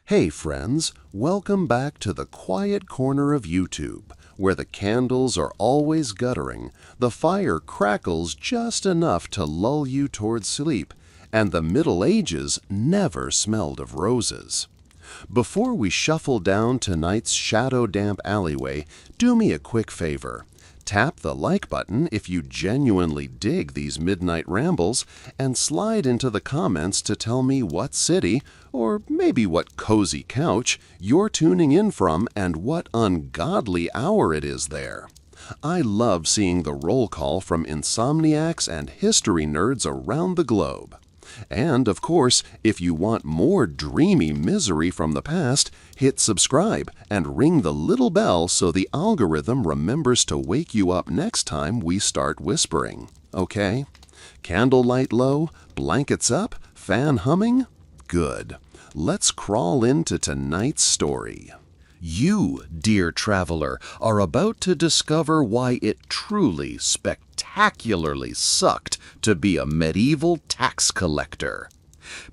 Hey friends, welcome back to the quiet corner of YouTube, where the candles are always guttering, the fire crackles just enough to lull you towards sleep, and the Middle Ages never smelled of roses. Before we shuffle down tonight's shadow-damp alleyway, do me a quick favor. Tap the like button if you genuinely dig these midnight rambles, and slide into the comments to tell me what city, or maybe what cozy couch, you're tuning in from and what ungodly hour it is there. I love seeing the roll call from insomniacs and history nerds around the globe. And, of course, if you want more dreamy misery from the past, hit subscribe and ring the little bell so the algorithm remembers to wake you up next time we start whispering. Okay? Candlelight low, blankets up, fan humming? Good. Let's crawl into tonight's story. You, dear traveler, are about to discover why it truly, spectacularly sucked to be a medieval tax collector.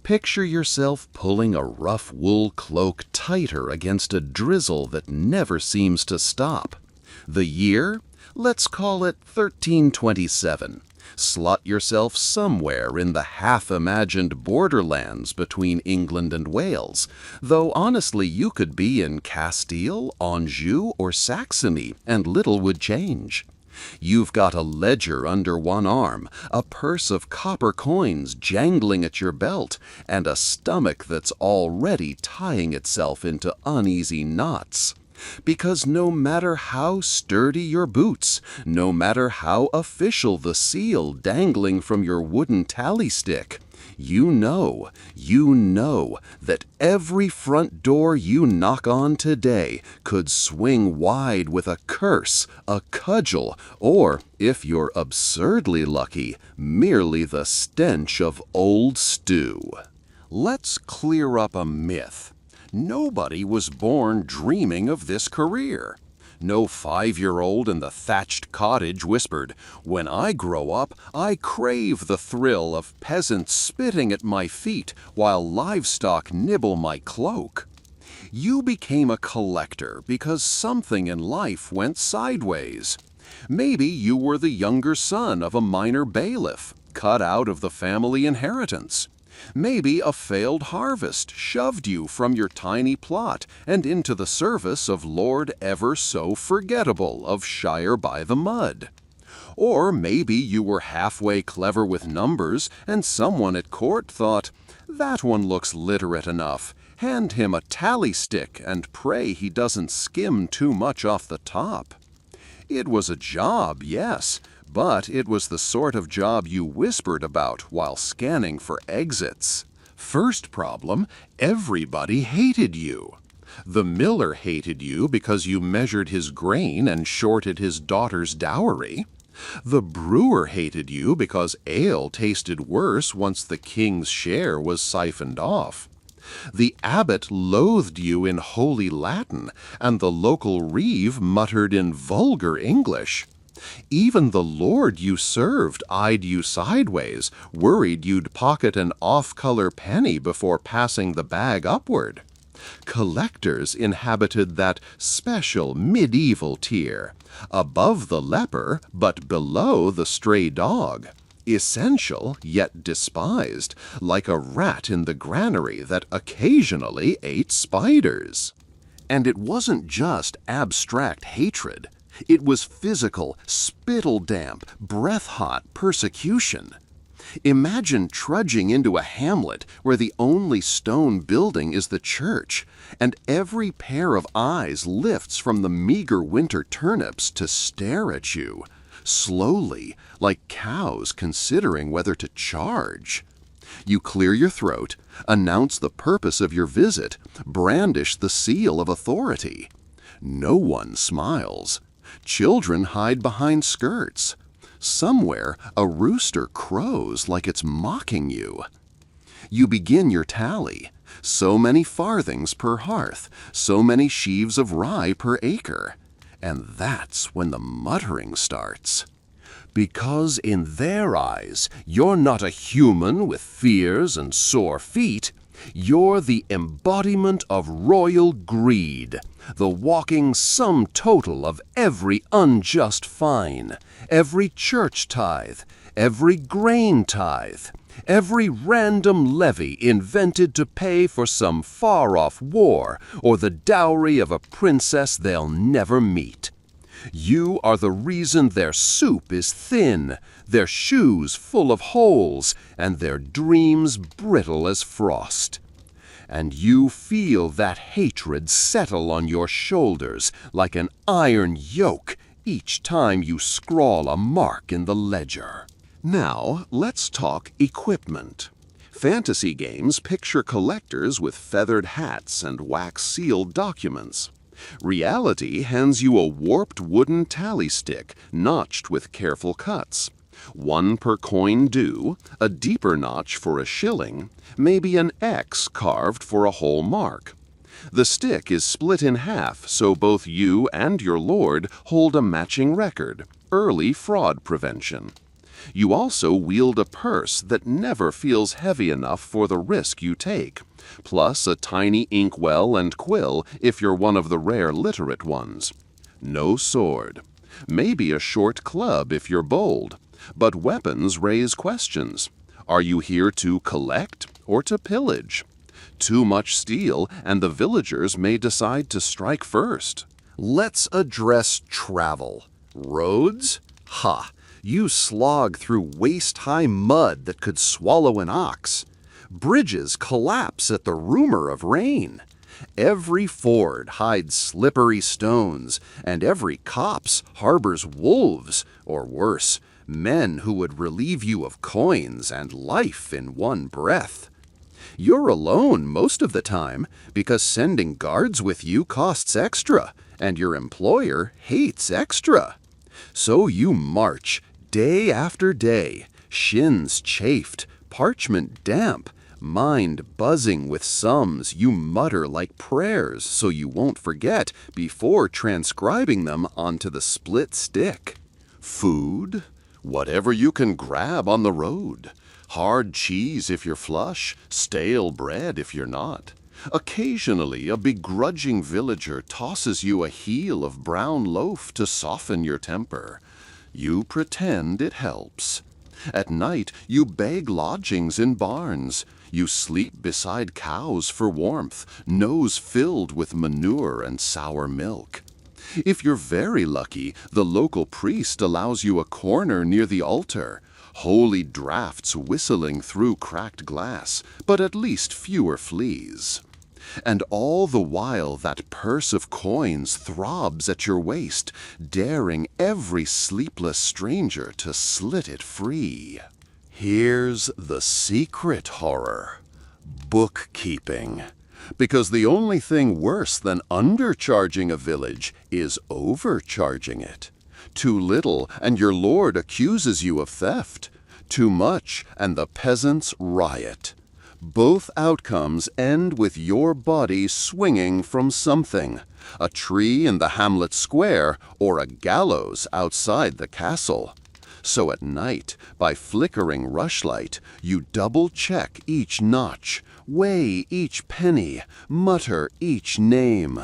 Picture yourself pulling a rough wool cloak tighter against a drizzle that never seems to stop. The year? Let's call it 1327. Slot yourself somewhere in the half-imagined borderlands between England and Wales, though honestly you could be in Castile, Anjou, or Saxony, and little would change. You've got a ledger under one arm, a purse of copper coins jangling at your belt, and a stomach that's already tying itself into uneasy knots. Because no matter how sturdy your boots, no matter how official the seal dangling from your wooden tally stick, you know that every front door you knock on today could swing wide with a curse, a cudgel, or, if you're absurdly lucky, merely the stench of old stew. Let's clear up a myth. Nobody was born dreaming of this career. No 5-year-old in the thatched cottage whispered, "When I grow up, I crave the thrill of peasants spitting at my feet while livestock nibble my cloak." You became a collector because something in life went sideways. Maybe you were the younger son of a minor bailiff, cut out of the family inheritance. Maybe a failed harvest shoved you from your tiny plot and into the service of Lord Ever-so-Forgettable of Shire by the Mud. Or maybe you were halfway clever with numbers and someone at court thought, "That one looks literate enough. Hand him a tally stick and pray he doesn't skim too much off the top." It was a job, yes, but it was the sort of job you whispered about while scanning for exits. First problem, everybody hated you. The miller hated you because you measured his grain and shorted his daughter's dowry. The brewer hated you because ale tasted worse once the king's share was siphoned off. The abbot loathed you in holy Latin, and the local reeve muttered in vulgar English. Even the lord you served eyed you sideways, worried you'd pocket an off-color penny before passing the bag upward. Collectors inhabited that special medieval tier, above the leper but below the stray dog. Essential, yet despised, like a rat in the granary that occasionally ate spiders. And it wasn't just abstract hatred. It was physical, spittle-damp, breath-hot persecution. Imagine trudging into a hamlet where the only stone building is the church, and every pair of eyes lifts from the meager winter turnips to stare at you, slowly, like cows considering whether to charge. You clear your throat, announce the purpose of your visit, brandish the seal of authority. No one smiles. Children hide behind skirts. Somewhere, a rooster crows like it's mocking you. You begin your tally. So many farthings per hearth, so many sheaves of rye per acre. And that's when the muttering starts. Because in their eyes, you're not a human with fears and sore feet. You're the embodiment of royal greed, the walking sum total of every unjust fine, every church tithe, every grain tithe, every random levy invented to pay for some far-off war or the dowry of a princess they'll never meet. You are the reason their soup is thin, their shoes full of holes, and their dreams brittle as frost. And you feel that hatred settle on your shoulders like an iron yoke each time you scrawl a mark in the ledger. Now, let's talk equipment. Fantasy games picture collectors with feathered hats and wax-sealed documents. Reality hands you a warped wooden tally stick notched with careful cuts. One per coin due, a deeper notch for a shilling, maybe an X carved for a whole mark. The stick is split in half so both you and your lord hold a matching record, early fraud prevention. You also wield a purse that never feels heavy enough for the risk you take, plus a tiny inkwell and quill if you're one of the rare literate ones. No sword. Maybe a short club if you're bold. But weapons raise questions. Are you here to collect or to pillage? Too much steel and the villagers may decide to strike first. Let's address travel. Roads? Ha! You slog through waist-high mud that could swallow an ox. Bridges collapse at the rumor of rain. Every ford hides slippery stones, and every copse harbors wolves, or worse, men who would relieve you of coins and life in one breath. You're alone most of the time because sending guards with you costs extra, and your employer hates extra. So you march day after day, shins chafed, parchment damp, mind buzzing with sums you mutter like prayers so you won't forget before transcribing them onto the split stick. Food? Whatever you can grab on the road. Hard cheese if you're flush, stale bread if you're not. Occasionally, a begrudging villager tosses you a heel of brown loaf to soften your temper. You pretend it helps. At night, you beg lodgings in barns. You sleep beside cows for warmth, nose filled with manure and sour milk. If you're very lucky, the local priest allows you a corner near the altar. Holy draughts whistling through cracked glass, but at least fewer fleas. And all the while that purse of coins throbs at your waist, daring every sleepless stranger to slit it free. Here's the secret horror: bookkeeping. Because the only thing worse than undercharging a village is overcharging it. Too little, and your lord accuses you of theft. Too much, and the peasants riot. Both outcomes end with your body swinging from something, a tree in the hamlet square or a gallows outside the castle. So at night, by flickering rushlight, you double-check each notch, weigh each penny, mutter each name.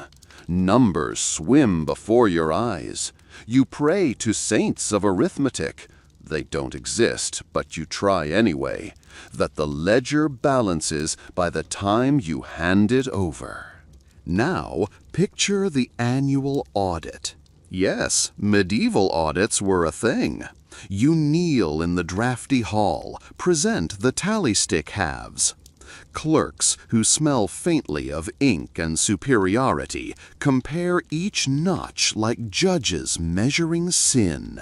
Numbers swim before your eyes. You pray to saints of arithmetic. They don't exist, but you try anyway, that the ledger balances by the time you hand it over. Now, picture the annual audit. Yes, medieval audits were a thing. You kneel in the drafty hall, present the tally stick halves. Clerks who smell faintly of ink and superiority compare each notch like judges measuring sin.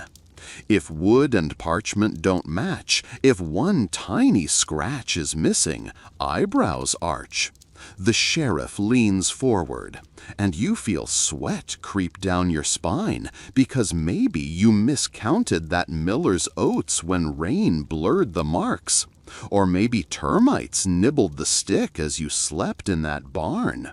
If wood and parchment don't match, if one tiny scratch is missing, eyebrows arch. The sheriff leans forward, and you feel sweat creep down your spine because maybe you miscounted that miller's oats when rain blurred the marks. Or maybe termites nibbled the stick as you slept in that barn.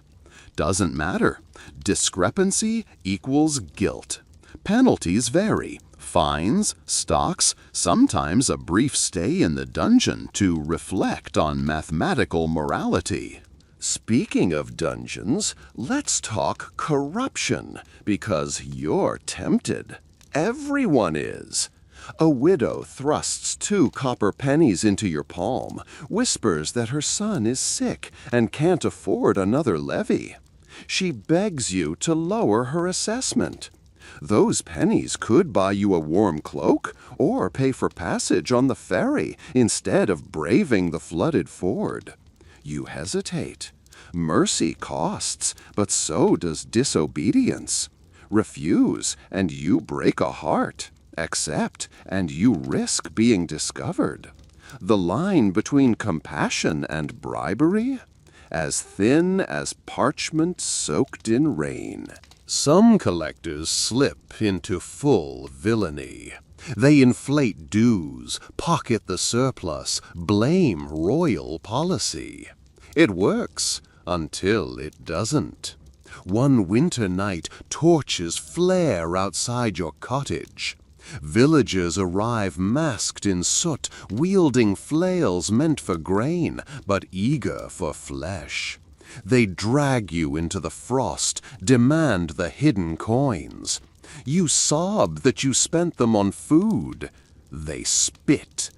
Doesn't matter. Discrepancy equals guilt. Penalties vary. Fines, stocks, sometimes a brief stay in the dungeon to reflect on mathematical morality. Speaking of dungeons, let's talk corruption, because you're tempted. Everyone is. A widow thrusts 2 copper pennies into your palm, whispers that her son is sick and can't afford another levy. She begs you to lower her assessment. Those pennies could buy you a warm cloak or pay for passage on the ferry instead of braving the flooded ford. You hesitate. Mercy costs, but so does disobedience. Refuse, and you break a heart. Accept, and you risk being discovered. The line between compassion and bribery? As thin as parchment soaked in rain. Some collectors slip into full villainy. They inflate dues, pocket the surplus, blame royal policy. It works until it doesn't. One winter night, torches flare outside your cottage. Villagers arrive masked in soot, wielding flails meant for grain, but eager for flesh. They drag you into the frost, demand the hidden coins. You sob that you spent them on food. They spit.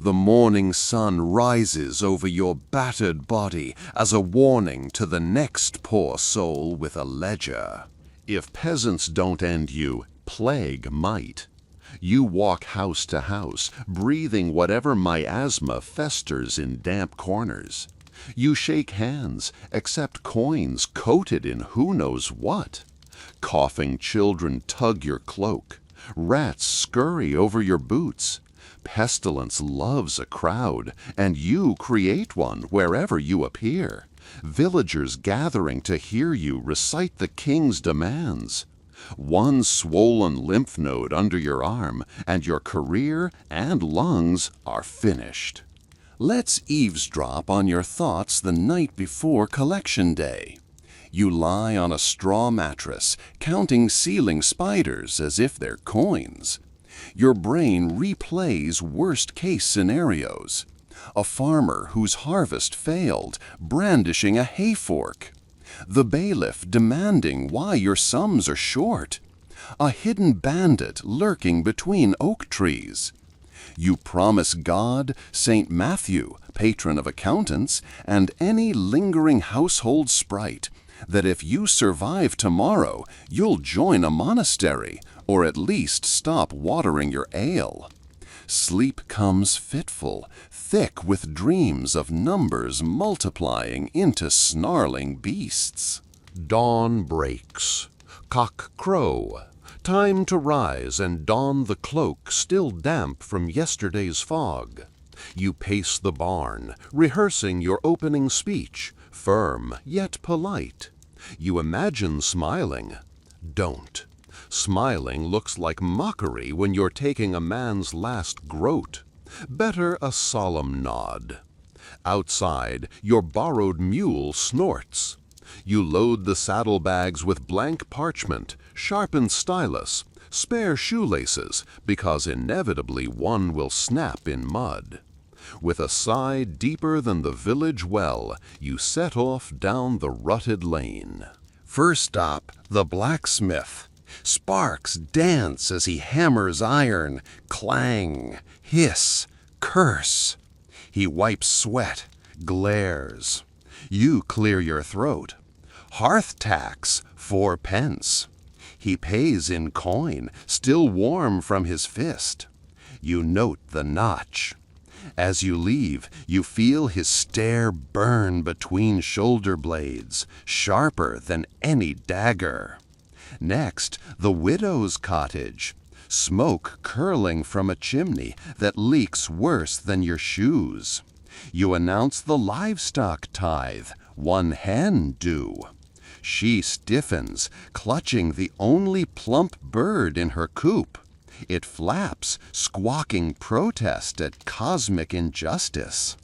The morning sun rises over your battered body as a warning to the next poor soul with a ledger. If peasants don't end you, plague might. You walk house to house, breathing whatever miasma festers in damp corners. You shake hands, accept coins coated in who knows what. Coughing children tug your cloak. Rats scurry over your boots. Pestilence loves a crowd, and you create one wherever you appear. Villagers gathering to hear you recite the king's demands. One swollen lymph node under your arm, and your career and lungs are finished. Let's eavesdrop on your thoughts the night before collection day. You lie on a straw mattress, counting ceiling spiders as if they're coins. Your brain replays worst-case scenarios. A farmer whose harvest failed, brandishing a hay fork. The bailiff demanding why your sums are short. A hidden bandit lurking between oak trees. You promise God, St. Matthew, patron of accountants, and any lingering household sprite, that if you survive tomorrow, you'll join a monastery, or at least stop watering your ale. Sleep comes fitful, thick with dreams of numbers multiplying into snarling beasts. Dawn breaks. Cock crow. Time to rise and don the cloak still damp from yesterday's fog. You pace the barn, rehearsing your opening speech, firm yet polite. You imagine smiling. Don't. Smiling looks like mockery when you're taking a man's last groat. Better a solemn nod. Outside, your borrowed mule snorts. You load the saddlebags with blank parchment, sharpened stylus, spare shoelaces, because inevitably one will snap in mud. With a sigh deeper than the village well, you set off down the rutted lane. First stop, the blacksmith. Sparks dance as he hammers iron, clang, hiss, curse. He wipes sweat, glares. You clear your throat. Hearth tax, 4 pence. He pays in coin, still warm from his fist. You note the notch. As you leave, you feel his stare burn between shoulder blades, sharper than any dagger. Next, the widow's cottage. Smoke curling from a chimney that leaks worse than your shoes. You announce the livestock tithe, 1 hen due. She stiffens, clutching the only plump bird in her coop. It flaps, squawking protest at cosmic injustice.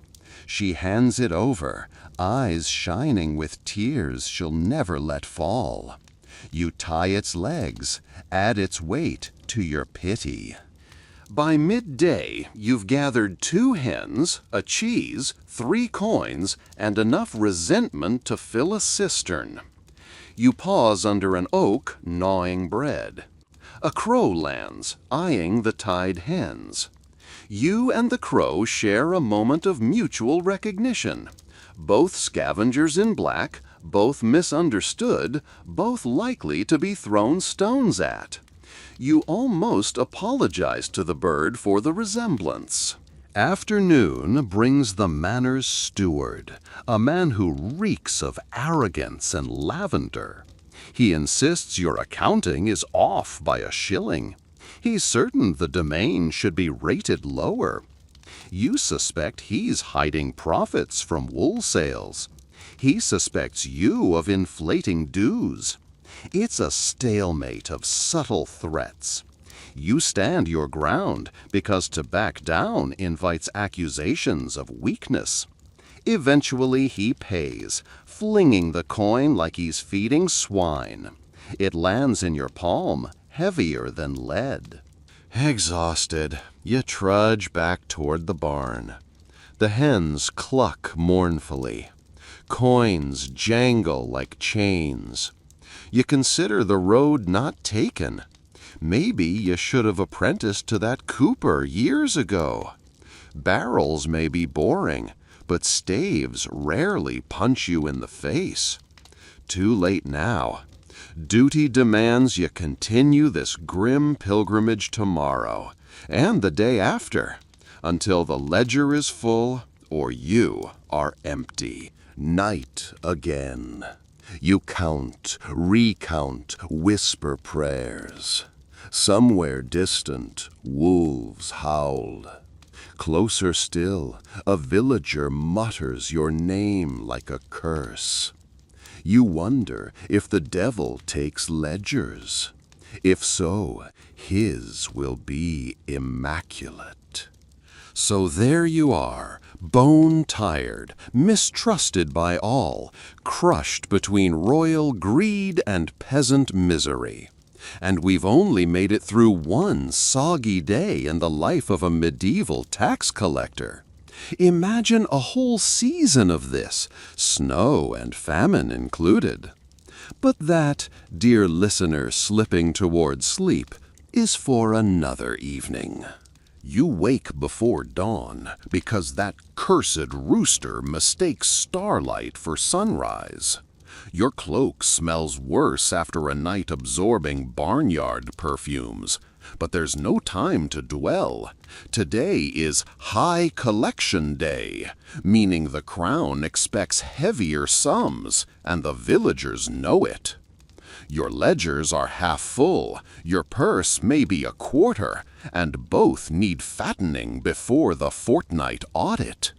She hands it over, eyes shining with tears she'll never let fall. You tie its legs, add its weight to your pity. By midday, you've gathered 2 hens, a cheese, 3 coins, and enough resentment to fill a cistern. You pause under an oak, gnawing bread. A crow lands, eyeing the tied hens. You and the crow share a moment of mutual recognition. Both scavengers in black, both misunderstood, both likely to be thrown stones at. You almost apologize to the bird for the resemblance. Afternoon brings the manor's steward, a man who reeks of arrogance and lavender. He insists your accounting is off by a shilling. He's certain the domain should be rated lower. You suspect he's hiding profits from wool sales. He suspects you of inflating dues. It's a stalemate of subtle threats. You stand your ground because to back down invites accusations of weakness. Eventually he pays, flinging the coin like he's feeding swine. It lands in your palm, heavier than lead. Exhausted, you trudge back toward the barn. The hens cluck mournfully. Coins jangle like chains. You consider the road not taken. Maybe you should have apprenticed to that cooper years ago. Barrels may be boring, but staves rarely punch you in the face. Too late now. Duty demands you continue this grim pilgrimage tomorrow, and the day after, until the ledger is full or you are empty. Night again. You count, recount, whisper prayers. Somewhere distant, wolves howled. Closer still, a villager mutters your name like a curse. You wonder if the devil takes ledgers. If so, his will be immaculate. So there you are, bone-tired, mistrusted by all, crushed between royal greed and peasant misery. And we've only made it through one soggy day in the life of a medieval tax collector. Imagine a whole season of this, snow and famine included. But that, dear listener slipping toward sleep, is for another evening. You wake before dawn because that cursed rooster mistakes starlight for sunrise. Your cloak smells worse after a night absorbing barnyard perfumes. But there's no time to dwell. Today is High Collection Day, meaning the crown expects heavier sums, and the villagers know it. Your ledgers are half full, your purse may be a quarter, and both need fattening before the fortnight audit.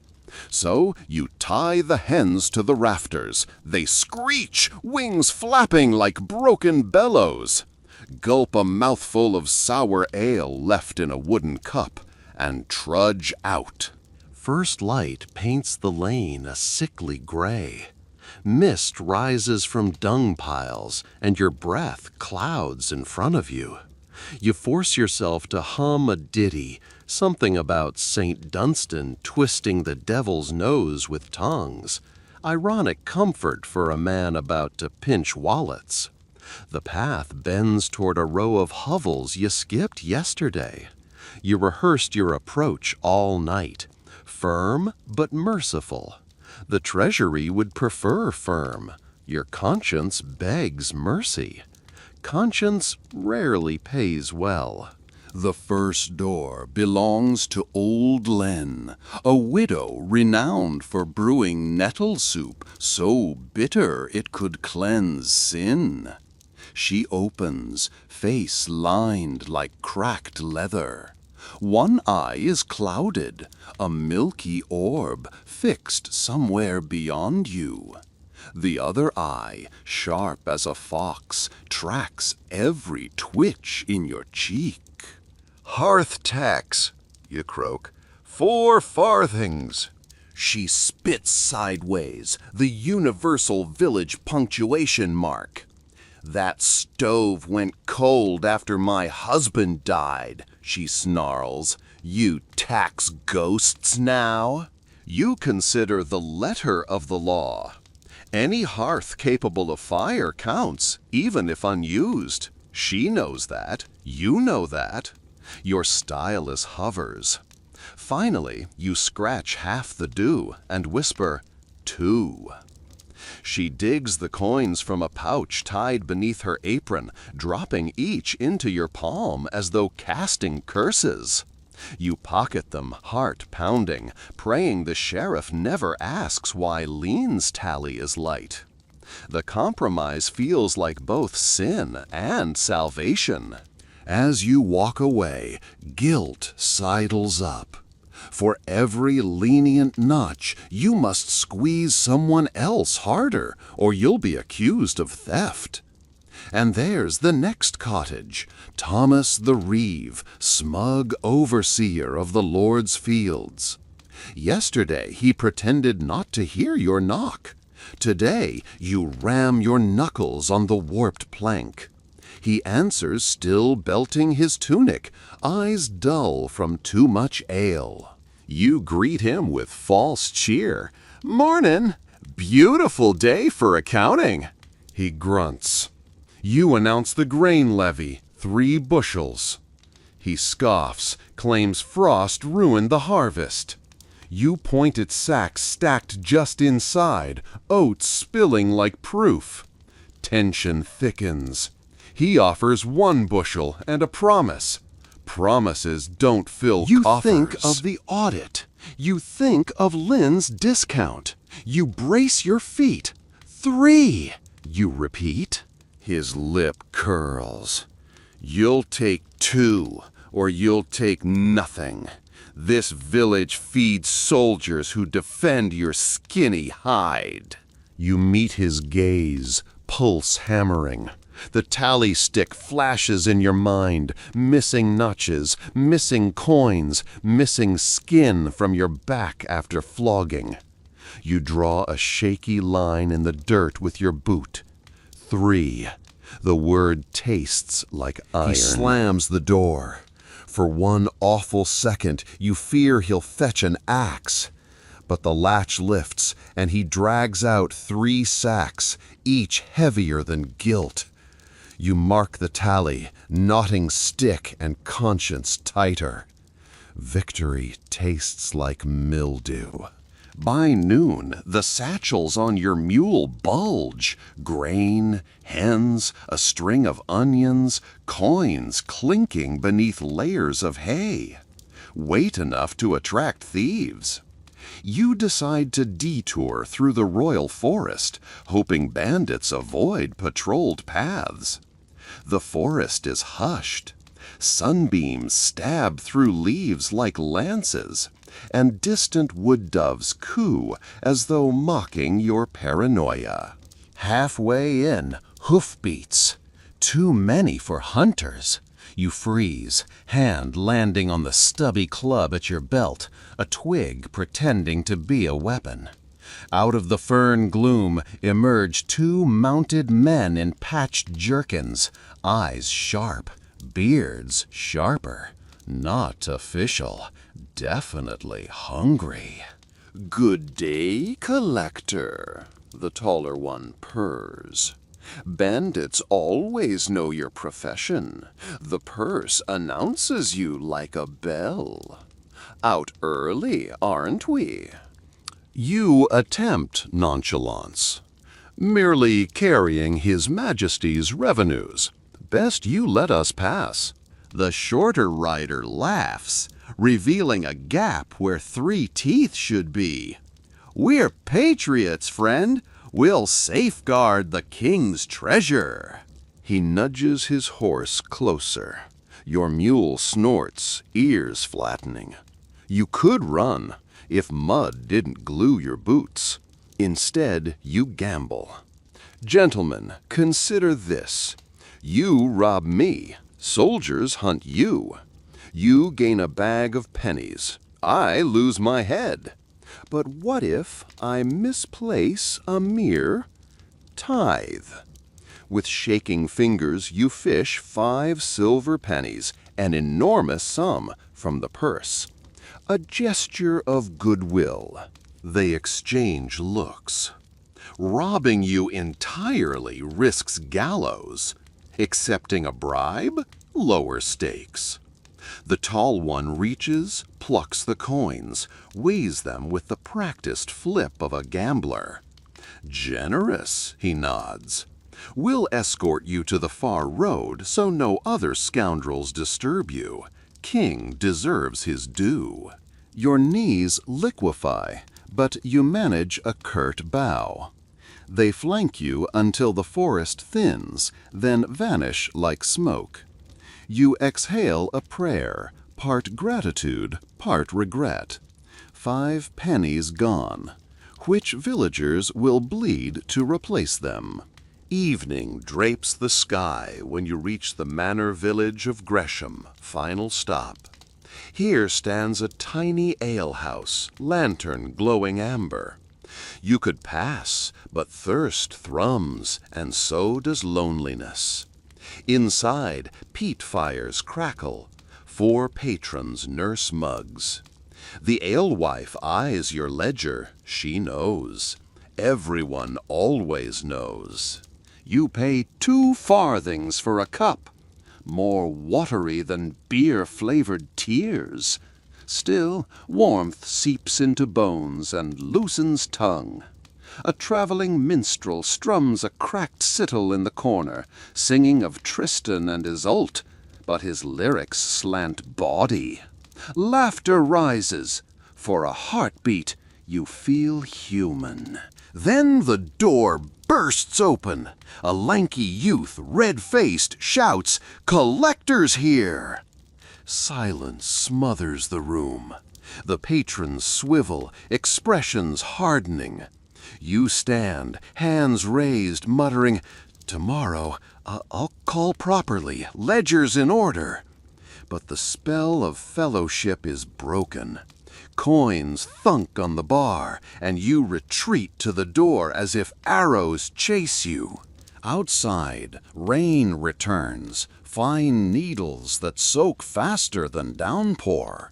So you tie the hens to the rafters. They screech, wings flapping like broken bellows. Gulp a mouthful of sour ale left in a wooden cup, and trudge out. First light paints the lane a sickly gray. Mist rises from dung piles, and your breath clouds in front of you. You force yourself to hum a ditty, something about St. Dunstan twisting the devil's nose with tongues. Ironic comfort for a man about to pinch wallets. The path bends toward a row of hovels you skipped yesterday. You rehearsed your approach all night, firm but merciful. The treasury would prefer firm. Your conscience begs mercy. Conscience rarely pays well. The first door belongs to Old Len, a widow renowned for brewing nettle soup so bitter it could cleanse sin. She opens, face lined like cracked leather. One eye is clouded, a milky orb fixed somewhere beyond you. The other eye, sharp as a fox, tracks every twitch in your cheek. "Hearth tax," you croak. "4 farthings." She spits sideways, the universal village punctuation mark. "That stove went cold after my husband died," she snarls. "You tax ghosts now?" You consider the letter of the law. Any hearth capable of fire counts, even if unused. She knows that. You know that. Your stylus hovers. Finally, you scratch half the dew and whisper, "Two." She digs the coins from a pouch tied beneath her apron, dropping each into your palm as though casting curses. You pocket them, heart pounding, praying the sheriff never asks why Lean's tally is light. The compromise feels like both sin and salvation. As you walk away, guilt sidles up. For every lenient notch, you must squeeze someone else harder, or you'll be accused of theft. And there's the next cottage, Thomas the Reeve, smug overseer of the Lord's fields. Yesterday he pretended not to hear your knock. Today you ram your knuckles on the warped plank. He answers still belting his tunic, eyes dull from too much ale. You greet him with false cheer. "Mornin'! Beautiful day for accounting." He grunts. You announce the grain levy, 3 bushels. He scoffs, claims frost ruined the harvest. You point at sacks stacked just inside, oats spilling like proof. Tension thickens. He offers 1 bushel and a promise. Promises don't fill You coffers. think of the audit. You think of Lynn's discount. You brace your feet. 3, you repeat. His lip curls. "You'll take 2, or you'll take nothing. This village feeds soldiers who defend your skinny hide." You meet his gaze, pulse hammering. The tally stick flashes in your mind, missing notches, missing coins, missing skin from your back after flogging. You draw a shaky line in the dirt with your boot. 3. The word tastes like iron. He slams the door. For one awful second, you fear he'll fetch an axe. But the latch lifts, and he drags out 3 sacks, each heavier than guilt. You mark the tally, knotting stick and conscience tighter. Victory tastes like mildew. By noon, the satchels on your mule bulge. Grain, hens, a string of onions, coins clinking beneath layers of hay. Weight enough to attract thieves. You decide to detour through the royal forest, hoping bandits avoid patrolled paths. The forest is hushed. Sunbeams stab through leaves like lances, and distant wood doves coo as though mocking your paranoia. Halfway in, hoofbeats. Too many for hunters. You freeze, hand landing on the stubby club at your belt, a twig pretending to be a weapon. Out of the fern gloom emerge 2 mounted men in patched jerkins, eyes sharp, beards sharper. Not official, definitely hungry. "Good day, collector," the taller one purrs. "Bandits always know your profession. The purse announces you like a bell. Out early, aren't we?" You attempt nonchalance. "Merely carrying His Majesty's revenues. Best you let us pass." The shorter rider laughs, revealing a gap where 3 teeth should be. "We're patriots, friend. We'll safeguard the king's treasure." He nudges his horse closer. Your mule snorts, ears flattening. You could run, if mud didn't glue your boots. Instead, you gamble. "Gentlemen, consider this. You rob me. Soldiers hunt you. You gain a bag of pennies. I lose my head. But what if I misplace a mere tithe? With shaking fingers you fish 5 silver pennies, an enormous sum, from the purse. A gesture of goodwill. They exchange looks. Robbing you entirely risks gallows. Accepting a bribe? Lower stakes. The tall one reaches, plucks the coins, weighs them with the practiced flip of a gambler. Generous, he nods. We'll escort you to the far road so no other scoundrels disturb you. King deserves his due. Your knees liquefy, but you manage a curt bow. They flank you until the forest thins, then vanish like smoke. You exhale a prayer, part gratitude, part regret. 5 pennies gone. Which villagers will bleed to replace them? Evening drapes the sky when you reach the manor village of Gresham, final stop. Here stands a tiny alehouse, lantern glowing amber. You could pass, but thirst thrums, and so does loneliness. Inside, peat fires crackle. 4 patrons nurse mugs. The alewife eyes your ledger. She knows. Everyone always knows. You pay 2 farthings for a cup. More watery than beer-flavored tears. Still, warmth seeps into bones and loosens tongue. A traveling minstrel strums a cracked cittle in the corner, singing of Tristan and Isolde, but his lyrics slant bawdy. Laughter rises. For a heartbeat, you feel human. Then the door bursts open. A lanky youth, red-faced, shouts, "Collectors here!" Silence smothers the room. The patrons swivel, expressions hardening. You stand, hands raised, muttering, "Tomorrow, I'll call properly, ledgers in order." But the spell of fellowship is broken. Coins thunk on the bar, and you retreat to the door as if arrows chase you. Outside, rain returns, fine needles that soak faster than downpour.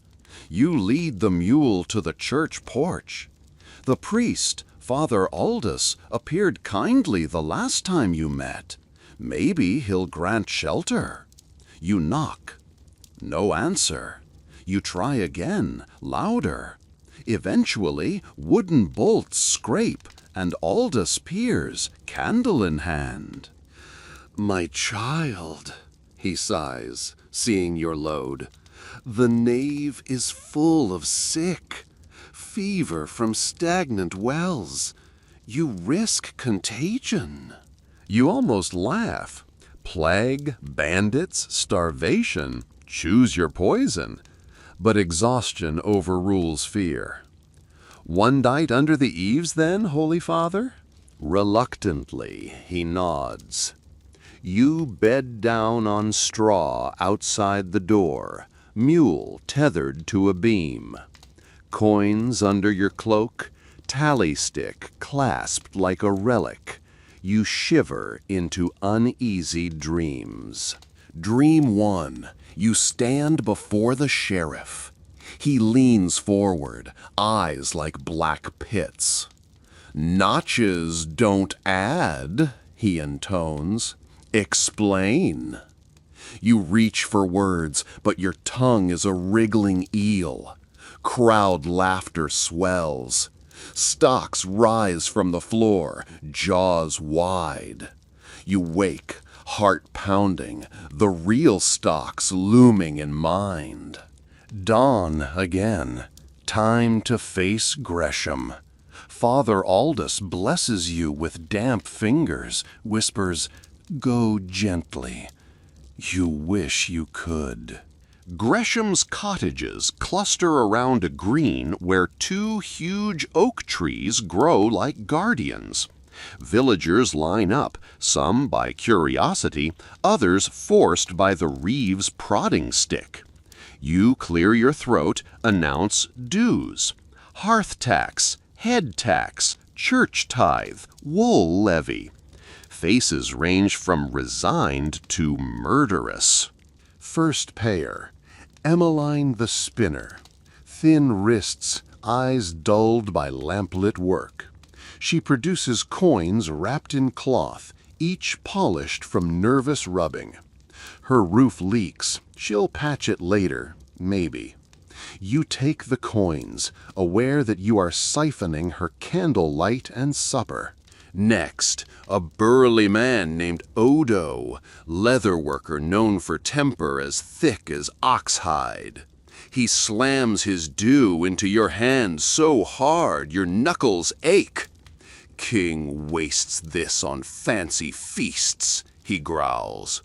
You lead the mule to the church porch. The priest, Father Aldous, appeared kindly the last time you met. Maybe he'll grant shelter. You knock. No answer. You try again, louder. Eventually, wooden bolts scrape, and Aldous peers, candle in hand. "My child," he sighs, seeing your load. "The nave is full of sick. Fever from stagnant wells. You risk contagion." You almost laugh. Plague, bandits, starvation. Choose your poison. But exhaustion overrules fear. "One night under the eaves, then, Holy Father?" Reluctantly, he nods. You bed down on straw outside the door, mule tethered to a beam. Coins under your cloak, tally stick clasped like a relic. You shiver into uneasy dreams. Dream 1. You stand before the sheriff. He leans forward, eyes like black pits. "Notches don't add," he intones. "Explain." You reach for words, but your tongue is a wriggling eel. Crowd laughter swells. Stocks rise from the floor, jaws wide. You wake, heart pounding, the real stocks looming in mind. Dawn again. Time to face Gresham. Father Aldous blesses you with damp fingers, whispers, "Go gently." You wish you could. Gresham's cottages cluster around a green where 2 huge oak trees grow like guardians. Villagers line up, some by curiosity, others forced by the reeve's prodding stick. You clear your throat, announce dues. Hearth tax, head tax, church tithe, wool levy. Faces range from resigned to murderous. First payer, Emmeline the spinner. Thin wrists, eyes dulled by lamplit work. She produces coins wrapped in cloth, each polished from nervous rubbing. Her roof leaks. She'll patch it later, maybe. You take the coins, aware that you are siphoning her candle light and supper. Next, a burly man named Odo, leatherworker known for temper as thick as oxhide. He slams his dew into your hand so hard your knuckles ache. King wastes this on fancy feasts, he growls.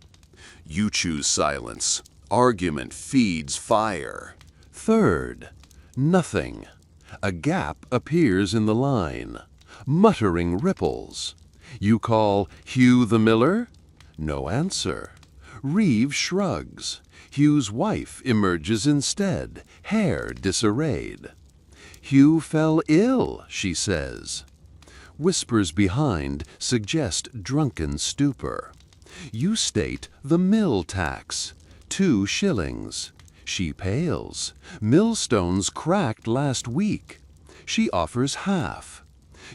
You choose silence. Argument feeds fire. Third, nothing. A gap appears in the line. Muttering ripples. You call Hugh the miller? No answer. Reeve shrugs. Hugh's wife emerges instead, hair disarrayed. Hugh fell ill, she says. Whispers behind suggest drunken stupor. You state the mill tax, 2 shillings. She pales. Millstones cracked last week. She offers half.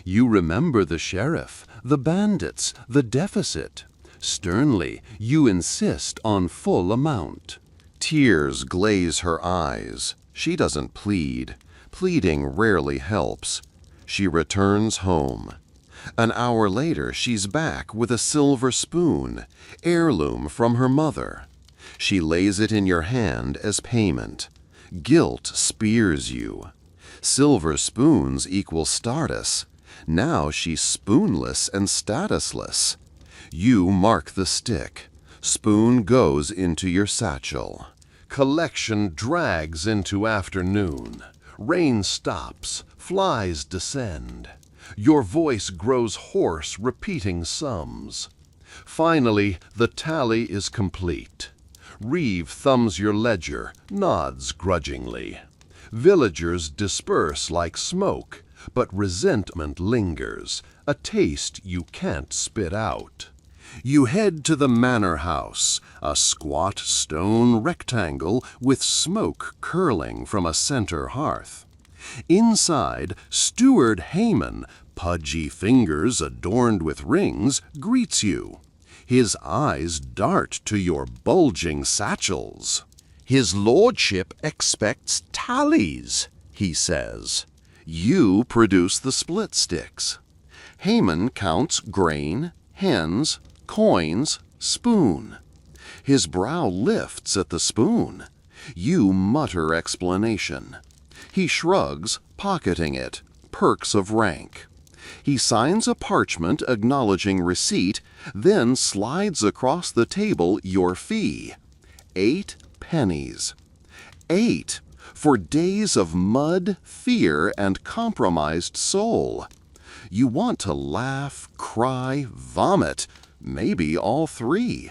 You remember the sheriff, the bandits, the deficit. Sternly, you insist on full amount. Tears glaze her eyes. She doesn't plead. Pleading rarely helps. She returns home. An hour later, she's back with a silver spoon, heirloom from her mother. She lays it in your hand as payment. Guilt spears you. Silver spoons equal status. Now she's spoonless and statusless. You mark the stick. Spoon goes into your satchel. Collection drags into afternoon. Rain stops. Flies descend. Your voice grows hoarse, repeating sums. Finally, the tally is complete. Reeve thumbs your ledger, nods grudgingly. Villagers disperse like smoke, but resentment lingers, a taste you can't spit out. You head to the manor house, a squat stone rectangle with smoke curling from a center hearth. Inside, Steward Haman, pudgy fingers adorned with rings, greets you. His eyes dart to your bulging satchels. His lordship expects tallies, he says. You produce the split sticks. Haman counts grain, hens, coins, spoon. His brow lifts at the spoon. You mutter explanation. He shrugs, pocketing it, perks of rank. He signs a parchment acknowledging receipt, then slides across the table your fee. 8 pennies. 8 for days of mud, fear, and compromised soul. You want to laugh, cry, vomit, maybe all 3.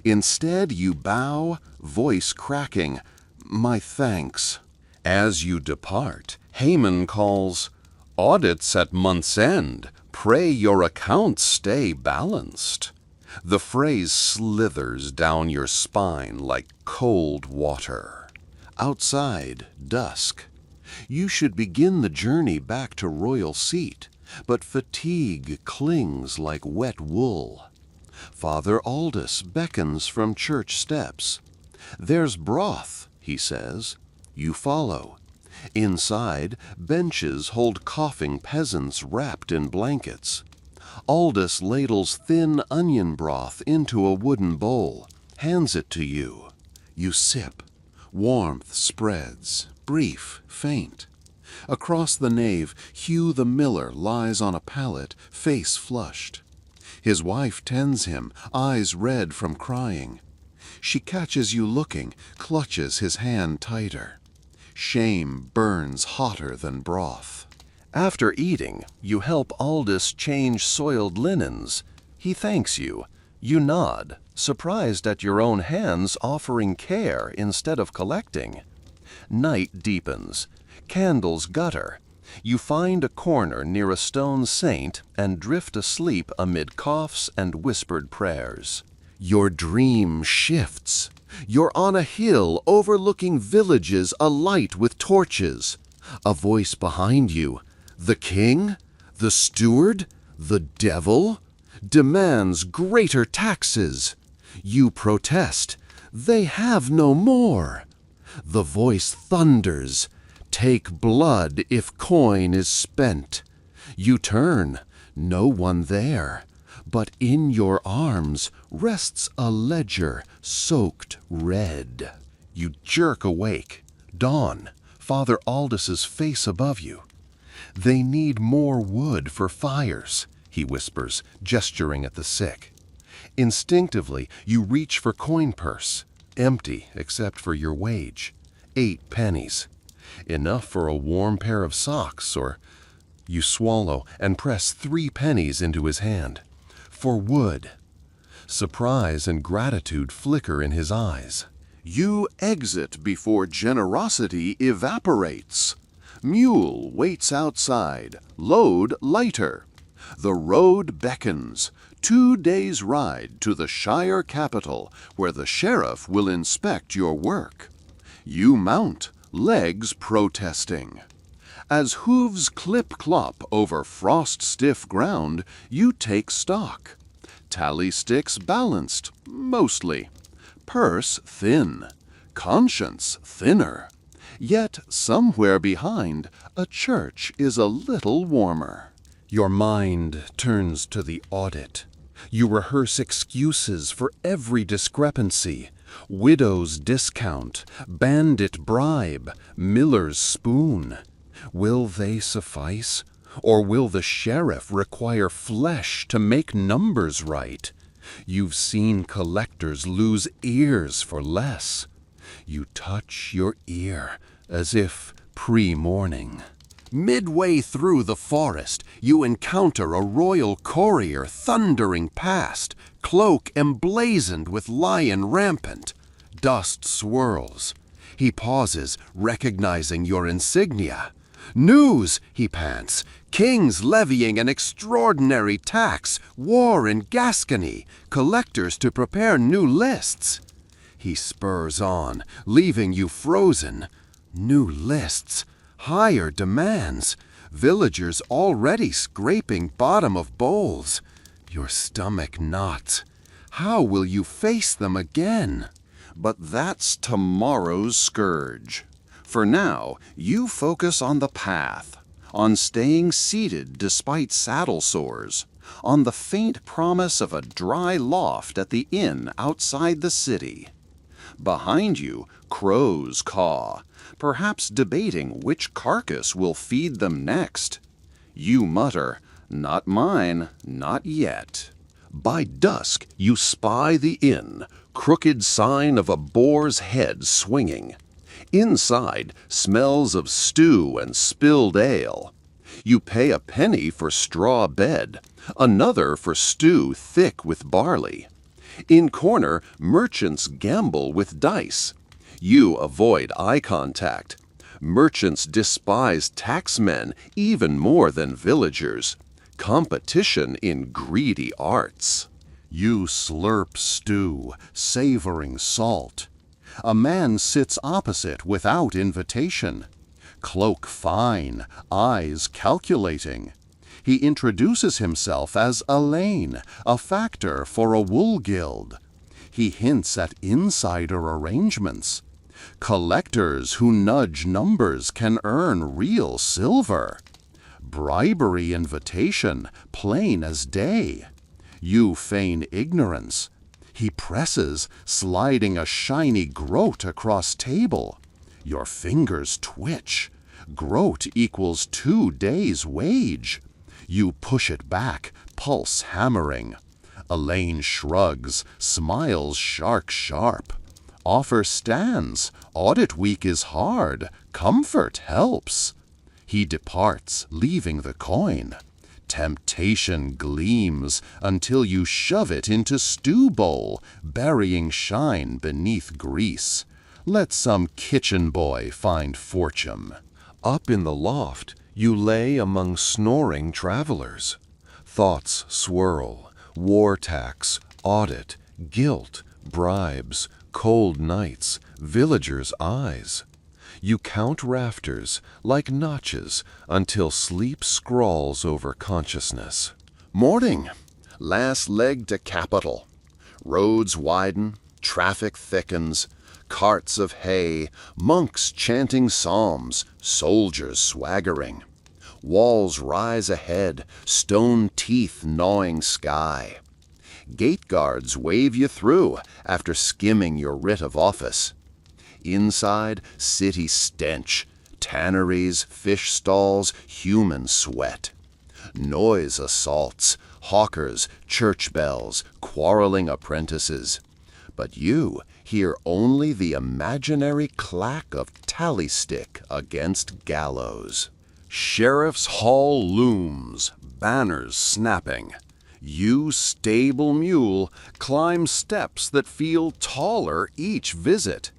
Instead, you bow, voice cracking, "My thanks." As you depart, Haman calls, "Audits at month's end. Pray your accounts stay balanced." The phrase slithers down your spine like cold water. Outside, dusk. You should begin the journey back to royal seat, but fatigue clings like wet wool. Father Aldous beckons from church steps. "There's broth," he says. You follow. Inside, benches hold coughing peasants wrapped in blankets. Aldous ladles thin onion broth into a wooden bowl, hands it to you. You sip. Warmth spreads, brief, faint. Across the nave, Hugh the miller lies on a pallet, face flushed. His wife tends him, eyes red from crying. She catches you looking, clutches his hand tighter. Shame burns hotter than broth. After eating, you help Aldous change soiled linens. He thanks you. You nod, surprised at your own hands offering care instead of collecting. Night deepens. Candles gutter. You find a corner near a stone saint and drift asleep amid coughs and whispered prayers. Your dream shifts. You're on a hill overlooking villages alight with torches. A voice behind you, the king, the steward, the devil, demands greater taxes. You protest. They have no more. The voice thunders. Take blood if coin is spent. You turn. No one there. But in your arms rests a ledger soaked red. You jerk awake. Dawn. Father Aldous' face above you. They need more wood for fires, he whispers, gesturing at the sick. Instinctively, you reach for coin purse, empty except for your wage. 8 pennies. Enough for a warm pair of socks, or... You swallow and press 3 pennies into his hand. For wood. Surprise and gratitude flicker in his eyes. You exit before generosity evaporates. Mule waits outside, load lighter. The road beckons. 2 days' ride to the Shire capital, where the sheriff will inspect your work. You mount, legs protesting. As hooves clip-clop over frost-stiff ground, you take stock. Tally sticks balanced, mostly. Purse thin. Conscience thinner. Yet somewhere behind, a church is a little warmer. Your mind turns to the audit. You rehearse excuses for every discrepancy. Widow's discount, bandit bribe, miller's spoon. Will they suffice? Or will the sheriff require flesh to make numbers right? You've seen collectors lose ears for less. You touch your ear as if pre-morning. Midway through the forest, you encounter a royal courier thundering past, cloak emblazoned with lion rampant. Dust swirls. He pauses, recognizing your insignia. News, he pants. Kings levying an extraordinary tax, war in Gascony, collectors to prepare new lists. He spurs on, leaving you frozen. New lists, higher demands, villagers already scraping bottom of bowls. Your stomach knots. How will you face them again? But that's tomorrow's scourge. For now, you focus on the path, on staying seated despite saddle sores, on the faint promise of a dry loft at the inn outside the city. Behind you, crows caw, perhaps debating which carcass will feed them next. You mutter, "Not mine, not yet." By dusk, you spy the inn, crooked sign of a boar's head swinging. Inside, smells of stew and spilled ale. You pay a penny for straw bed, another for stew thick with barley. In corner, merchants gamble with dice. You avoid eye contact. Merchants despise taxmen even more than villagers. Competition in greedy arts. You slurp stew, savoring salt. A man sits opposite without invitation. Cloak fine, eyes calculating. He introduces himself as Elaine, a factor for a wool guild. He hints at insider arrangements. Collectors who nudge numbers can earn real silver. Bribery invitation, plain as day. You feign ignorance. He presses, sliding a shiny groat across table. Your fingers twitch. Groat equals 2 days' wage. You push it back, pulse hammering. Elaine shrugs, smiles sharp. Offer stands. Audit week is hard. Comfort helps. He departs, leaving the coin. Temptation gleams until you shove it into stew bowl, burying shine beneath grease. Let some kitchen boy find fortune. Up in the loft, You lay among snoring travelers. Thoughts swirl, war tax, audit, guilt, bribes, cold nights, villagers' eyes. You count rafters like notches until sleep scrawls over consciousness. Morning. Last leg to capital. Roads widen, traffic thickens, carts of hay, monks chanting psalms, soldiers swaggering. Walls rise ahead, stone teeth gnawing sky. Gate guards wave you through after skimming your writ of office. Inside, city stench, tanneries, fish stalls, human sweat. Noise assaults, hawkers, church bells, quarreling apprentices. But you hear only the imaginary clack of tally stick against gallows. Sheriff's Hall looms, banners snapping. You, stable mule, climb steps that feel taller each visit.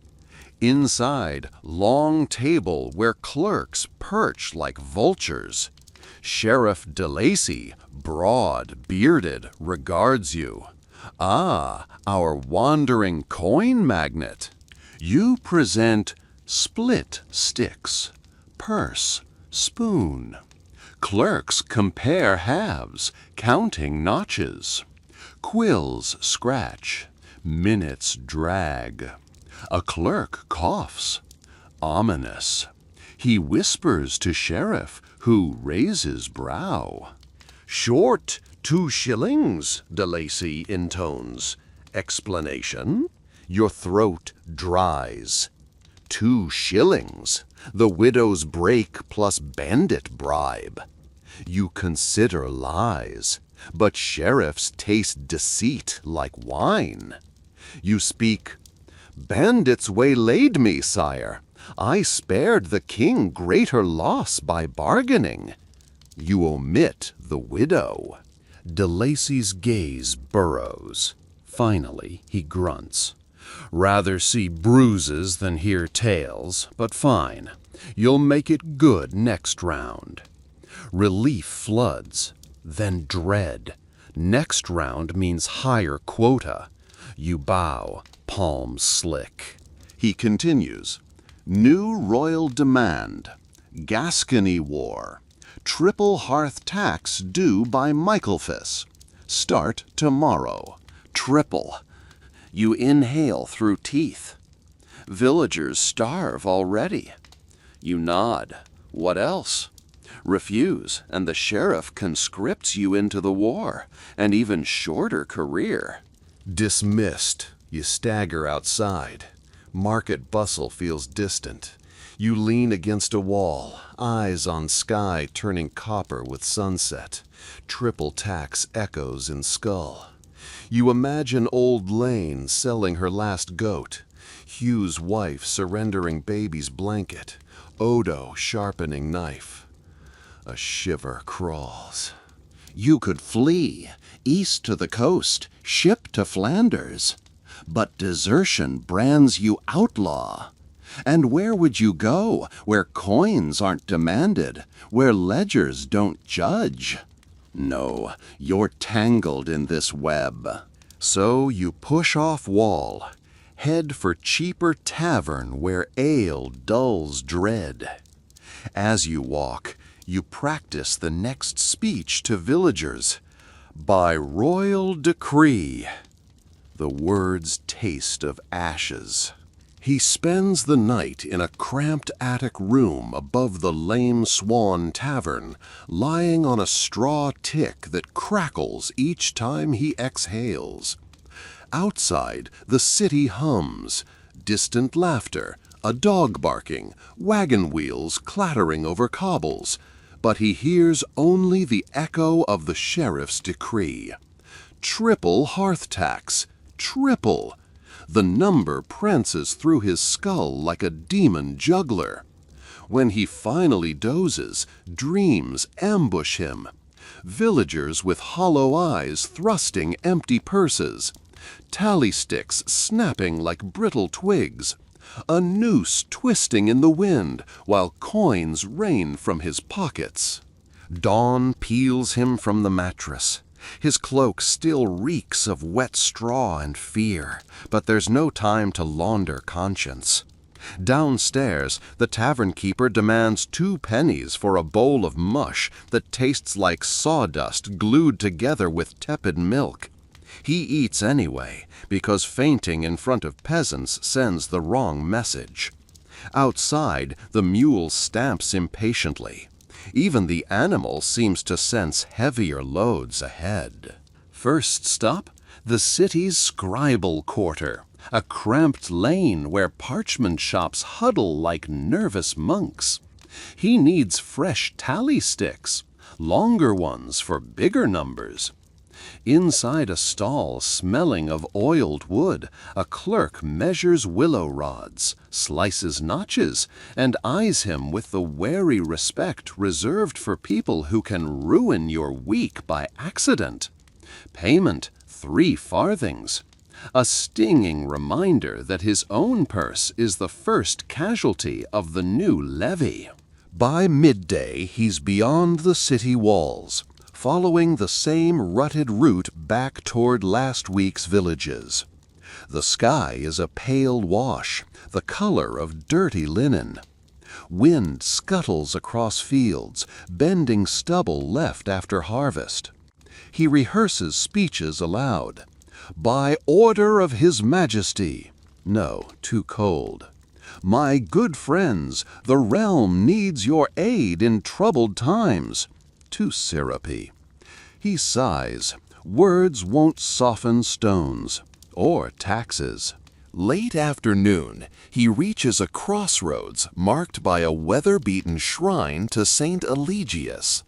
Inside, long table where clerks perch like vultures. Sheriff DeLacy, broad, bearded, regards you. Ah, our wandering coin magnet. You present split sticks, purse, spoon. Clerks compare halves, counting notches. Quills scratch, minutes drag. A clerk coughs, ominous. He whispers to sheriff, who raises brow. Short 2 shillings, DeLacy intones. Explanation? Your throat dries. 2 shillings, the widow's break plus bandit bribe. You consider lies, but sheriffs taste deceit like wine. You speak, bandits waylaid me, sire. I spared the king greater loss by bargaining. You omit the widow. DeLacy's gaze burrows. Finally, he grunts. Rather see bruises than hear tales, but fine. You'll make it good next round. Relief floods, then dread. Next round means higher quota. You bow, palms slick. He continues, new royal demand, Gascony War, triple hearth tax due by Michaelmas. Start tomorrow. Triple. You inhale through teeth. Villagers starve already. You nod. What else? Refuse, and the sheriff conscripts you into the war, an even shorter career. Dismissed, you stagger outside. Market bustle feels distant. You lean against a wall, eyes on sky turning copper with sunset. Triple tax echoes in skull. You imagine old Lane selling her last goat, Hugh's wife surrendering baby's blanket, Odo sharpening knife. A shiver crawls. You could flee, east to the coast, ship to Flanders. But desertion brands you outlaw. And where would you go, where coins aren't demanded, where ledgers don't judge? No, you're tangled in this web. So you push off wall, head for cheaper tavern where ale dulls dread. As you walk, you practice the next speech to villagers. By royal decree. The words taste of ashes. He spends the night in a cramped attic room above the Lame Swan Tavern, lying on a straw tick that crackles each time he exhales. Outside, the city hums, distant laughter, a dog barking, wagon wheels clattering over cobbles, but he hears only the echo of the sheriff's decree. Triple hearth tax, triple. The number prances through his skull like a demon juggler. When he finally dozes, dreams ambush him. Villagers with hollow eyes thrusting empty purses. Tally sticks snapping like brittle twigs. a noose twisting in the wind while coins rain from his pockets. Dawn peels him from the mattress. His cloak still reeks of wet straw and fear, but there's no time to launder conscience. Downstairs, the tavern keeper demands 2 pennies for a bowl of mush that tastes like sawdust glued together with tepid milk. He eats anyway, because fainting in front of peasants sends the wrong message. Outside, the mule stamps impatiently. Even the animal seems to sense heavier loads ahead. First stop, the city's scribal quarter, a cramped lane where parchment shops huddle like nervous monks. He needs fresh tally sticks, longer ones for bigger numbers. Inside a stall smelling of oiled wood, a clerk measures willow rods, slices notches, and eyes him with the wary respect reserved for people who can ruin your week by accident. Payment 3 farthings. A stinging reminder that his own purse is the first casualty of the new levy. By midday, he's beyond the city walls, following the same rutted route back toward last week's villages. The sky is a pale wash, the color of dirty linen. Wind scuttles across fields, bending stubble left after harvest. He rehearses speeches aloud. By order of His Majesty. No, too cold. My good friends, the realm needs your aid in troubled times. Too syrupy. He sighs. Words won't soften stones. Or taxes. Late afternoon, he reaches a crossroads marked by a weather-beaten shrine to Saint Eligius.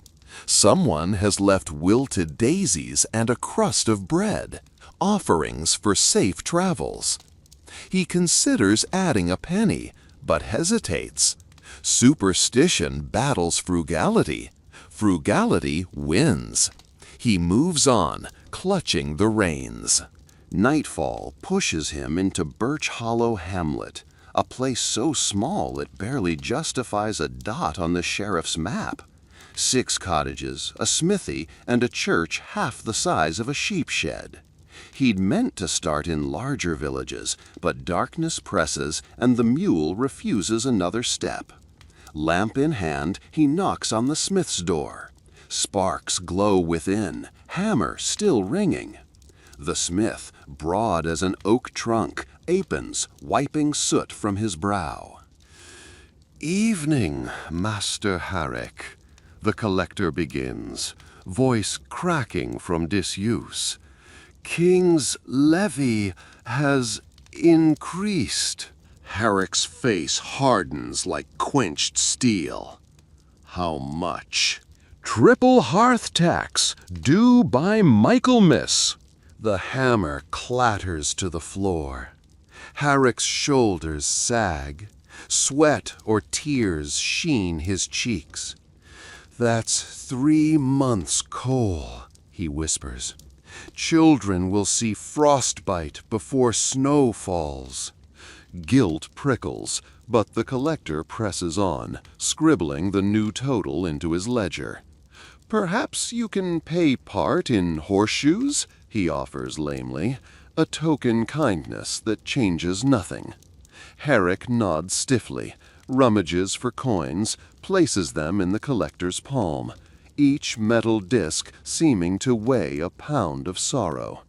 Someone has left wilted daisies and a crust of bread, offerings for safe travels. He considers adding a penny, but hesitates. Superstition battles frugality. Frugality wins. He moves on, clutching the reins. Nightfall pushes him into Birch Hollow Hamlet, a place so small it barely justifies a dot on the sheriff's map. 6 cottages, a smithy, and a church half the size of a sheep shed. He'd meant to start in larger villages, but darkness presses and the mule refuses another step. Lamp in hand, he knocks on the smith's door. Sparks glow within, hammer still ringing. The smith, broad as an oak trunk, opens, wiping soot from his brow. "Evening, Master Herrick," the collector begins, voice cracking from disuse. "King's levy has increased." Herrick's face hardens like quenched steel. "How much?" "Triple hearth tax, due by Michaelmas." The hammer clatters to the floor. Herrick's shoulders sag. Sweat or tears sheen his cheeks. "That's 3 months' coal," he whispers. "Children will see frostbite before snow falls." Guilt prickles, but the collector presses on, scribbling the new total into his ledger. "Perhaps you can pay part in horseshoes?" he offers lamely, a token kindness that changes nothing. Herrick nods stiffly, rummages for coins, places them in the collector's palm, each metal disc seeming to weigh a pound of sorrow.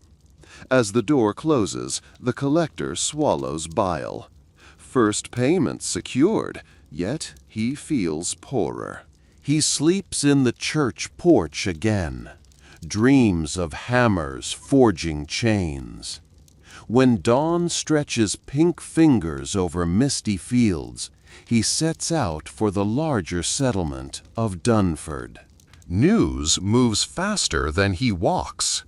As the door closes, the collector swallows bile. First payment secured, yet he feels poorer. He sleeps in the church porch again, dreams of hammers forging chains. When dawn stretches pink fingers over misty fields, he sets out for the larger settlement of Dunford. News moves faster than he walks.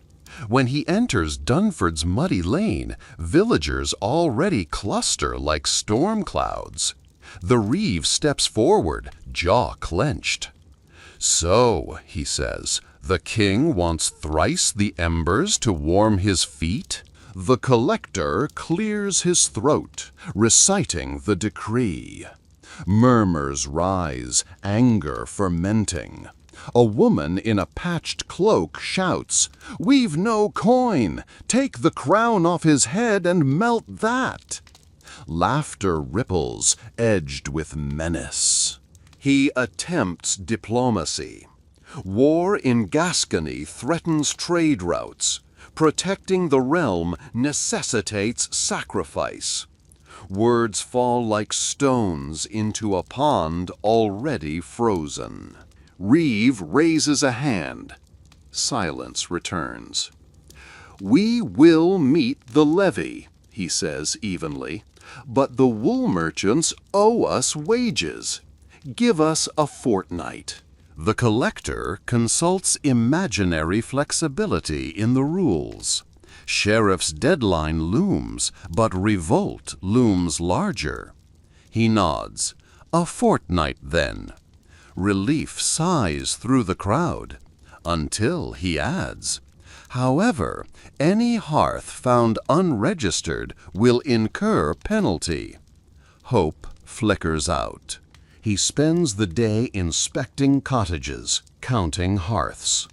When he enters Dunford's muddy lane, villagers already cluster like storm clouds. The reeve steps forward, jaw clenched. "So," he says, "the king wants thrice the embers to warm his feet? The collector clears his throat, reciting the decree. Murmurs rise, anger fermenting. A woman in a patched cloak shouts, "We've no coin! Take the crown off his head and melt that!" Laughter ripples, edged with menace. He attempts diplomacy. War in Gascony threatens trade routes. Protecting the realm necessitates sacrifice. Words fall like stones into a pond already frozen. Reeve raises a hand. Silence returns. "We will meet the levy," he says evenly, "but the wool merchants owe us wages. Give us a fortnight." The collector consults imaginary flexibility in the rules. Sheriff's deadline looms, but revolt looms larger. He nods. "A fortnight, then." Relief sighs through the crowd, until he adds, "However, any hearth found unregistered will incur penalty." Hope flickers out. He spends the day inspecting cottages, counting hearths.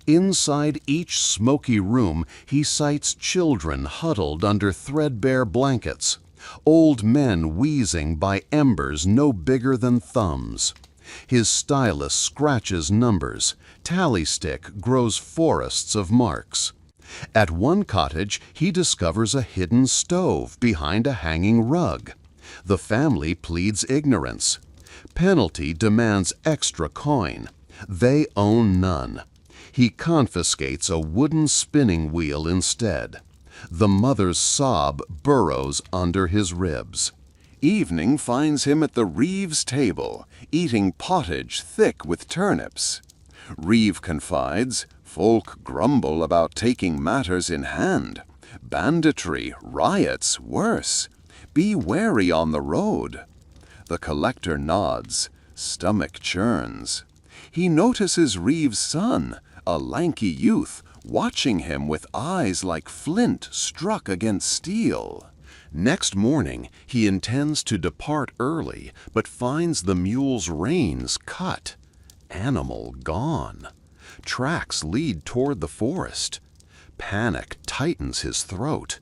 Inside each smoky room, he sights children huddled under threadbare blankets, old men wheezing by embers no bigger than thumbs. His stylus scratches numbers. Tally stick grows forests of marks. At one cottage, he discovers a hidden stove behind a hanging rug. The family pleads ignorance. Penalty demands extra coin. They own none. He confiscates a wooden spinning wheel instead. The mother's sob burrows under his ribs. Evening finds him at the Reeves table, eating pottage thick with turnips. Reeve confides, "Folk grumble about taking matters in hand. Banditry, riots, worse. Be wary on the road." The collector nods, stomach churns. He notices Reeve's son, a lanky youth, watching him with eyes like flint struck against steel. Next morning, he intends to depart early, but finds the mule's reins cut. Animal gone. Tracks lead toward the forest. Panic tightens his throat.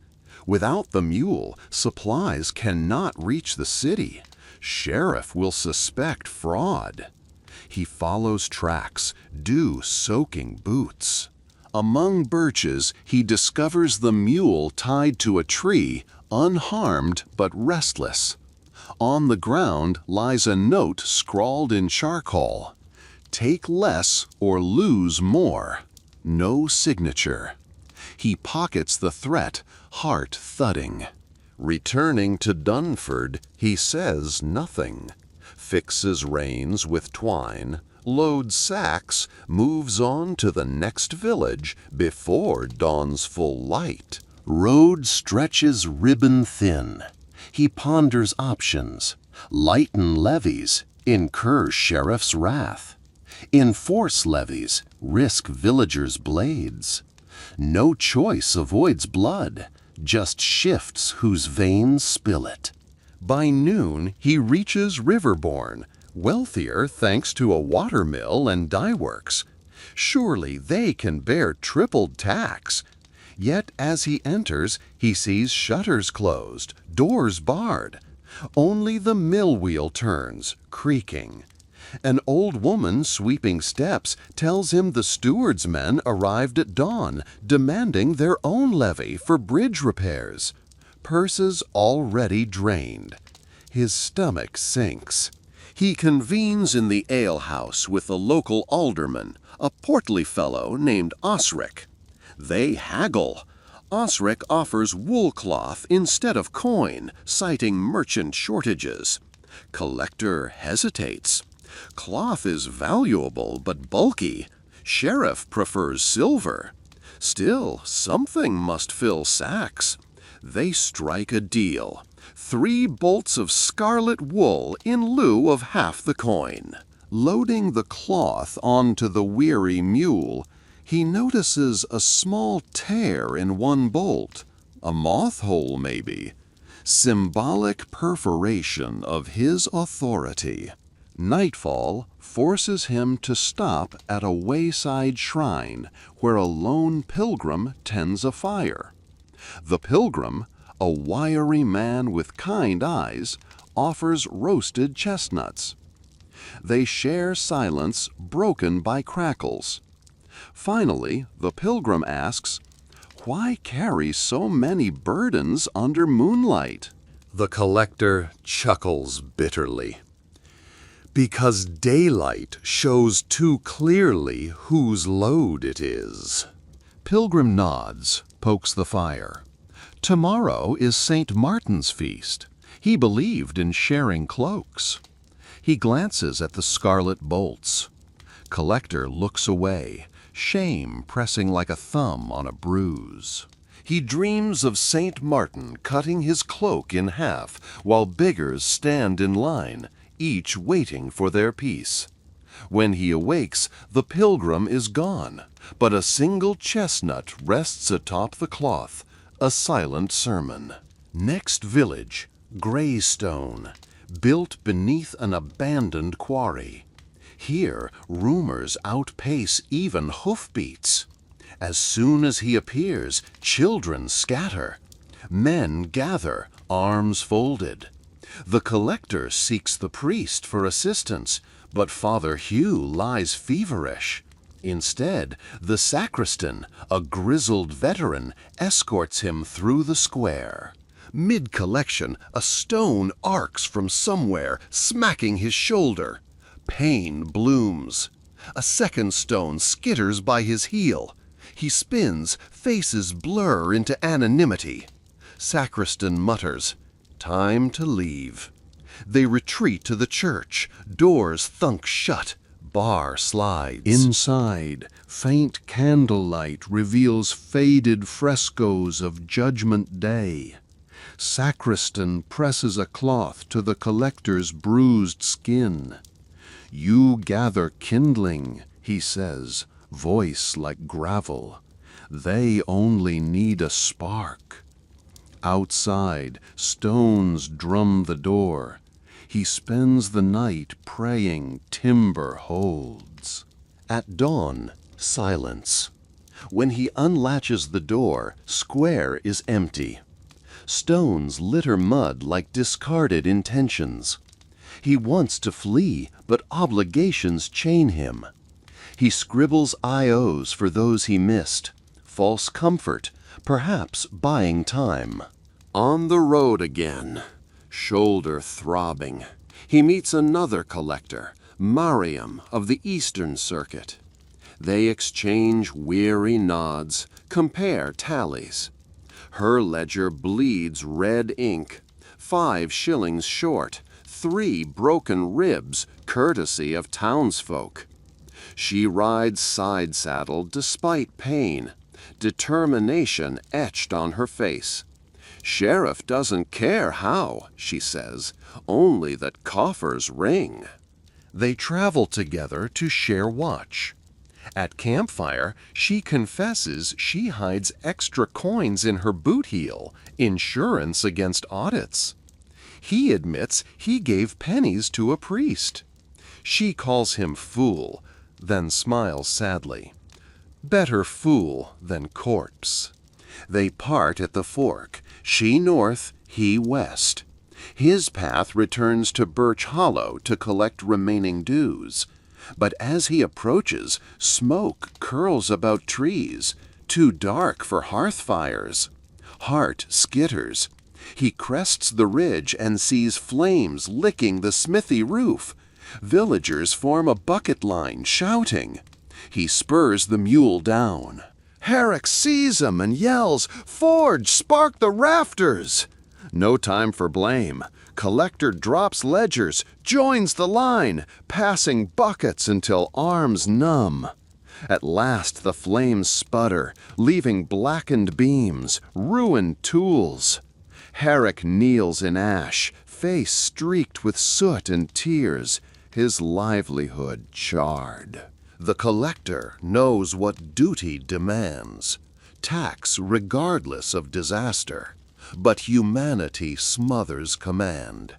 Without the mule, supplies cannot reach the city. Sheriff will suspect fraud. He follows tracks, dew-soaking boots. Among birches, he discovers the mule tied to a tree, unharmed but restless. On the ground lies a note scrawled in charcoal. "Take less or lose more." No signature. He pockets the threat, heart thudding. Returning to Dunford, he says nothing. Fixes reins with twine, loads sacks, moves on to the next village before dawn's full light. Road stretches ribbon thin. He ponders options. Lighten levies, incur sheriff's wrath. Enforce levies, risk villagers' blades. No choice avoids blood, just shifts whose veins spill it. By noon, he reaches Riverbourne, wealthier thanks to a watermill and dye works. Surely they can bear tripled tax. Yet as he enters, he sees shutters closed, doors barred. Only the mill wheel turns, creaking. An old woman sweeping steps tells him the steward's men arrived at dawn, demanding their own levy for bridge repairs. Purses already drained. His stomach sinks. He convenes in the alehouse with the local alderman, a portly fellow named Osric. They haggle. Osric offers wool cloth instead of coin, citing merchant shortages. Collector hesitates. Cloth is valuable but bulky. Sheriff prefers silver. Still, something must fill sacks. They strike a deal. 3 bolts of scarlet wool in lieu of half the coin. Loading the cloth onto the weary mule, he notices a small tear in one bolt, A moth hole, maybe. Symbolic perforation of his authority. Nightfall forces him to stop at a wayside shrine where a lone pilgrim tends a fire. The pilgrim, a wiry man with kind eyes, offers roasted chestnuts. They share silence broken by crackles. Finally, the pilgrim asks, "Why carry so many burdens under moonlight?" The collector chuckles bitterly. Because daylight shows too clearly whose load it is. Pilgrim nods, pokes the fire. Tomorrow is St. Martin's feast. He believed in sharing cloaks. He glances at the scarlet bolts. Collector looks away, shame pressing like a thumb on a bruise. He dreams of St. Martin cutting his cloak in half while beggars stand in line, each waiting for their piece. When he awakes, the pilgrim is gone, but a single chestnut rests atop the cloth, a silent sermon. Next village, Greystone, built beneath an abandoned quarry. Here, rumors outpace even hoofbeats. As soon as he appears, children scatter. Men gather, arms folded. The collector seeks the priest for assistance, but Father Hugh lies feverish. Instead, the sacristan, a grizzled veteran, escorts him through the square. Mid-collection, a stone arcs from somewhere, smacking his shoulder. Pain blooms. A second stone skitters by his heel. He spins, faces blur into anonymity. Sacristan mutters, "Time to leave." They retreat to the church. Doors thunk shut. Bar slides. Inside, faint candlelight reveals faded frescoes of Judgment Day. Sacristan presses a cloth to the collector's bruised skin. "You gather kindling," he says, voice like gravel. "They only need a spark." Outside, stones drum the door. He spends the night praying timber holds. At dawn, silence. When he unlatches the door, square is empty. Stones litter mud like discarded intentions. He wants to flee, but obligations chain him. He scribbles IOs for those he missed. False comfort, perhaps buying time. On the road again, shoulder throbbing, he meets another collector, Mariam of the Eastern Circuit. They exchange weary nods, compare tallies. Her ledger bleeds red ink, 5 shillings short, 3 broken ribs, courtesy of townsfolk. She rides side-saddle despite pain, determination etched on her face. "Sheriff doesn't care how," she says, "only that coffers ring." They travel together to share watch. At campfire, she confesses she hides extra coins in her boot heel, insurance against audits. He admits he gave pennies to a priest. She calls him fool, then smiles sadly. Better fool than corpse. They part at the fork, she north, he west. His path returns to Birch Hollow to collect remaining dues. But as he approaches, smoke curls about trees, too dark for hearth fires. Heart skitters. He crests the ridge and sees flames licking the smithy roof. Villagers form a bucket line, shouting. He spurs the mule down. Herrick sees him and yells, "Forge, spark the rafters!" No time for blame. Collector drops ledgers, joins the line, passing buckets until arms numb. At last the flames sputter, leaving blackened beams, ruined tools. Herrick kneels in ash, face streaked with soot and tears, his livelihood charred. The collector knows what duty demands. attacks regardless of disaster. But humanity smothers command.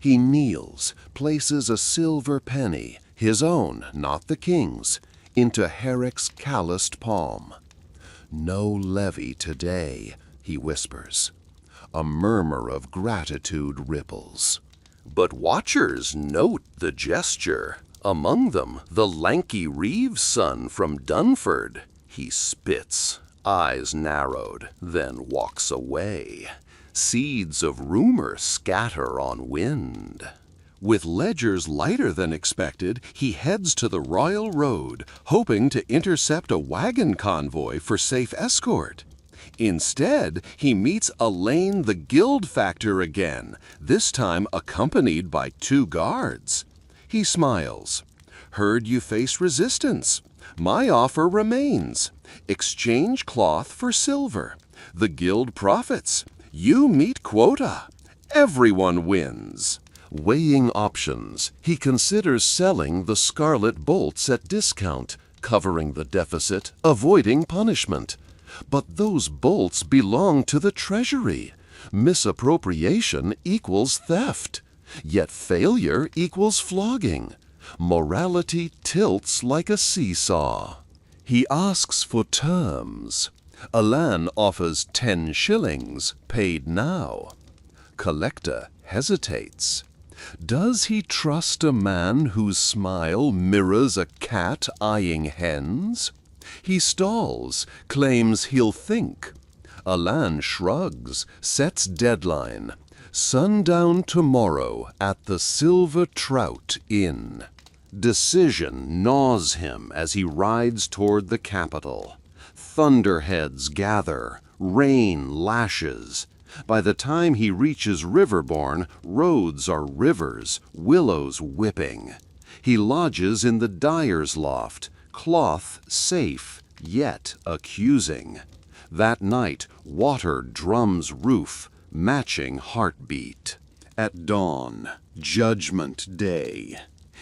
He kneels, places a silver penny, his own, not the king's, into Herrick's calloused palm. "No levy today," he whispers. A murmur of gratitude ripples. But watchers note the gesture. Among them, the lanky Reeves' son from Dunford. He spits, eyes narrowed, then walks away. Seeds of rumor scatter on wind. With ledgers lighter than expected, he heads to the Royal Road, hoping to intercept a wagon convoy for safe escort. Instead, he meets Elaine the Guild Factor again, this time accompanied by 2 guards. He smiles. "Heard you face resistance. My offer remains. Exchange cloth for silver. The guild profits. You meet quota. Everyone wins." Weighing options, he considers selling the scarlet bolts at discount, covering the deficit, avoiding punishment. But those bolts belong to the treasury. Misappropriation equals theft. Yet failure equals flogging. Morality tilts like a seesaw. He asks for terms. Alan offers 10 shillings, paid now. Collector hesitates. Does he trust a man whose smile mirrors a cat eyeing hens? He stalls, claims he'll think. Alan shrugs, sets deadline. Sundown tomorrow at the Silver Trout Inn. Decision gnaws him as he rides toward the capital. Thunderheads gather, rain lashes. By the time he reaches Riverbourne, roads are rivers, willows whipping. He lodges in the dyer's loft, cloth safe, yet accusing. That night, water drums roof, matching heartbeat. At dawn, Judgment Day.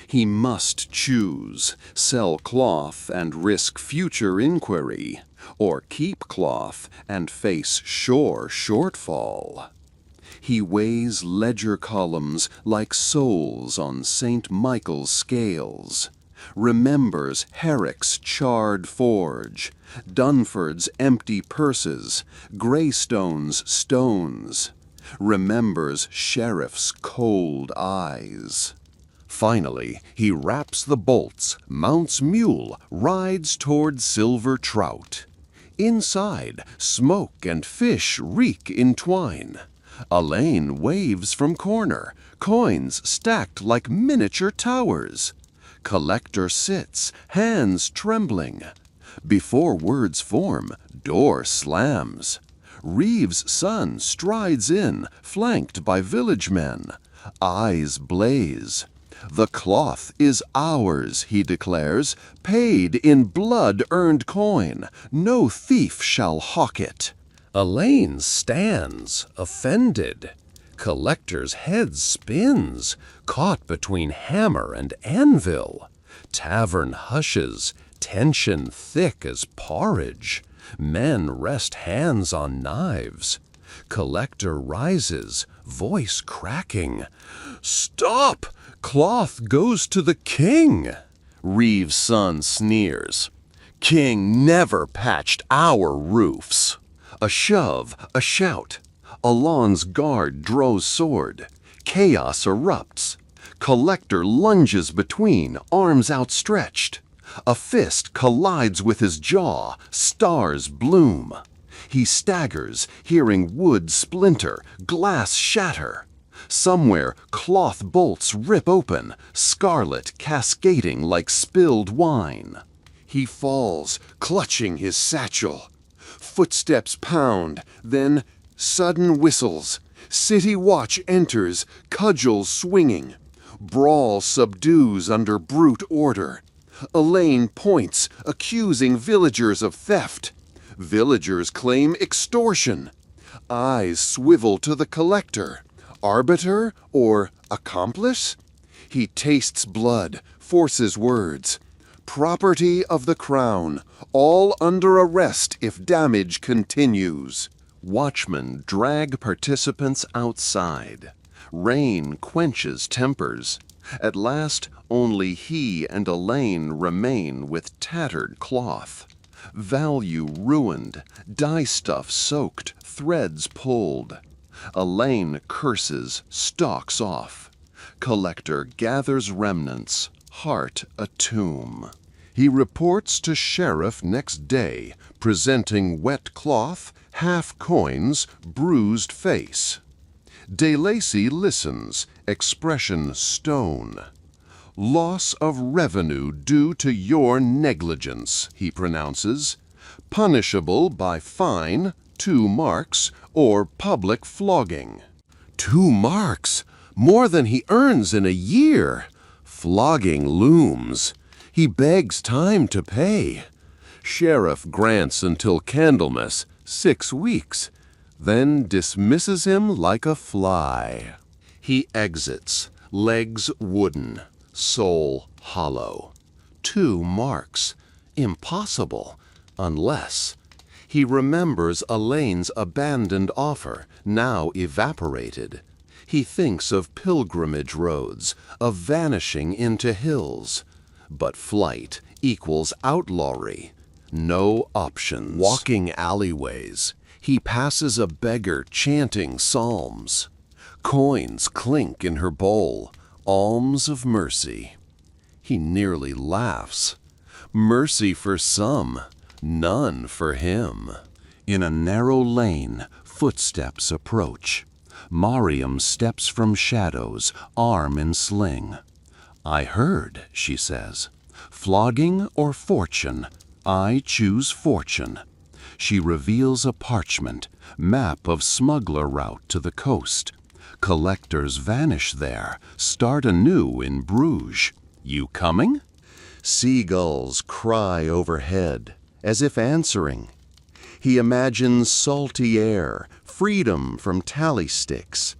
He must choose, sell cloth and risk future inquiry, or keep cloth and face sure shortfall. He weighs ledger columns like souls on St. Michael's scales, remembers Herrick's charred forge, Dunford's empty purses, Greystone's stones, remembers Sheriff's cold eyes. Finally, he wraps the bolts, mounts mule, rides toward Silver Trout. Inside, smoke and fish reek entwine. Elaine waves from corner, coins stacked like miniature towers. Collector sits, hands trembling. Before words form, door slams. Reeves' son strides in, flanked by village men. Eyes blaze. The cloth is ours, he declares, paid in blood-earned coin. No thief shall hawk it. Elaine stands, offended. Collector's head spins, caught between hammer and anvil. Tavern hushes, tension thick as porridge. Men rest hands on knives. Collector rises, voice cracking. "Stop! Cloth goes to the king!" Reeves' son sneers. "King never patched our roofs." A shove, a shout. Alon's guard draws sword. Chaos erupts. Collector lunges between, arms outstretched. A fist collides with his jaw, stars bloom. He staggers, hearing wood splinter, glass shatter. Somewhere, cloth bolts rip open, scarlet cascading like spilled wine. He falls, clutching his satchel. Footsteps pound, then sudden whistles. City watch enters, cudgels swinging. Brawl subdues under brute order. Elaine points, accusing villagers of theft. Villagers claim extortion. Eyes swivel to the collector. Arbiter or accomplice? He tastes blood, forces words. Property of the Crown, all under arrest if damage continues. Watchmen drag participants outside. Rain quenches tempers. At last, only he and Elaine remain with tattered cloth. Value ruined, dye stuff soaked, threads pulled. Elaine curses, stalks off. Collector gathers remnants, heart a tomb. He reports to sheriff next day, presenting wet cloth, half coins, bruised face. De Lacy listens, expression stone. Loss of revenue due to your negligence, he pronounces. Punishable by fine, 2 marks, or public flogging. 2 marks! More than he earns in a year. Flogging looms. He begs time to pay. Sheriff grants until Candlemas, 6 weeks, then dismisses him like a fly. He exits, legs wooden, soul hollow. 2 marks. Impossible, unless he remembers Elaine's abandoned offer, now evaporated. He thinks of pilgrimage roads, of vanishing into hills. But flight equals outlawry. No options. Walking alleyways, he passes a beggar chanting psalms. Coins clink in her bowl, alms of mercy. He nearly laughs. Mercy for some, none for him. In a narrow lane, footsteps approach. Mariam steps from shadows, arm in sling. I heard, she says. Flogging or fortune? I choose fortune. She reveals a parchment, map of smuggler route to the coast. Collectors vanish there, start anew in Bruges. You coming? Seagulls cry overhead, as if answering. He imagines salty air, freedom from tally sticks.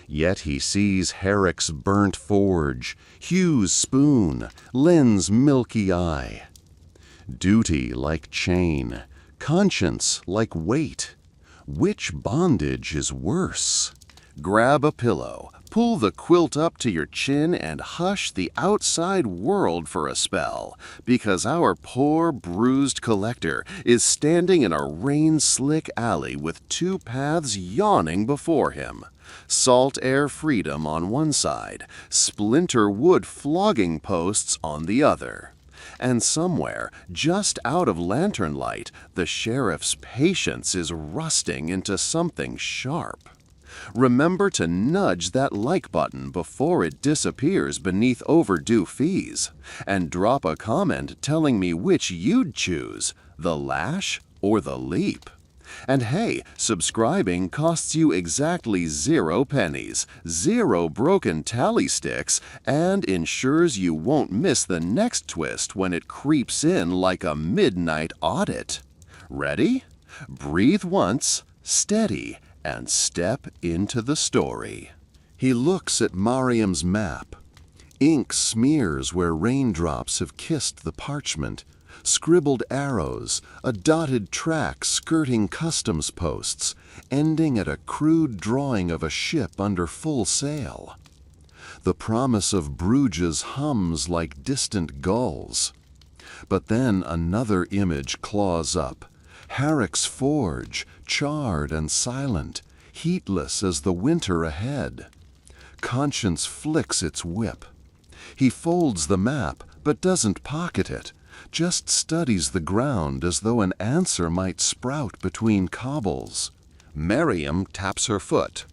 Yet he sees Herrick's burnt forge, Hugh's spoon, Lynn's milky eye. Duty like chain, conscience like weight. Which bondage is worse? Grab a pillow, pull the quilt up to your chin and hush the outside world for a spell, because our poor bruised collector is standing in a rain-slick alley with 2 paths yawning before him. Salt air freedom on one side, splinter wood flogging posts on the other. And somewhere, just out of lantern light, the sheriff's patience is rusting into something sharp. Remember to nudge that like button before it disappears beneath overdue fees, and drop a comment telling me which you'd choose, the lash or the leap. And hey, subscribing costs you exactly 0 pennies, 0 broken tally sticks, and ensures you won't miss the next twist when it creeps in like a midnight audit. Ready? Breathe once, steady, and step into the story. He looks at Mariam's map. Ink smears where raindrops have kissed the parchment. Scribbled arrows, a dotted track skirting customs posts, ending at a crude drawing of a ship under full sail. The promise of Bruges hums like distant gulls. But then another image claws up. Herrick's forge, charred and silent, heatless as the winter ahead. Conscience flicks its whip. He folds the map, but doesn't pocket it, just studies the ground as though an answer might sprout between cobbles. Miriam taps her foot.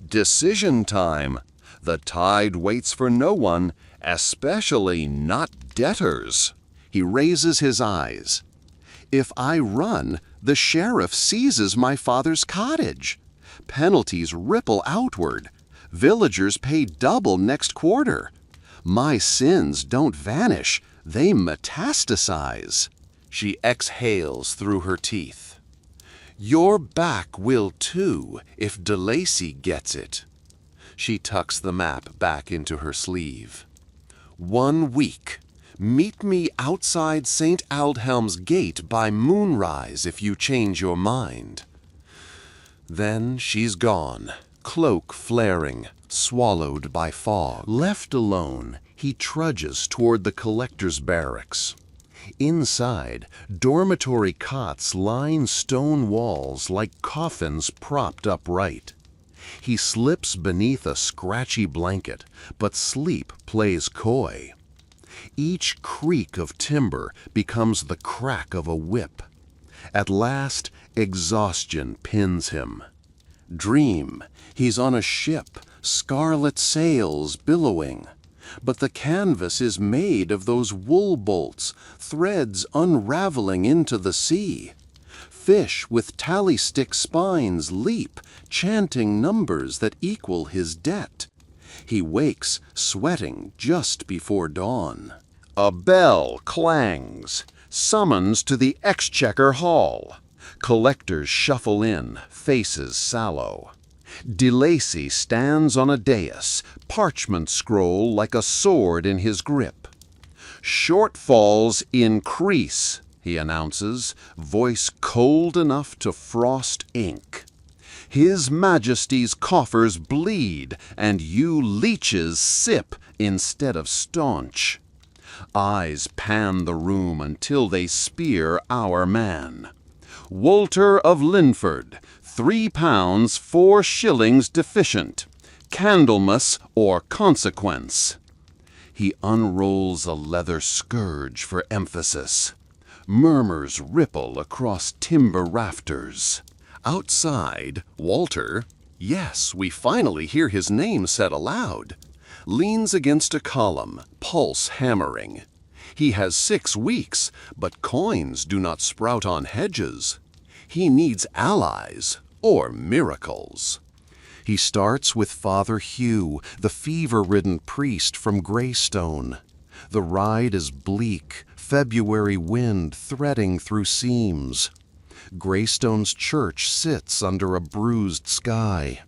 Decision time! The tide waits for no one, especially not debtors. He raises his eyes. If I run, the sheriff seizes my father's cottage. Penalties ripple outward. Villagers pay double next quarter. My sins don't vanish, they metastasize. She exhales through her teeth. Your back will too, if De Lacy gets it. She tucks the map back into her sleeve. 1 week. Meet me outside St. Aldhelm's gate by moonrise if you change your mind. Then she's gone, cloak flaring, swallowed by fog. Left alone, he trudges toward the collector's barracks. Inside, dormitory cots line stone walls like coffins propped upright. He slips beneath a scratchy blanket, but sleep plays coy. Each creak of timber becomes the crack of a whip. At last, exhaustion pins him. Dream, he's on a ship, scarlet sails billowing. But the canvas is made of those wool bolts, threads unraveling into the sea. Fish with tally-stick spines leap, chanting numbers that equal his debt. He wakes, sweating just before dawn. A bell clangs, summons to the Exchequer Hall. Collectors shuffle in, faces sallow. De Lacy stands on a dais, parchment scroll like a sword in his grip. "Shortfalls increase," he announces, voice cold enough to frost ink. "His Majesty's coffers bleed, and you leeches sip instead of staunch." Eyes pan the room until they spear our man. "Wolter of Linford, £3 4 deficient. Candlemas or consequence." He unrolls a leather scourge for emphasis. Murmurs ripple across timber rafters. Outside, Walter, yes, we finally hear his name said aloud, leans against a column, pulse hammering. He has 6 weeks, but coins do not sprout on hedges. He needs allies or miracles. He starts with Father Hugh, the fever-ridden priest from Greystone. The ride is bleak, February wind threading through seams. Greystone's church sits under a bruised sky.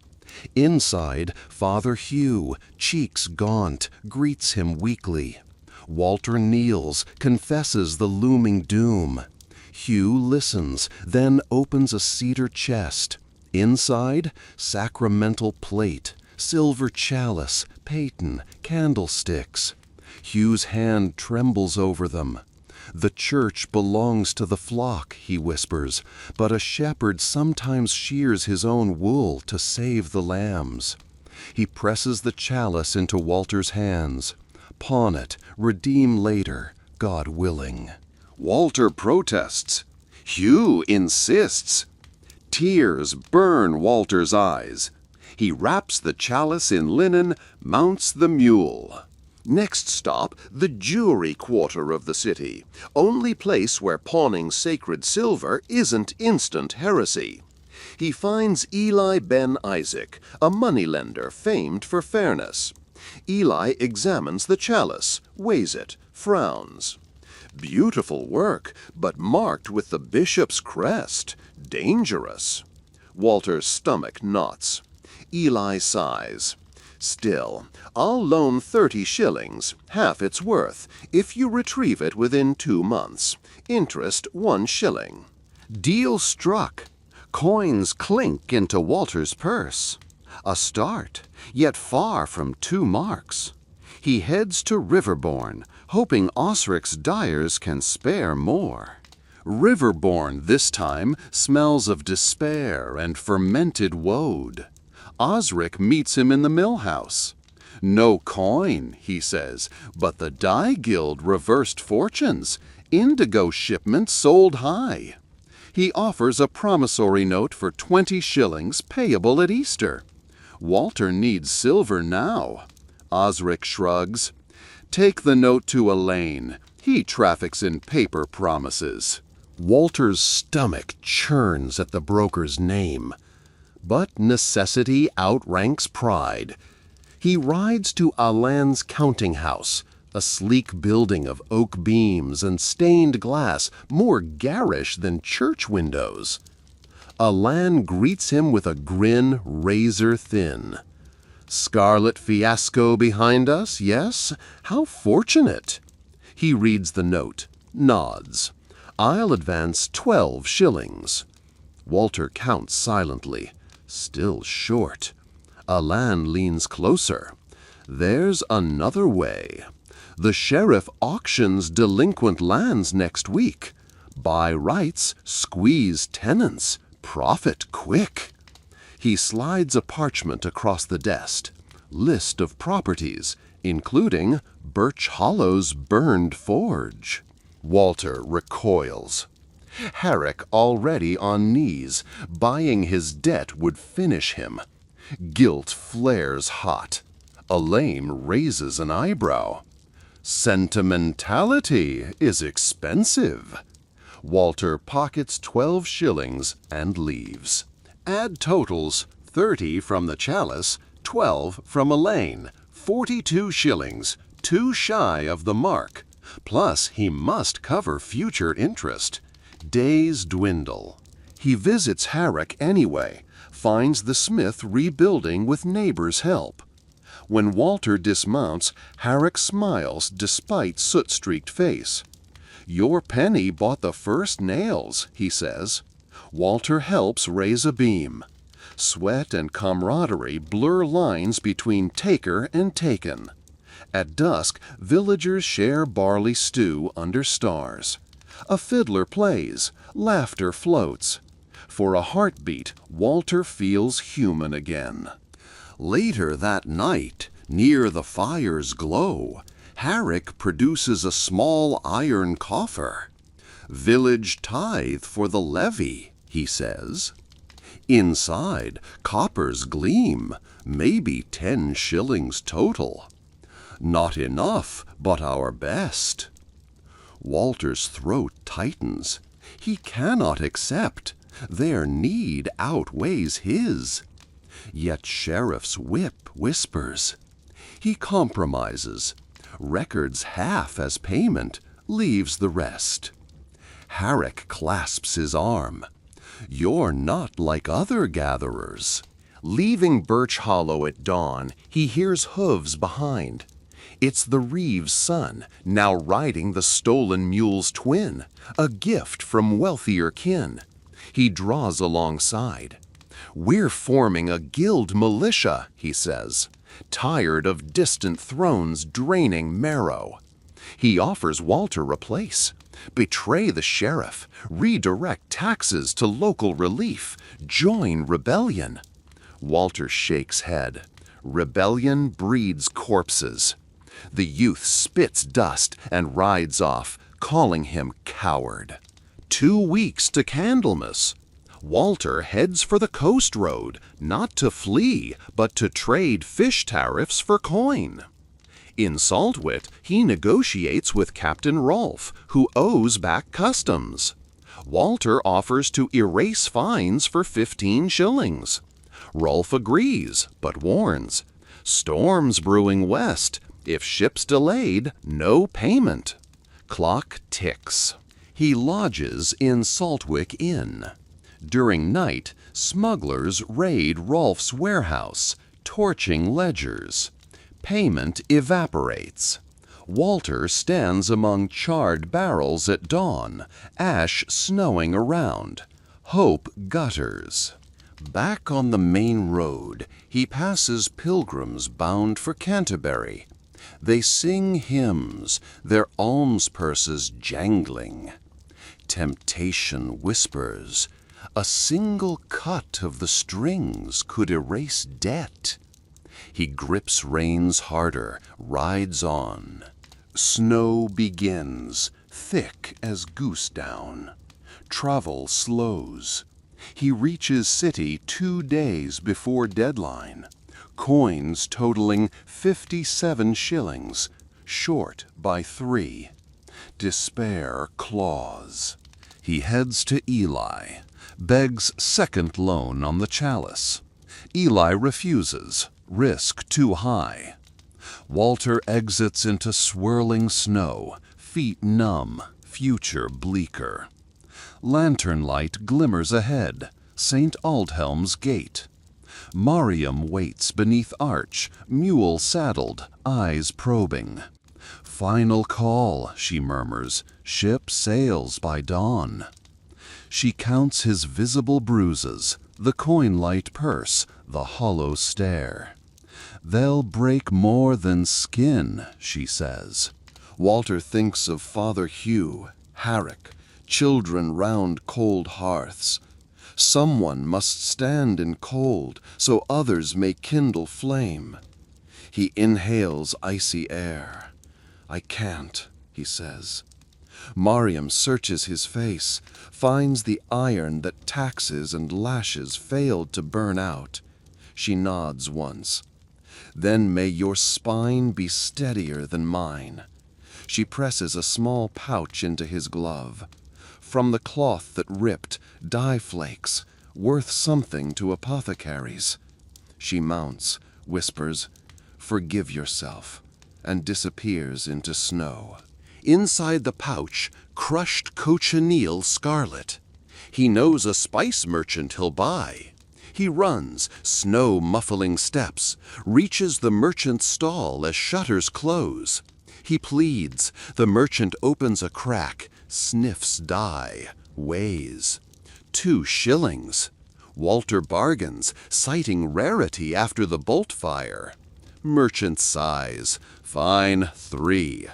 Inside, Father Hugh, cheeks gaunt, greets him weakly. Walter kneels, confesses the looming doom. Hugh listens, then opens a cedar chest. Inside, sacramental plate, silver chalice, paten, candlesticks. Hugh's hand trembles over them. "The church belongs to the flock," he whispers, "but a shepherd sometimes shears his own wool to save the lambs." He presses the chalice into Walter's hands. "Pawn it, redeem later, God willing." Walter protests. Hugh insists. Tears burn Walter's eyes. He wraps the chalice in linen, mounts the mule. Next stop, the Jewry quarter of the city, only place where pawning sacred silver isn't instant heresy. He finds Eli Ben Isaac, a moneylender famed for fairness. Eli examines the chalice, weighs it, frowns. "Beautiful work, but marked with the bishop's crest. Dangerous." Walter's stomach knots. Eli sighs. "Still, I'll loan 30 shillings, half its worth, if you retrieve it within 2 months. Interest 1 shilling. Deal struck. Coins clink into Walter's purse. A start, yet far from 2 marks. He heads to Riverbourne, hoping Osric's dyers can spare more. Riverbourne this time smells of despair and fermented woad. Osric meets him in the mill house. "No coin," he says, "but the dye guild reversed fortunes. Indigo shipment sold high." He offers a promissory note for 20 shillings payable at Easter. Walter needs silver now. Osric shrugs. "Take the note to Elaine. He traffics in paper promises." Walter's stomach churns at the broker's name. But necessity outranks pride. He rides to Alan's counting house, a sleek building of oak beams and stained glass more garish than church windows. Alan greets him with a grin razor thin. "Scarlet fiasco behind us, yes? How fortunate!" He reads the note, nods. "I'll advance 12 shillings." Walter counts silently. Still short. Alan leans closer. "There's another way. The sheriff auctions delinquent lands next week. Buy rights, squeeze tenants, profit quick." He slides a parchment across the desk. List of properties, including Birch Hollow's burned forge. Walter recoils. Herrick already on knees. Buying his debt would finish him. Guilt flares hot. Elaine raises an eyebrow. "Sentimentality is expensive." Walter pockets 12 shillings and leaves. Add totals: 30 from the chalice, 12 from Elaine, 42 shillings, 2 shy of the mark. Plus, he must cover future interest. Days dwindle. He visits Herrick anyway, finds the smith rebuilding with neighbors' help. When Walter dismounts, Herrick smiles despite soot-streaked face. "Your penny bought the first nails," he says. Walter helps raise a beam. Sweat and camaraderie blur lines between taker and taken. At dusk, villagers share barley stew under stars. A fiddler plays, laughter floats. For a heartbeat, Walter feels human again. Later that night, near the fire's glow, Herrick produces a small iron coffer. "Village tithe for the levy," he says. Inside, coppers gleam, maybe 10 shillings total. "Not enough, but our best." Walter's throat tightens. He cannot accept. Their need outweighs his. Yet Sheriff's whip whispers. He compromises. Records half as payment, leaves the rest. Herrick clasps his arm. "You're not like other gatherers." Leaving Birch Hollow at dawn, he hears hooves behind. It's the Reeves' son, now riding the stolen mule's twin, a gift from wealthier kin. He draws alongside. "We're forming a guild militia," he says, tired of distant thrones draining marrow. He offers Walter a place. Betray the sheriff, redirect taxes to local relief, join rebellion. Walter shakes head. Rebellion breeds corpses. The youth spits dust and rides off, calling him coward. 2 weeks to Candlemas. Walter heads for the coast road, not to flee, but to trade fish tariffs for coin. In Saltwit, he negotiates with Captain Rolfe, who owes back customs. Walter offers to erase fines for 15 shillings. Rolfe agrees, but warns. Storms brewing west. If ships delayed, no payment. Clock ticks. He lodges in Saltwick Inn. During night, smugglers raid Rolfe's warehouse, torching ledgers. Payment evaporates. Walter stands among charred barrels at dawn, ash snowing around. Hope gutters. Back on the main road, he passes pilgrims bound for Canterbury. They sing hymns, their alms purses jangling. Temptation whispers, a single cut of the strings could erase debt. He grips reins harder, rides on. Snow begins, thick as goose down. Travel slows. He reaches city 2 days before deadline. Coins totaling 57 shillings, short by 3. Despair claws. He heads to Eli, begs second loan on the chalice. Eli refuses, risk too high. Walter exits into swirling snow, feet numb, future bleaker. Lantern light glimmers ahead, St. Aldhelm's gate. Mariam waits beneath arch, mule saddled, eyes probing. Final call, she murmurs, ship sails by dawn. She counts his visible bruises, the coin-light purse, the hollow stare. They'll break more than skin, she says. Walter thinks of Father Hugh, Harrick, children round cold hearths. Someone must stand in cold, so others may kindle flame. He inhales icy air. I can't, he says. Mariam searches his face, finds the iron that taxes and lashes failed to burn out. She nods once. Then may your spine be steadier than mine. She presses a small pouch into his glove. From the cloth that ripped, dye flakes, worth something to apothecaries. She mounts, whispers, "Forgive yourself," and disappears into snow. Inside the pouch, crushed cochineal scarlet. He knows a spice merchant he'll buy. He runs, snow-muffling steps, reaches the merchant's stall as shutters close. He pleads. The merchant opens a crack, sniffs dye, weighs. 2 shillings. Walter bargains, citing rarity after the bolt fire. Merchant sighs. Fine, 3.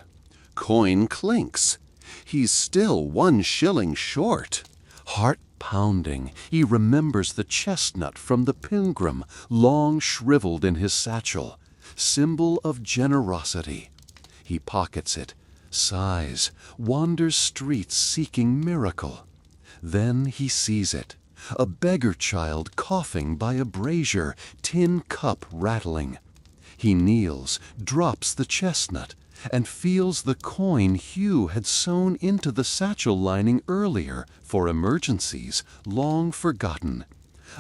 Coin clinks. He's still 1 shilling short. Heart pounding, he remembers the chestnut from the pilgrim, long shriveled in his satchel, symbol of generosity. He pockets it, sighs, wanders streets seeking miracle. Then he sees it, a beggar child coughing by a brazier, tin cup rattling. He kneels, drops the chestnut, and feels the coin Hugh had sewn into the satchel lining earlier for emergencies long forgotten.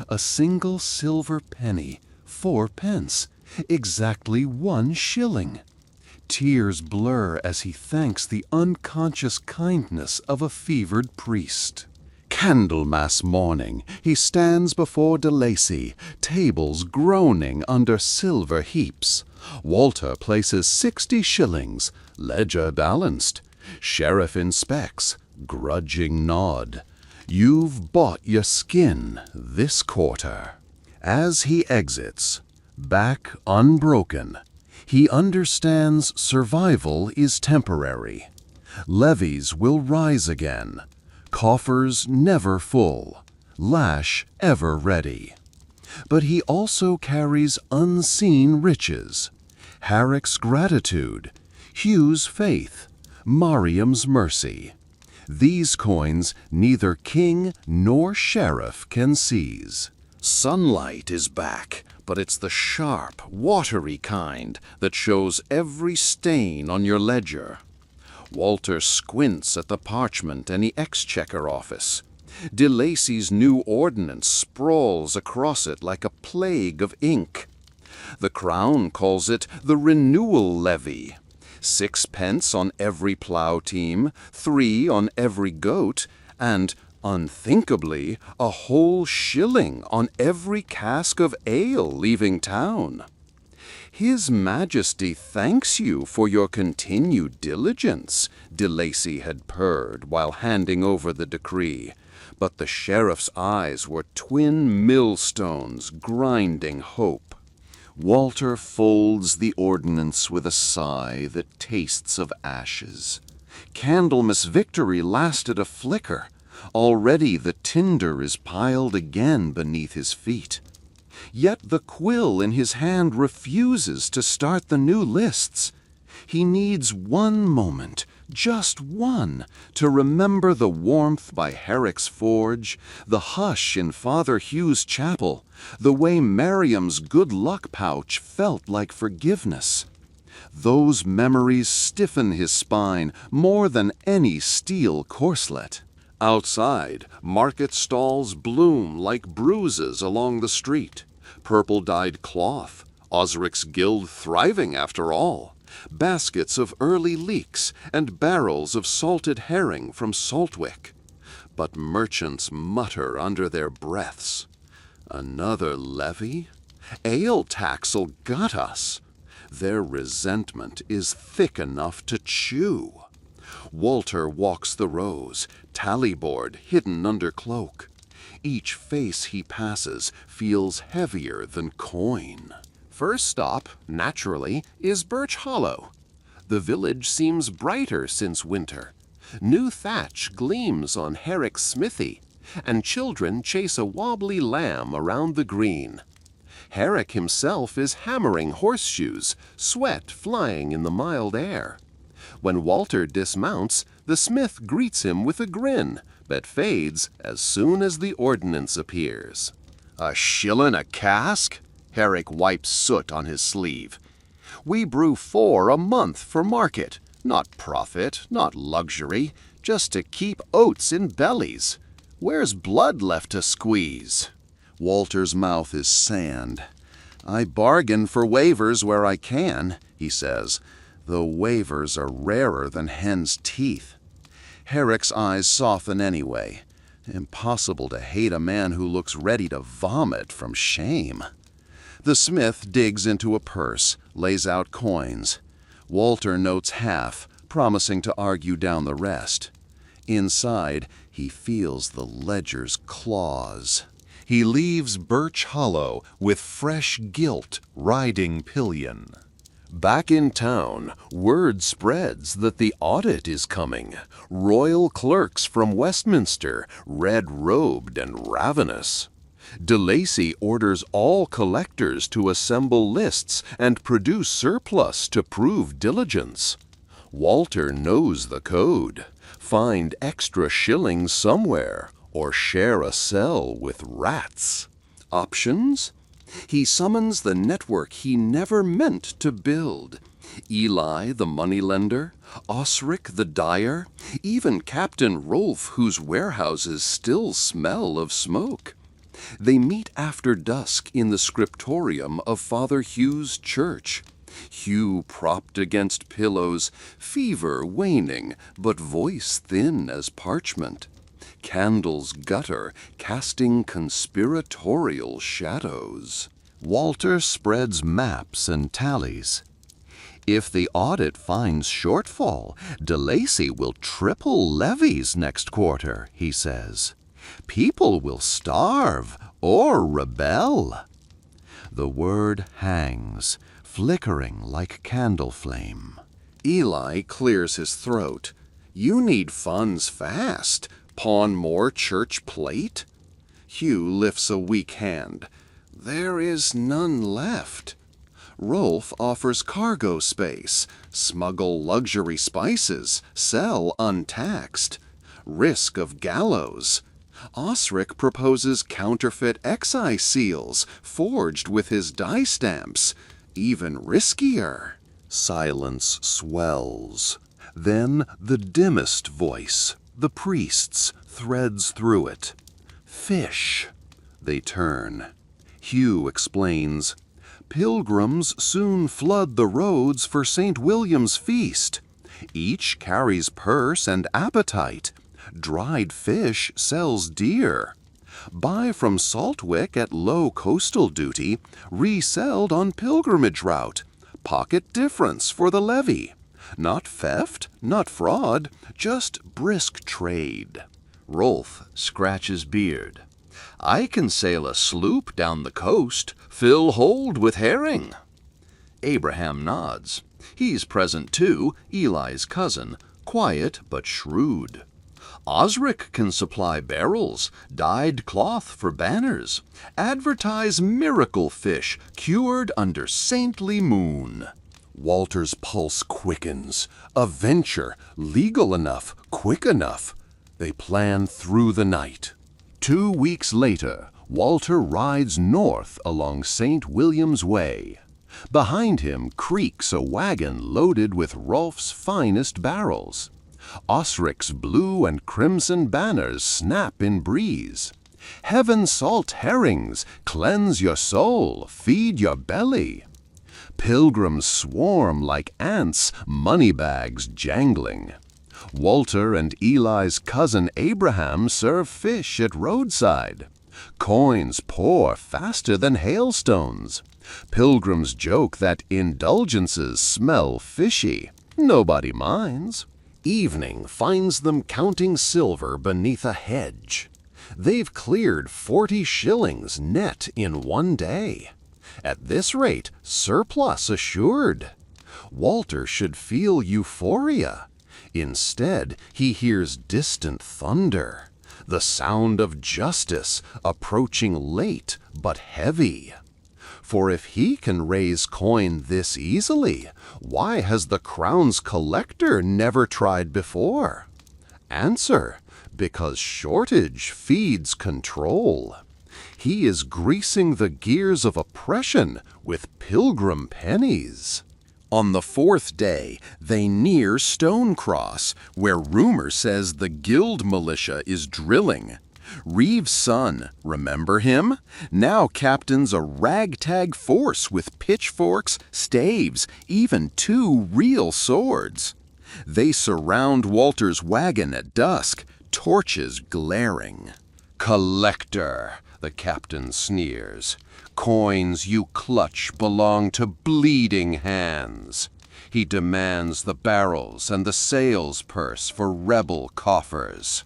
A single silver penny, 4 pence, exactly 1 shilling. Tears blur as he thanks the unconscious kindness of a fevered priest. Candlemas morning, he stands before De Lacy, tables groaning under silver heaps. Walter places 60 shillings, ledger balanced. Sheriff inspects, grudging nod. You've bought your skin this quarter. As he exits, back unbroken, he understands survival is temporary. Levies will rise again. Coffers never full, lash ever ready. But he also carries unseen riches. Harrick's gratitude, Hugh's faith, Mariam's mercy. These coins neither king nor sheriff can seize. Sunlight is back, but it's the sharp, watery kind that shows every stain on your ledger. Walter squints at the parchment in the exchequer office. De Lacy's new ordinance sprawls across it like a plague of ink. The Crown calls it the renewal levy. 6 pence on every plough team, 3 on every goat, and, unthinkably, a whole shilling on every cask of ale leaving town. His Majesty thanks you for your continued diligence, De Lacy had purred while handing over the decree. But the sheriff's eyes were twin millstones grinding hope. Walter folds the ordinance with a sigh that tastes of ashes. Candlemas victory lasted a flicker. Already the tinder is piled again beneath his feet. Yet the quill in his hand refuses to start the new lists. He needs 1 moment, just 1, to remember the warmth by Herrick's forge, the hush in Father Hugh's chapel, the way Mariam's good luck pouch felt like forgiveness. Those memories stiffen his spine more than any steel corselet. Outside, market stalls bloom like bruises along the street. Purple-dyed cloth, Osric's guild thriving after all. Baskets of early leeks and barrels of salted herring from Saltwick. But merchants mutter under their breaths. Another levy? Ale tax'll gut us. Their resentment is thick enough to chew. Walter walks the rows, tallyboard hidden under cloak. Each face he passes feels heavier than coin. First stop, naturally, is Birch Hollow. The village seems brighter since winter. New thatch gleams on Herrick's smithy, and children chase a wobbly lamb around the green. Herrick himself is hammering horseshoes, sweat flying in the mild air. When Walter dismounts, the smith greets him with a grin, but fades as soon as the ordnance appears. "A shillin' a cask?" Herrick wipes soot on his sleeve. "We brew 4 a month for market. Not profit, not luxury, just to keep oats in bellies. Where's blood left to squeeze?" Walter's mouth is sand. "I bargain for waivers where I can," he says, though waivers are rarer than hen's teeth. Herrick's eyes soften anyway. Impossible to hate a man who looks ready to vomit from shame. The smith digs into a purse, lays out coins. Walter notes half, promising to argue down the rest. Inside, he feels the ledger's claws. He leaves Birch Hollow with fresh guilt riding pillion. Back in town, word spreads that the audit is coming. Royal clerks from Westminster, red-robed and ravenous. De Lacy orders all collectors to assemble lists and produce surplus to prove diligence. Walter knows the code. Find extra shillings somewhere, or share a cell with rats. Options? He summons the network he never meant to build. Eli the moneylender, Osric the dyer, even Captain Rolfe, whose warehouses still smell of smoke. They meet after dusk in the scriptorium of Father Hugh's church. Hugh propped against pillows, fever waning, but voice thin as parchment. Candles gutter, casting conspiratorial shadows. Walter spreads maps and tallies. If the audit finds shortfall, De Lacy will triple levies next quarter, he says. People will starve or rebel. The word hangs, flickering like candle flame. Eli clears his throat. You need funds fast. Pawn more church plate? Hugh lifts a weak hand. There is none left. Rolfe offers cargo space. Smuggle luxury spices. Sell untaxed. Risk of gallows. Osric proposes counterfeit excise seals, forged with his die stamps. Even riskier. Silence swells. Then the dimmest voice, the priest's, threads through it. Fish. They turn. Hugh explains, pilgrims soon flood the roads for St. William's feast. Each carries purse and appetite. Dried fish sells dear. Buy from Saltwick at low coastal duty, reselled on pilgrimage route. Pocket difference for the levy. Not theft, not fraud, just brisk trade. Rolfe scratches beard. I can sail a sloop down the coast, fill hold with herring. Abraham nods. He's present too, Eli's cousin, quiet but shrewd. Osric can supply barrels, dyed cloth for banners, advertise miracle fish cured under saintly moon. Walter's pulse quickens. A venture, legal enough, quick enough. They plan through the night. 2 weeks later, Walter rides north along St. William's Way. Behind him creaks a wagon loaded with Rolfe's finest barrels. Osric's blue and crimson banners snap in breeze. Heaven salt herrings, cleanse your soul, feed your belly. Pilgrims swarm like ants, money bags jangling. Walter and Eli's cousin Abraham serve fish at roadside. Coins pour faster than hailstones. Pilgrims joke that indulgences smell fishy. Nobody minds. Evening finds them counting silver beneath a hedge. They've cleared 40 shillings net in one day. At this rate, surplus assured. Walter should feel euphoria. Instead, he hears distant thunder, the sound of justice approaching late but heavy. For if he can raise coin this easily, why has the crown's collector never tried before? Answer: because shortage feeds control. He is greasing the gears of oppression with pilgrim pennies. On the 4th day, they near Stonecross, where rumor says the guild militia is drilling. Reeves' son, remember him? Now captains a ragtag force with pitchforks, staves, even 2 real swords. They surround Walter's wagon at dusk, torches glaring. "Collector," the captain sneers, "coins you clutch belong to bleeding hands." He demands the barrels and the sales purse for rebel coffers.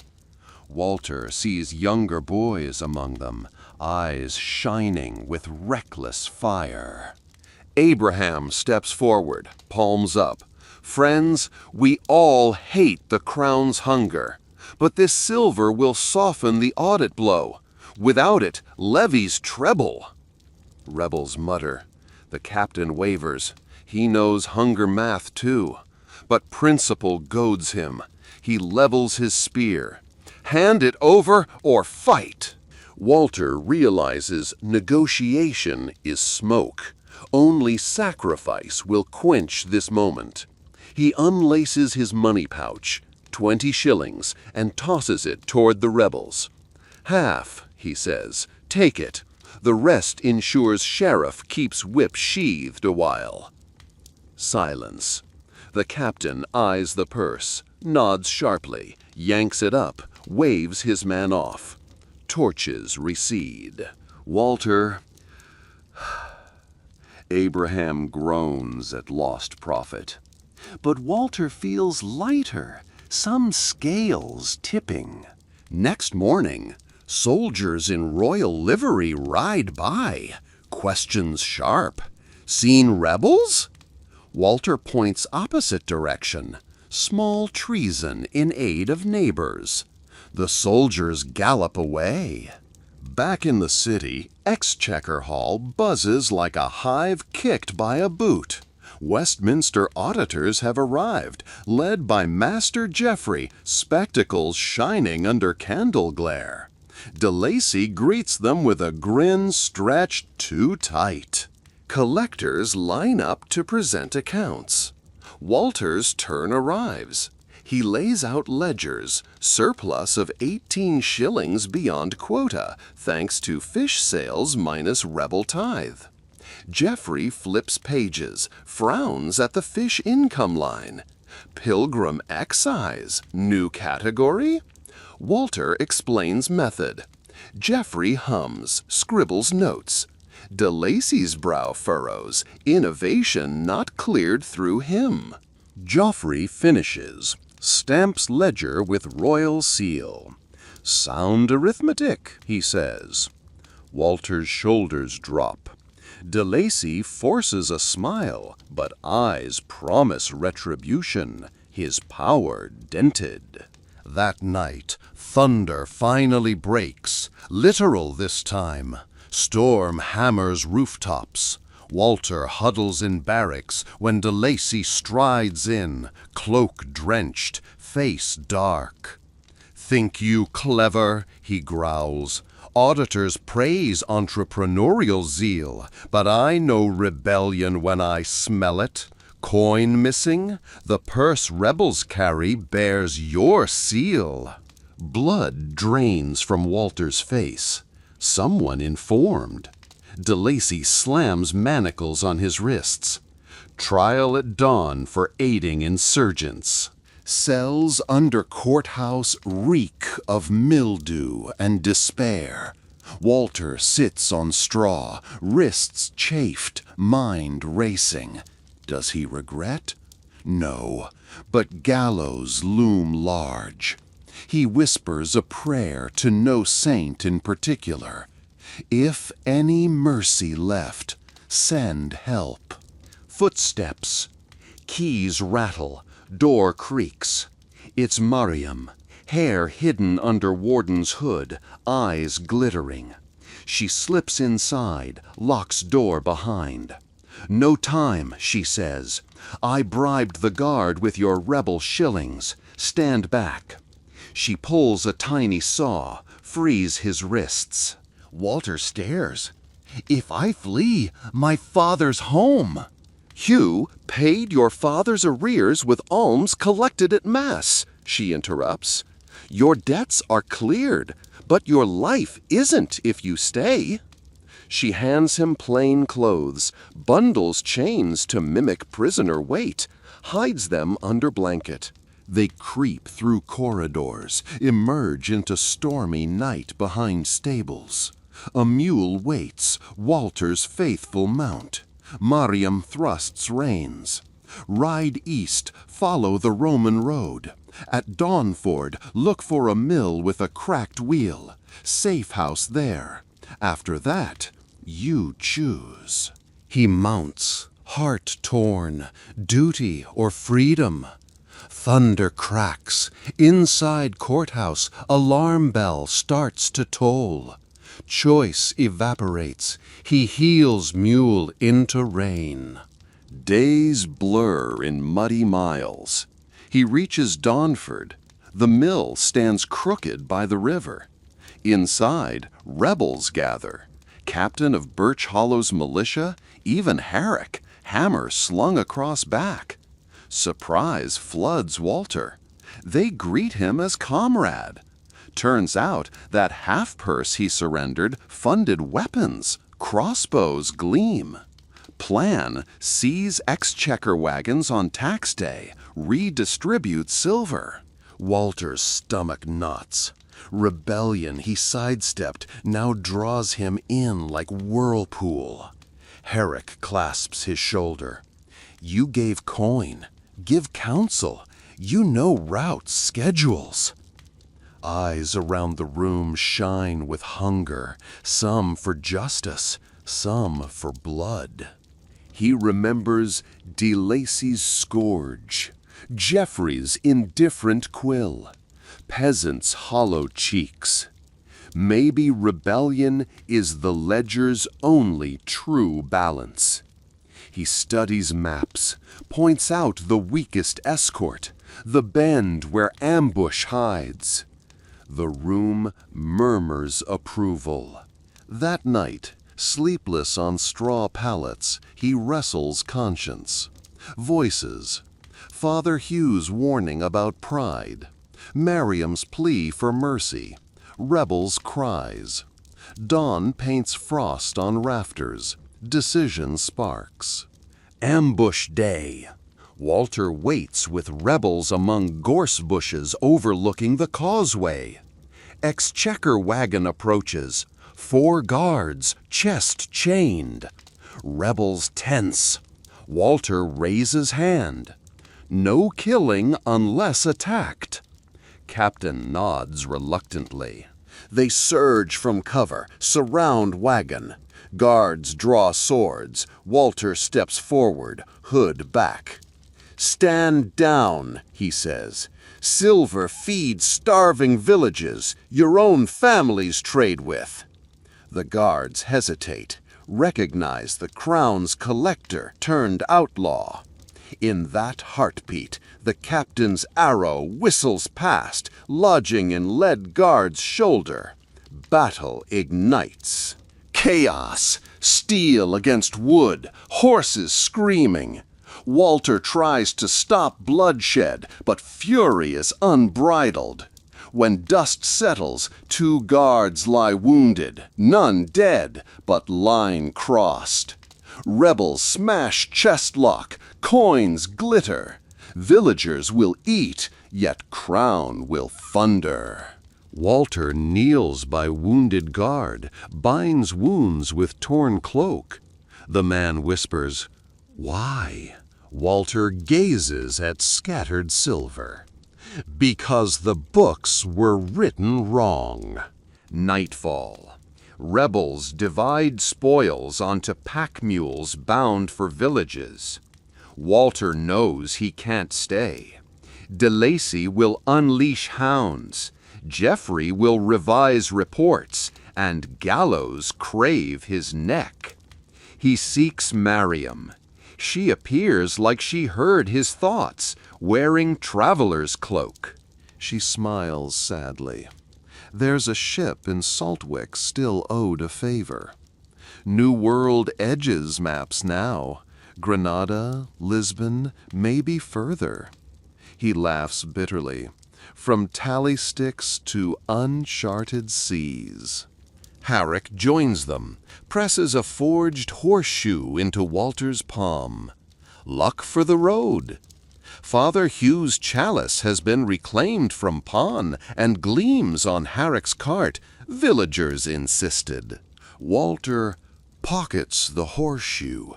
Walter sees younger boys among them, eyes shining with reckless fire. Abraham steps forward, palms up. "Friends, we all hate the crown's hunger, but this silver will soften the audit blow. Without it, levies treble." Rebels mutter. The captain wavers. He knows hunger math too. But principle goads him. He levels his spear. "Hand it over or fight!" Walter realizes negotiation is smoke. Only sacrifice will quench this moment. He unlaces his money pouch, 20 shillings, and tosses it toward the rebels. "Half," he says, "take it. The rest ensures sheriff keeps whip sheathed a while." Silence. The captain eyes the purse, nods sharply, yanks it up, waves his man off. Torches recede. Walter... Abraham groans at lost profit. But Walter feels lighter, some scales tipping. Next morning, soldiers in royal livery ride by, questions sharp. "Seen rebels?" Walter points opposite direction. Small treason in aid of neighbors. The soldiers gallop away. Back in the city, Exchequer Hall buzzes like a hive kicked by a boot. Westminster auditors have arrived, led by Master Geoffrey, spectacles shining under candle glare. De Lacy greets them with a grin stretched too tight. Collectors line up to present accounts. Walter's turn arrives. He lays out ledgers, surplus of 18 shillings beyond quota, thanks to fish sales minus rebel tithe. Geoffrey flips pages, frowns at the fish income line. Pilgrim excise, new category? Walter explains method. Geoffrey hums, scribbles notes. De Lacy's brow furrows, innovation not cleared through him. Geoffrey finishes, stamps ledger with royal seal. "Sound arithmetic," he says. Walter's shoulders drop. De Lacy forces a smile, but eyes promise retribution, his power dented. That night, thunder finally breaks, literal this time. Storm hammers rooftops. Walter huddles in barracks when De Lacy strides in, cloak drenched, face dark. "Think you clever?" he growls. "Auditors praise entrepreneurial zeal, but I know rebellion when I smell it. Coin missing? The purse rebels carry bears your seal." Blood drains from Walter's face. Someone informed. De Lacy slams manacles on his wrists. Trial at dawn for aiding insurgents. Cells under courthouse reek of mildew and despair. Walter sits on straw, wrists chafed, mind racing. Does he regret? No, but gallows loom large. He whispers a prayer to no saint in particular. If any mercy left, send help. Footsteps. Keys rattle, door creaks. It's Mariam, hair hidden under warden's hood, eyes glittering. She slips inside, locks door behind. No time, she says. I bribed the guard with your rebel shillings. Stand back. She pulls a tiny saw, frees his wrists. Walter stares. If I flee, my father's home. You paid your father's arrears with alms collected at Mass, she interrupts. Your debts are cleared, but your life isn't if you stay. She hands him plain clothes, bundles chains to mimic prisoner weight, hides them under blanket. They creep through corridors, emerge into stormy night behind stables. A mule waits, Walter's faithful mount. Mariam thrusts reins. Ride east, follow the Roman road. At Dawnford, look for a mill with a cracked wheel. Safe house there. After that, you choose. He mounts, heart torn, duty or freedom. Thunder cracks. Inside courthouse, alarm bell starts to toll. Choice evaporates. He heels mule into rain. Days blur in muddy miles. He reaches Dawnford. The mill stands crooked by the river. Inside, rebels gather. Captain of Birch Hollow's militia, even Herrick, hammer slung across back. Surprise floods Walter. They greet him as comrade. Turns out that half-purse he surrendered funded weapons. Crossbows gleam. Plan, seize exchequer wagons on tax day, redistribute silver. Walter's stomach knots. Rebellion he sidestepped now draws him in like whirlpool. Herrick clasps his shoulder. You gave coin. Give counsel. You know routes, schedules. Eyes around the room shine with hunger, some for justice, some for blood. He remembers De Lacy's scourge, Geoffrey's indifferent quill, peasants' hollow cheeks. Maybe rebellion is the ledger's only true balance. He studies maps, points out the weakest escort, the bend where ambush hides. The room murmurs approval. That night, sleepless on straw pallets, he wrestles conscience. Voices. Father Hugh's warning about pride. Mariam's plea for mercy. Rebels' cries. Dawn paints frost on rafters. Decision sparks. Ambush day. Walter waits with rebels among gorse bushes overlooking the causeway. Exchequer wagon approaches. 4 guards, chest chained. Rebels tense. Walter raises hand. No killing unless attacked. Captain nods reluctantly. They surge from cover, surround wagon. Guards draw swords. Walter steps forward, hood back. Stand down, he says. Silver feeds starving villages. Your own families trade with. The guards hesitate, recognize the crown's collector turned outlaw. In that heartbeat, the captain's arrow whistles past, lodging in lead guard's shoulder. Battle ignites. Chaos, steel against wood, horses screaming. Walter tries to stop bloodshed, but fury is unbridled. When dust settles, 2 guards lie wounded, none dead, but line crossed. Rebels smash chest lock, coins glitter. Villagers will eat, yet crown will thunder. Walter kneels by wounded guard, binds wounds with torn cloak. The man whispers, "Why?" Walter gazes at scattered silver. "Because the books were written wrong." Nightfall. Rebels divide spoils onto pack mules bound for villages. Walter knows he can't stay. De Lacy will unleash hounds. Geoffrey will revise reports, and Gallows crave his neck. He seeks Mariam. She appears like she heard his thoughts, wearing traveler's cloak. She smiles sadly. There's a ship in Saltwick still owed a favor. New World edges maps now. Granada, Lisbon, maybe further. He laughs bitterly. From tally sticks to uncharted seas. Harrick joins them, presses a forged horseshoe into Walter's palm. Luck for the road. Father Hugh's chalice has been reclaimed from pawn and gleams on Harrick's cart, villagers insisted. Walter pockets the horseshoe,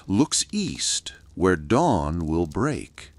looks east where dawn will break.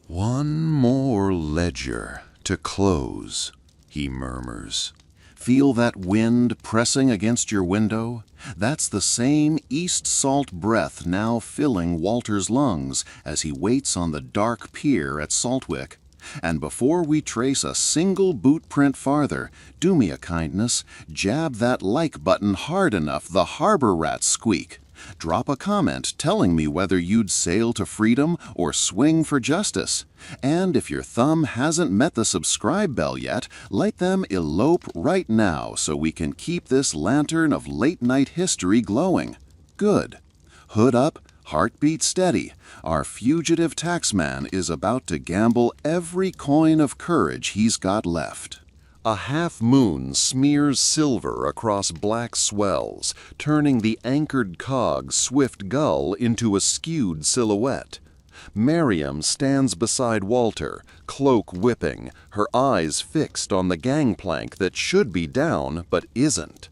One more ledger to close, he murmurs. Feel that wind pressing against your window? That's the same east salt breath now filling Walter's lungs as he waits on the dark pier at Saltwick. And before we trace a single boot print farther, do me a kindness, jab that like button hard enough the harbor rats squeak. Drop a comment telling me whether you'd sail to freedom or swing for justice. And if your thumb hasn't met the subscribe bell yet, let them elope right now so we can keep this lantern of late-night history glowing. Good. Hood up, heartbeat steady. Our fugitive taxman is about to gamble every coin of courage he's got left. A half-moon smears silver across black swells, turning the anchored cog's swift gull into a skewed silhouette. Mariam stands beside Walter, cloak whipping, her eyes fixed on the gangplank that should be down but isn't.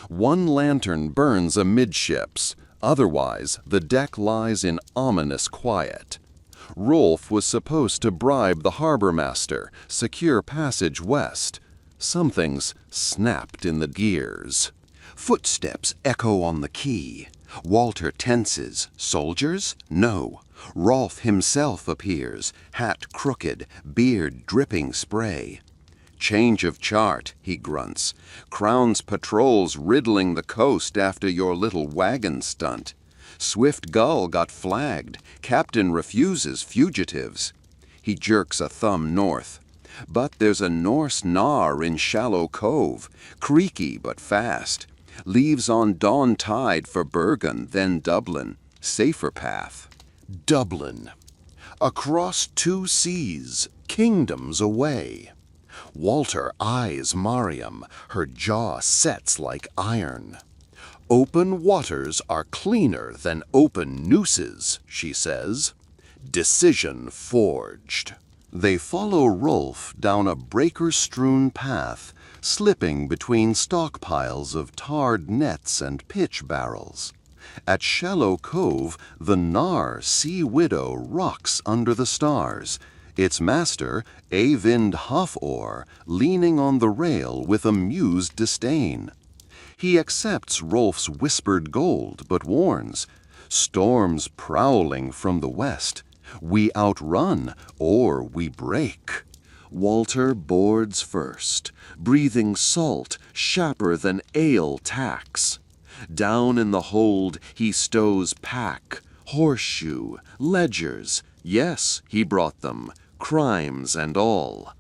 One lantern burns amidships, otherwise the deck lies in ominous quiet. Rolf was supposed to bribe the harbor master, secure passage west. Something's snapped in the gears. Footsteps echo on the quay. Walter tenses. Soldiers? No. Rolf himself appears, hat crooked, beard dripping spray. Change of chart, he grunts. Crown's patrols riddling the coast after your little wagon stunt. Swift Gull got flagged. Captain refuses fugitives. He jerks a thumb north. But there's a Norse gnar in Shallow Cove, creaky but fast. Leaves on dawn tide for Bergen, then Dublin. Safer path. Dublin. Across two seas, kingdoms away. Walter eyes Mariam, her jaw sets like iron. Open waters are cleaner than open nooses, she says. Decision forged. They follow Rolf down a breaker-strewn path, slipping between stockpiles of tarred nets and pitch barrels. At Shallow Cove, the Gnar Sea Widow rocks under the stars, its master, Eyvind Halfoor, leaning on the rail with amused disdain. He accepts Rolf's whispered gold, but warns, storms prowling from the west. We outrun, or we break. Walter boards first, breathing salt, sharper than ale tacks. Down in the hold he stows pack, horseshoe, ledgers. Yes, he brought them, crimes and all.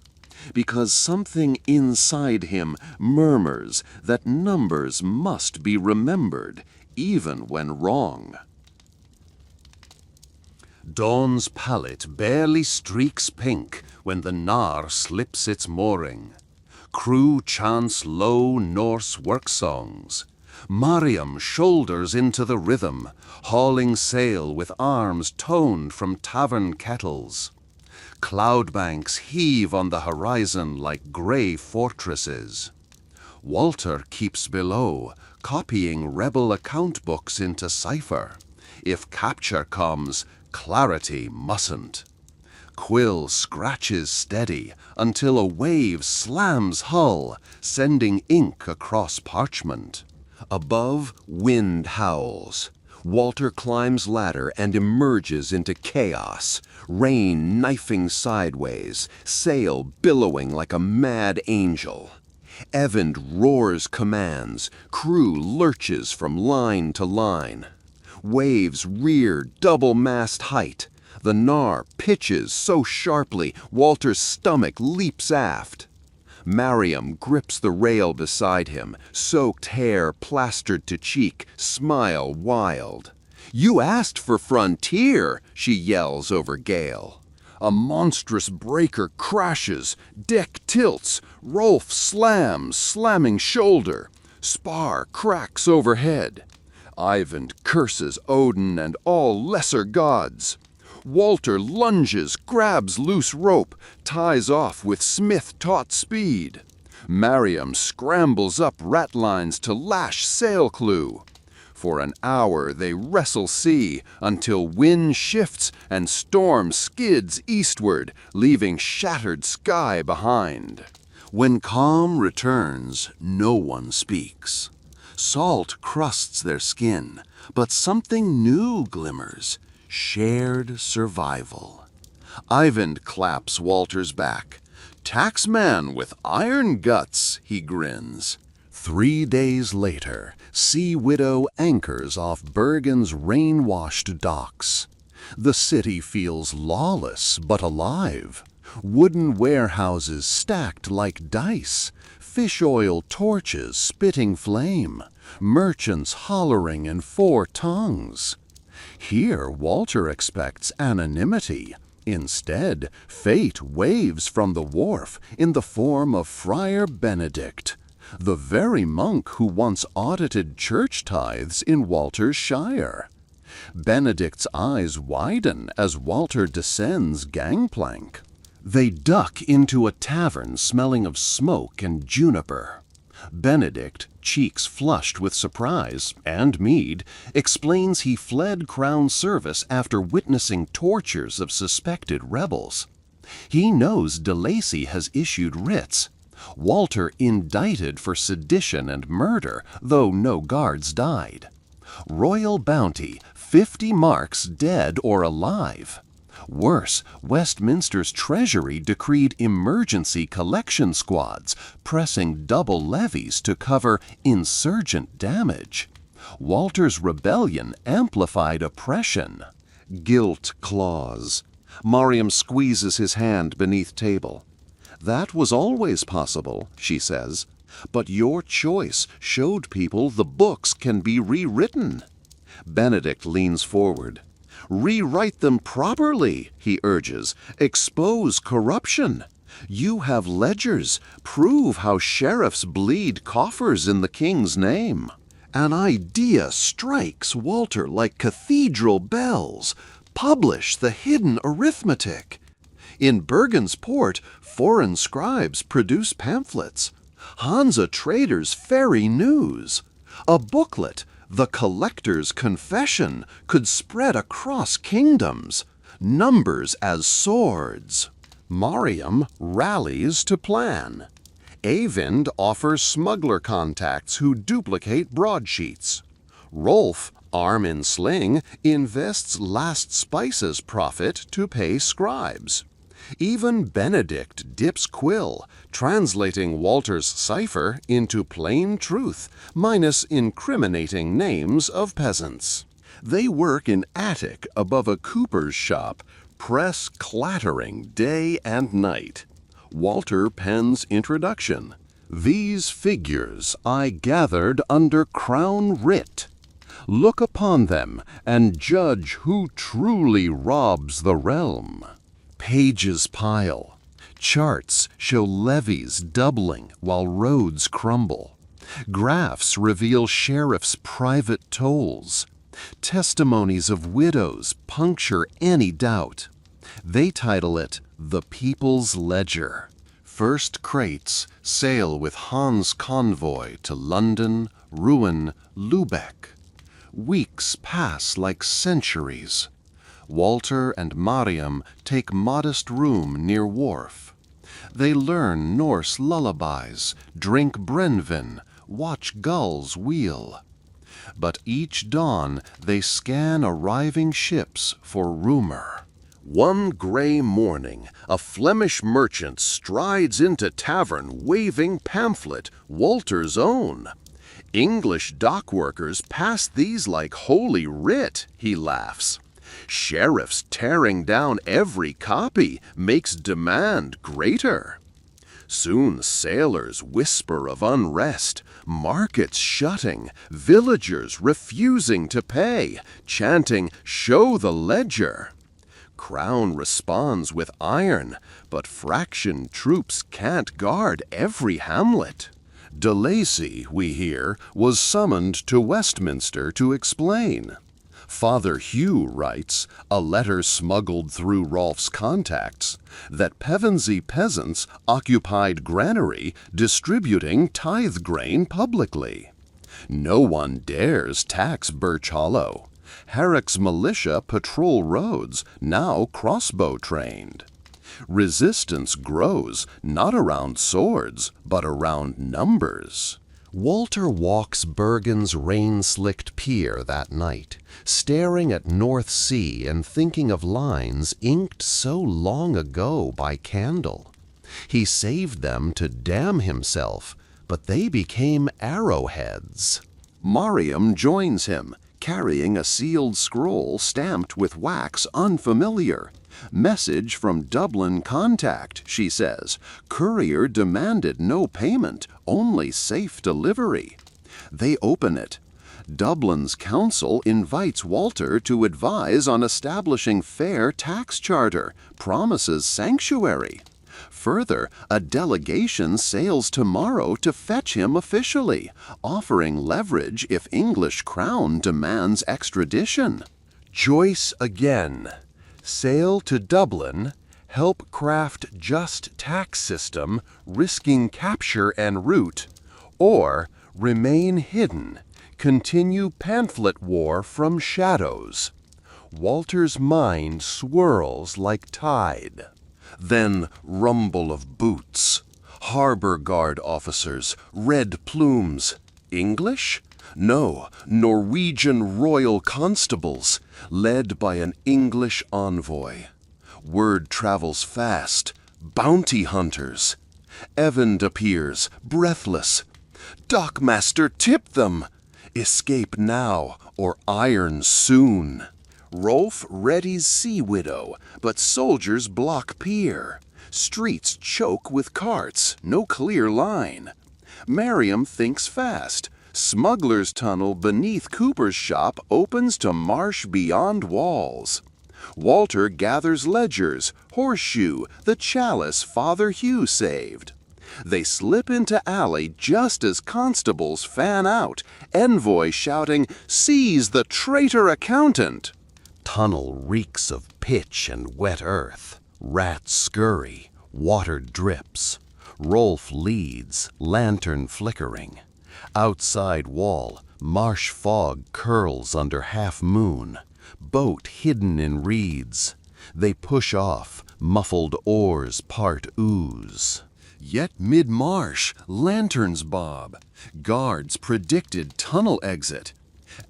Because something inside him murmurs that numbers must be remembered, even when wrong. Dawn's palette barely streaks pink when the Gnar slips its mooring. Crew chants low Norse work songs. Mariam shoulders into the rhythm, hauling sail with arms toned from tavern kettles. Cloud banks heave on the horizon like gray fortresses. Walter keeps below, copying rebel account books into cipher. If capture comes, clarity mustn't. Quill scratches steady until a wave slams hull, sending ink across parchment. Above, wind howls. Walter climbs ladder and emerges into chaos, rain knifing sideways, sail billowing like a mad angel. Evand roars commands, crew lurches from line to line. Waves rear double-mast height. The Nar pitches so sharply, Walter's stomach leaps aft. Mariam grips the rail beside him, soaked hair plastered to cheek, smile wild. "You asked for frontier," she yells over gale. A monstrous breaker crashes, deck tilts, Rolf slams, slamming shoulder. Spar cracks overhead. Ivan curses Odin and all lesser gods. Walter lunges, grabs loose rope, ties off with Smith-taught speed. Mariam scrambles up ratlines to lash sail clew. For an hour they wrestle sea until wind shifts and storm skids eastward, leaving shattered sky behind. When calm returns, no one speaks. Salt crusts their skin, but something new glimmers. Shared survival. Ivan claps Walter's back. "Taxman with iron guts," he grins. 3 days later, Sea Widow anchors off Bergen's rain-washed docks. The city feels lawless but alive. Wooden warehouses stacked like dice, fish oil torches spitting flame, merchants hollering in 4 tongues. Here Walter expects anonymity. Instead, fate waves from the wharf in the form of Friar Benedict, the very monk who once audited church tithes in Walter's shire. Benedict's eyes widen as Walter descends gangplank. They duck into a tavern smelling of smoke and juniper. Benedict, cheeks flushed with surprise and mead, explains he fled Crown service after witnessing tortures of suspected rebels. He knows de Lacy has issued writs. Walter indicted for sedition and murder, though no guards died. Royal bounty, 50 marks dead or alive. Worse, Westminster's Treasury decreed emergency collection squads, pressing double levies to cover insurgent damage. Walter's rebellion amplified oppression. Guilt claws. Mariam squeezes his hand beneath table. "That was always possible," she says, "but your choice showed people the books can be rewritten." Benedict leans forward. "Rewrite them properly," he urges. "Expose corruption. You have ledgers. Prove how sheriffs bleed coffers in the king's name." An idea strikes Walter like cathedral bells. Publish the hidden arithmetic. In Bergen's port, foreign scribes produce pamphlets. Hansa traders ferry news. A booklet, The Collector's Confession, could spread across kingdoms. Numbers as swords. Mariam rallies to plan. Eyvind offers smuggler contacts who duplicate broadsheets. Rolf, arm in sling, invests last spices profit to pay scribes. Even Benedict dips quill, translating Walter's cipher into plain truth, minus incriminating names of peasants. They work in attic above a cooper's shop, press clattering day and night. Walter pens introduction. "These figures I gathered under crown writ. Look upon them and judge who truly robs the realm." Pages pile. Charts show levies doubling while roads crumble. Graphs reveal sheriffs' private tolls. Testimonies of widows puncture any doubt. They title it The People's Ledger. First crates sail with Hans' convoy to London, Rouen, Lubeck. Weeks pass like centuries. Walter and Mariam take modest room near wharf. They learn Norse lullabies, drink Brenvin, watch gulls wheel. But each dawn they scan arriving ships for rumor. One gray morning, a Flemish merchant strides into tavern waving pamphlet, Walter's own. English dockworkers pass these like holy writ, he laughs. Sheriffs tearing down every copy makes demand greater. Soon sailors whisper of unrest, markets shutting, villagers refusing to pay, chanting, "Show the ledger." Crown responds with iron, but fraction troops can't guard every hamlet. De Lacy, we hear, was summoned to Westminster to explain. Father Hugh writes, a letter smuggled through Rolf's contacts, that Pevensey peasants occupied granary distributing tithe grain publicly. No one dares tax Birch Hollow. Herrick's militia patrol roads, now crossbow trained. Resistance grows not around swords, but around numbers. Walter walks Bergen's rain-slicked pier that night, staring at North Sea and thinking of lines inked so long ago by candle. He saved them to damn himself, but they became arrowheads. Mariam joins him, carrying a sealed scroll stamped with wax unfamiliar. Message from Dublin contact, she says. Courier demanded no payment, only safe delivery. They open it. Dublin's council invites Walter to advise on establishing fair tax charter, promises sanctuary. Further, a delegation sails tomorrow to fetch him officially, offering leverage if English crown demands extradition. Joyce again. Sail to Dublin, help craft just tax system, risking capture en route, or remain hidden, continue pamphlet war from shadows. Walter's mind swirls like tide. Then rumble of boots. Harbor guard officers, red plumes. English? No, Norwegian royal constables, led by an English envoy. Word travels fast. Bounty hunters. Evand appears, breathless. Dockmaster, tip them! Escape now, or iron soon. Rolf readies Sea Widow, but soldiers block pier. Streets choke with carts, no clear line. Mariam thinks fast. Smuggler's tunnel beneath Cooper's shop opens to marsh beyond walls. Walter gathers ledgers, horseshoe, the chalice Father Hugh saved. They slip into alley just as constables fan out, envoy shouting, "Seize the traitor accountant!" Tunnel reeks of pitch and wet earth. Rats scurry, water drips. Rolf leads, lantern flickering. Outside wall, marsh fog curls under half moon. Boat hidden in reeds. They push off, muffled oars part ooze. Yet mid-marsh, lanterns bob. Guards predicted tunnel exit.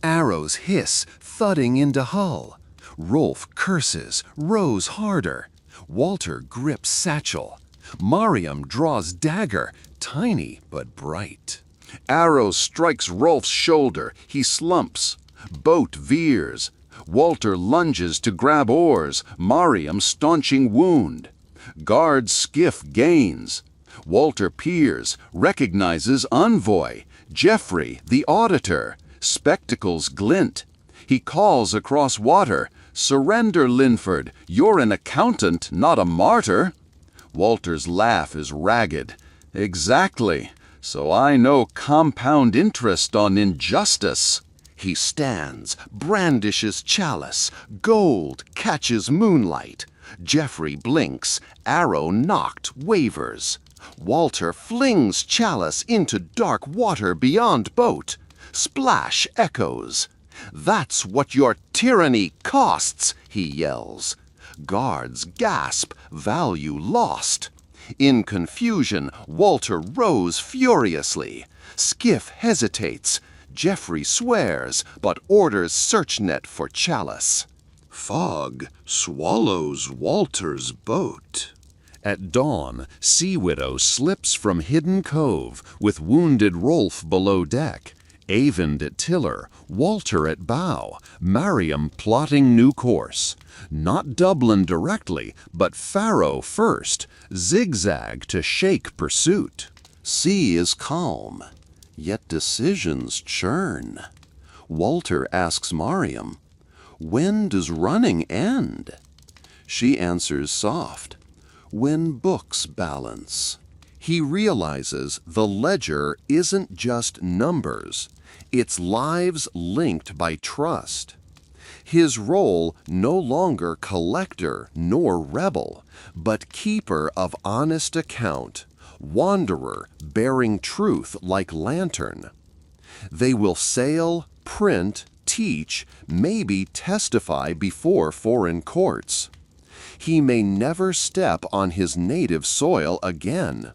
Arrows hiss, thudding into hull. Rolf curses, rows harder. Walter grips satchel. Mariam draws dagger, tiny but bright. Arrow strikes Rolf's shoulder. He slumps. Boat veers. Walter lunges to grab oars, Mariam staunching wound. Guard skiff gains. Walter peers, recognizes envoy, Geoffrey, the auditor. Spectacles glint. He calls across water, "Surrender, Linford. You're an accountant, not a martyr." Walter's laugh is ragged. "Exactly. So I know compound interest on injustice." He stands, brandishes chalice, gold catches moonlight. Geoffrey blinks, arrow knocked, wavers. Walter flings chalice into dark water beyond boat. Splash echoes. "That's what your tyranny costs," he yells. Guards gasp, value lost. In confusion, Walter rows furiously. Skiff hesitates. Geoffrey swears, but orders searchnet for chalice. Fog swallows Walter's boat. At dawn, Sea Widow slips from hidden cove with wounded Rolf below deck. Eyvind at tiller, Walter at bow, Mariam plotting new course. Not Dublin directly, but Faro first, zigzag to shake pursuit. Sea is calm, yet decisions churn. Walter asks Mariam, "When does running end?" She answers soft, "When books balance." He realizes the ledger isn't just numbers, it's lives linked by trust. His role no longer collector nor rebel, but keeper of honest account, wanderer bearing truth like lantern. They will sail, print, teach, maybe testify before foreign courts. He may never step on his native soil again,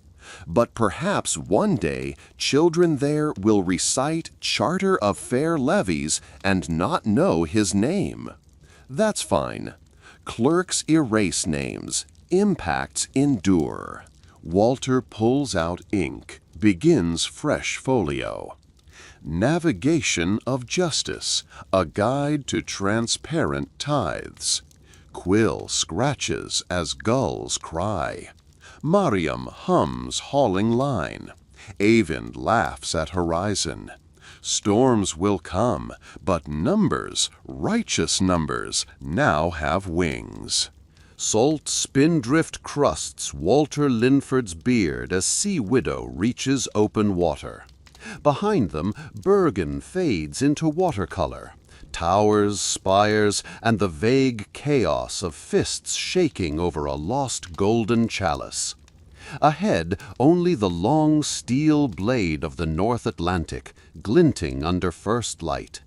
but perhaps one day children there will recite Charter of Fair Levies and not know his name. That's fine. Clerks erase names, impacts endure. Walter pulls out ink, begins fresh folio. Navigation of Justice, a guide to transparent tithes. Quill scratches as gulls cry. Mariam hums hauling line. Eyvind laughs at horizon. Storms will come, but numbers, righteous numbers, now have wings. Salt spindrift crusts Walter Linford's beard as Sea Widow reaches open water. Behind them, Bergen fades into watercolor. Towers, spires, and the vague chaos of fists shaking over a lost golden chalice. Ahead, only the long steel blade of the North Atlantic, glinting under first light.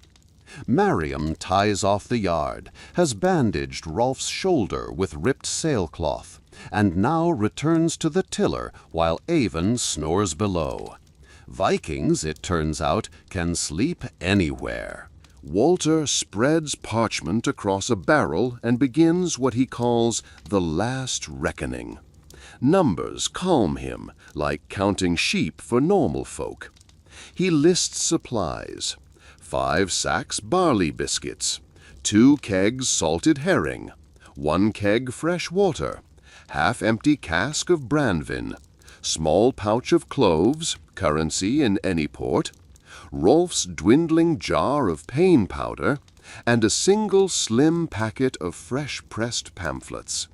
Mariam ties off the yard, has bandaged Rolf's shoulder with ripped sailcloth, and now returns to the tiller while Eyvind snores below. Vikings, it turns out, can sleep anywhere. Walter spreads parchment across a barrel and begins what he calls the last reckoning. Numbers calm him, like counting sheep for normal folk. He lists supplies. 5 sacks barley biscuits, 2 kegs salted herring, 1 keg fresh water, half-empty cask of Brandvin, small pouch of cloves, currency in any port, Rolf's dwindling jar of pain powder, and a single slim packet of fresh-pressed pamphlets.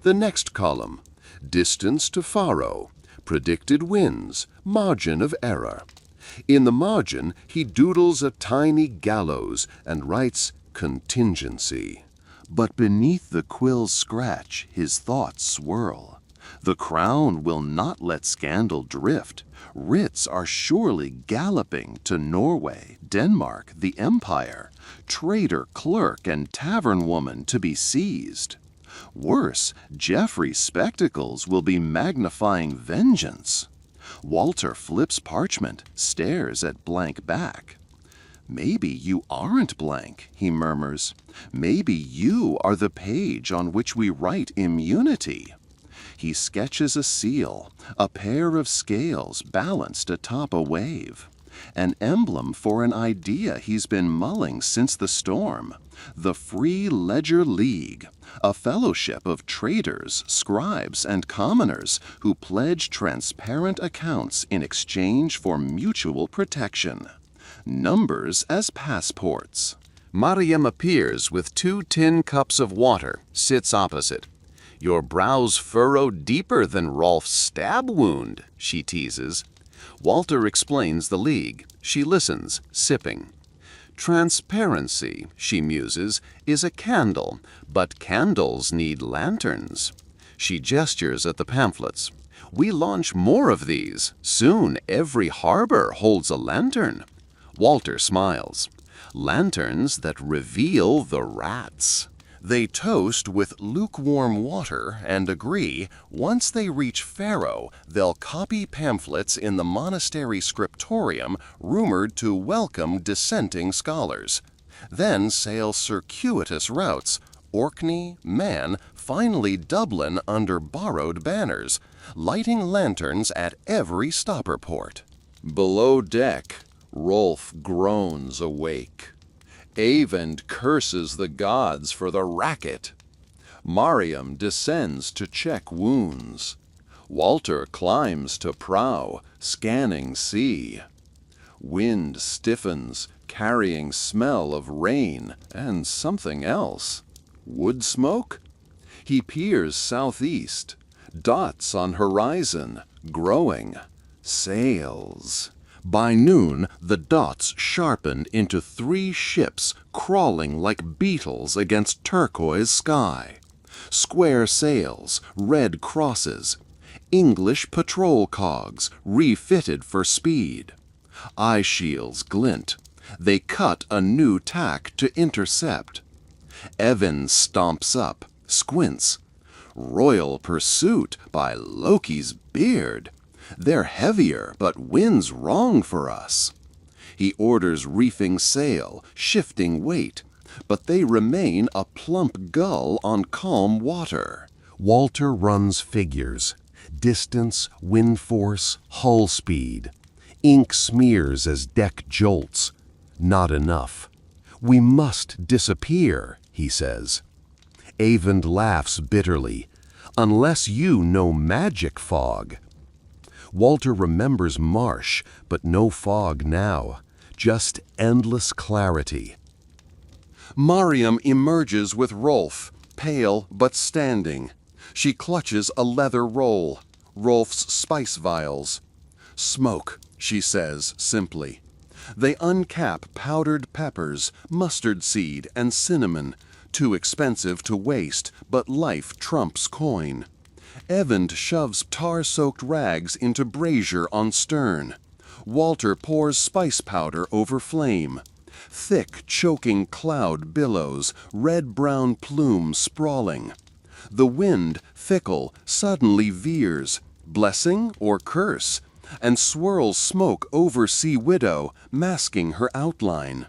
The next column, distance to Faro, predicted winds, margin of error. In the margin, he doodles a tiny gallows and writes contingency. But beneath the quill's scratch, his thoughts swirl. The crown will not let scandal drift. Writs are surely galloping to Norway, Denmark, the Empire. Trader, clerk, and tavern woman to be seized. Worse, Geoffrey's spectacles will be magnifying vengeance. Walter flips parchment, stares at blank back. "Maybe you aren't blank," he murmurs. "Maybe you are the page on which we write immunity." He sketches a seal, a pair of scales balanced atop a wave. An emblem for an idea he's been mulling since the storm. The Free Ledger League, a fellowship of traders, scribes, and commoners who pledge transparent accounts in exchange for mutual protection. Numbers as passports. Mariam appears with 2 tin cups of water, sits opposite. "Your brows furrow deeper than Rolf's stab wound," she teases. Walter explains the league. She listens, sipping. Transparency, she muses, is a candle, but candles need lanterns. She gestures at the pamphlets. We launch more of these. Soon every harbor holds a lantern. Walter smiles. Lanterns that reveal the rats. They toast with lukewarm water and agree once they reach Faro, they'll copy pamphlets in the monastery scriptorium rumored to welcome dissenting scholars. Then sail circuitous routes, Orkney, Man, finally Dublin under borrowed banners, lighting lanterns at every stopper port. Below deck, Rolf groans awake. Avend curses the gods for the racket. Mariam descends to check wounds. Walter climbs to prow, scanning sea. Wind stiffens, carrying smell of rain and something else. Wood smoke? He peers southeast. Dots on horizon, growing. Sails. By noon, the dots sharpened into 3 ships crawling like beetles against turquoise sky. Square sails, red crosses. English patrol cogs, refitted for speed. Eye shields glint. They cut a new tack to intercept. Evans stomps up, squints. Royal pursuit by Loki's beard. They're heavier, but wind's wrong for us. He orders reefing sail, shifting weight, but they remain a plump gull on calm water. Walter runs figures. Distance, wind force, hull speed. Ink smears as deck jolts. Not enough. We must disappear, he says. Avend laughs bitterly. Unless you know magic fog. Walter remembers marsh, but no fog now. Just endless clarity. Mariam emerges with Rolf, pale but standing. She clutches a leather roll, Rolf's spice vials. Smoke, she says simply. They uncap powdered peppers, mustard seed, and cinnamon, too expensive to waste, but life trumps coin. Evand shoves tar-soaked rags into brazier on stern. Walter pours spice powder over flame. Thick, choking cloud billows, red-brown plume sprawling. The wind, fickle, suddenly veers, blessing or curse, and swirls smoke over Sea Widow, masking her outline.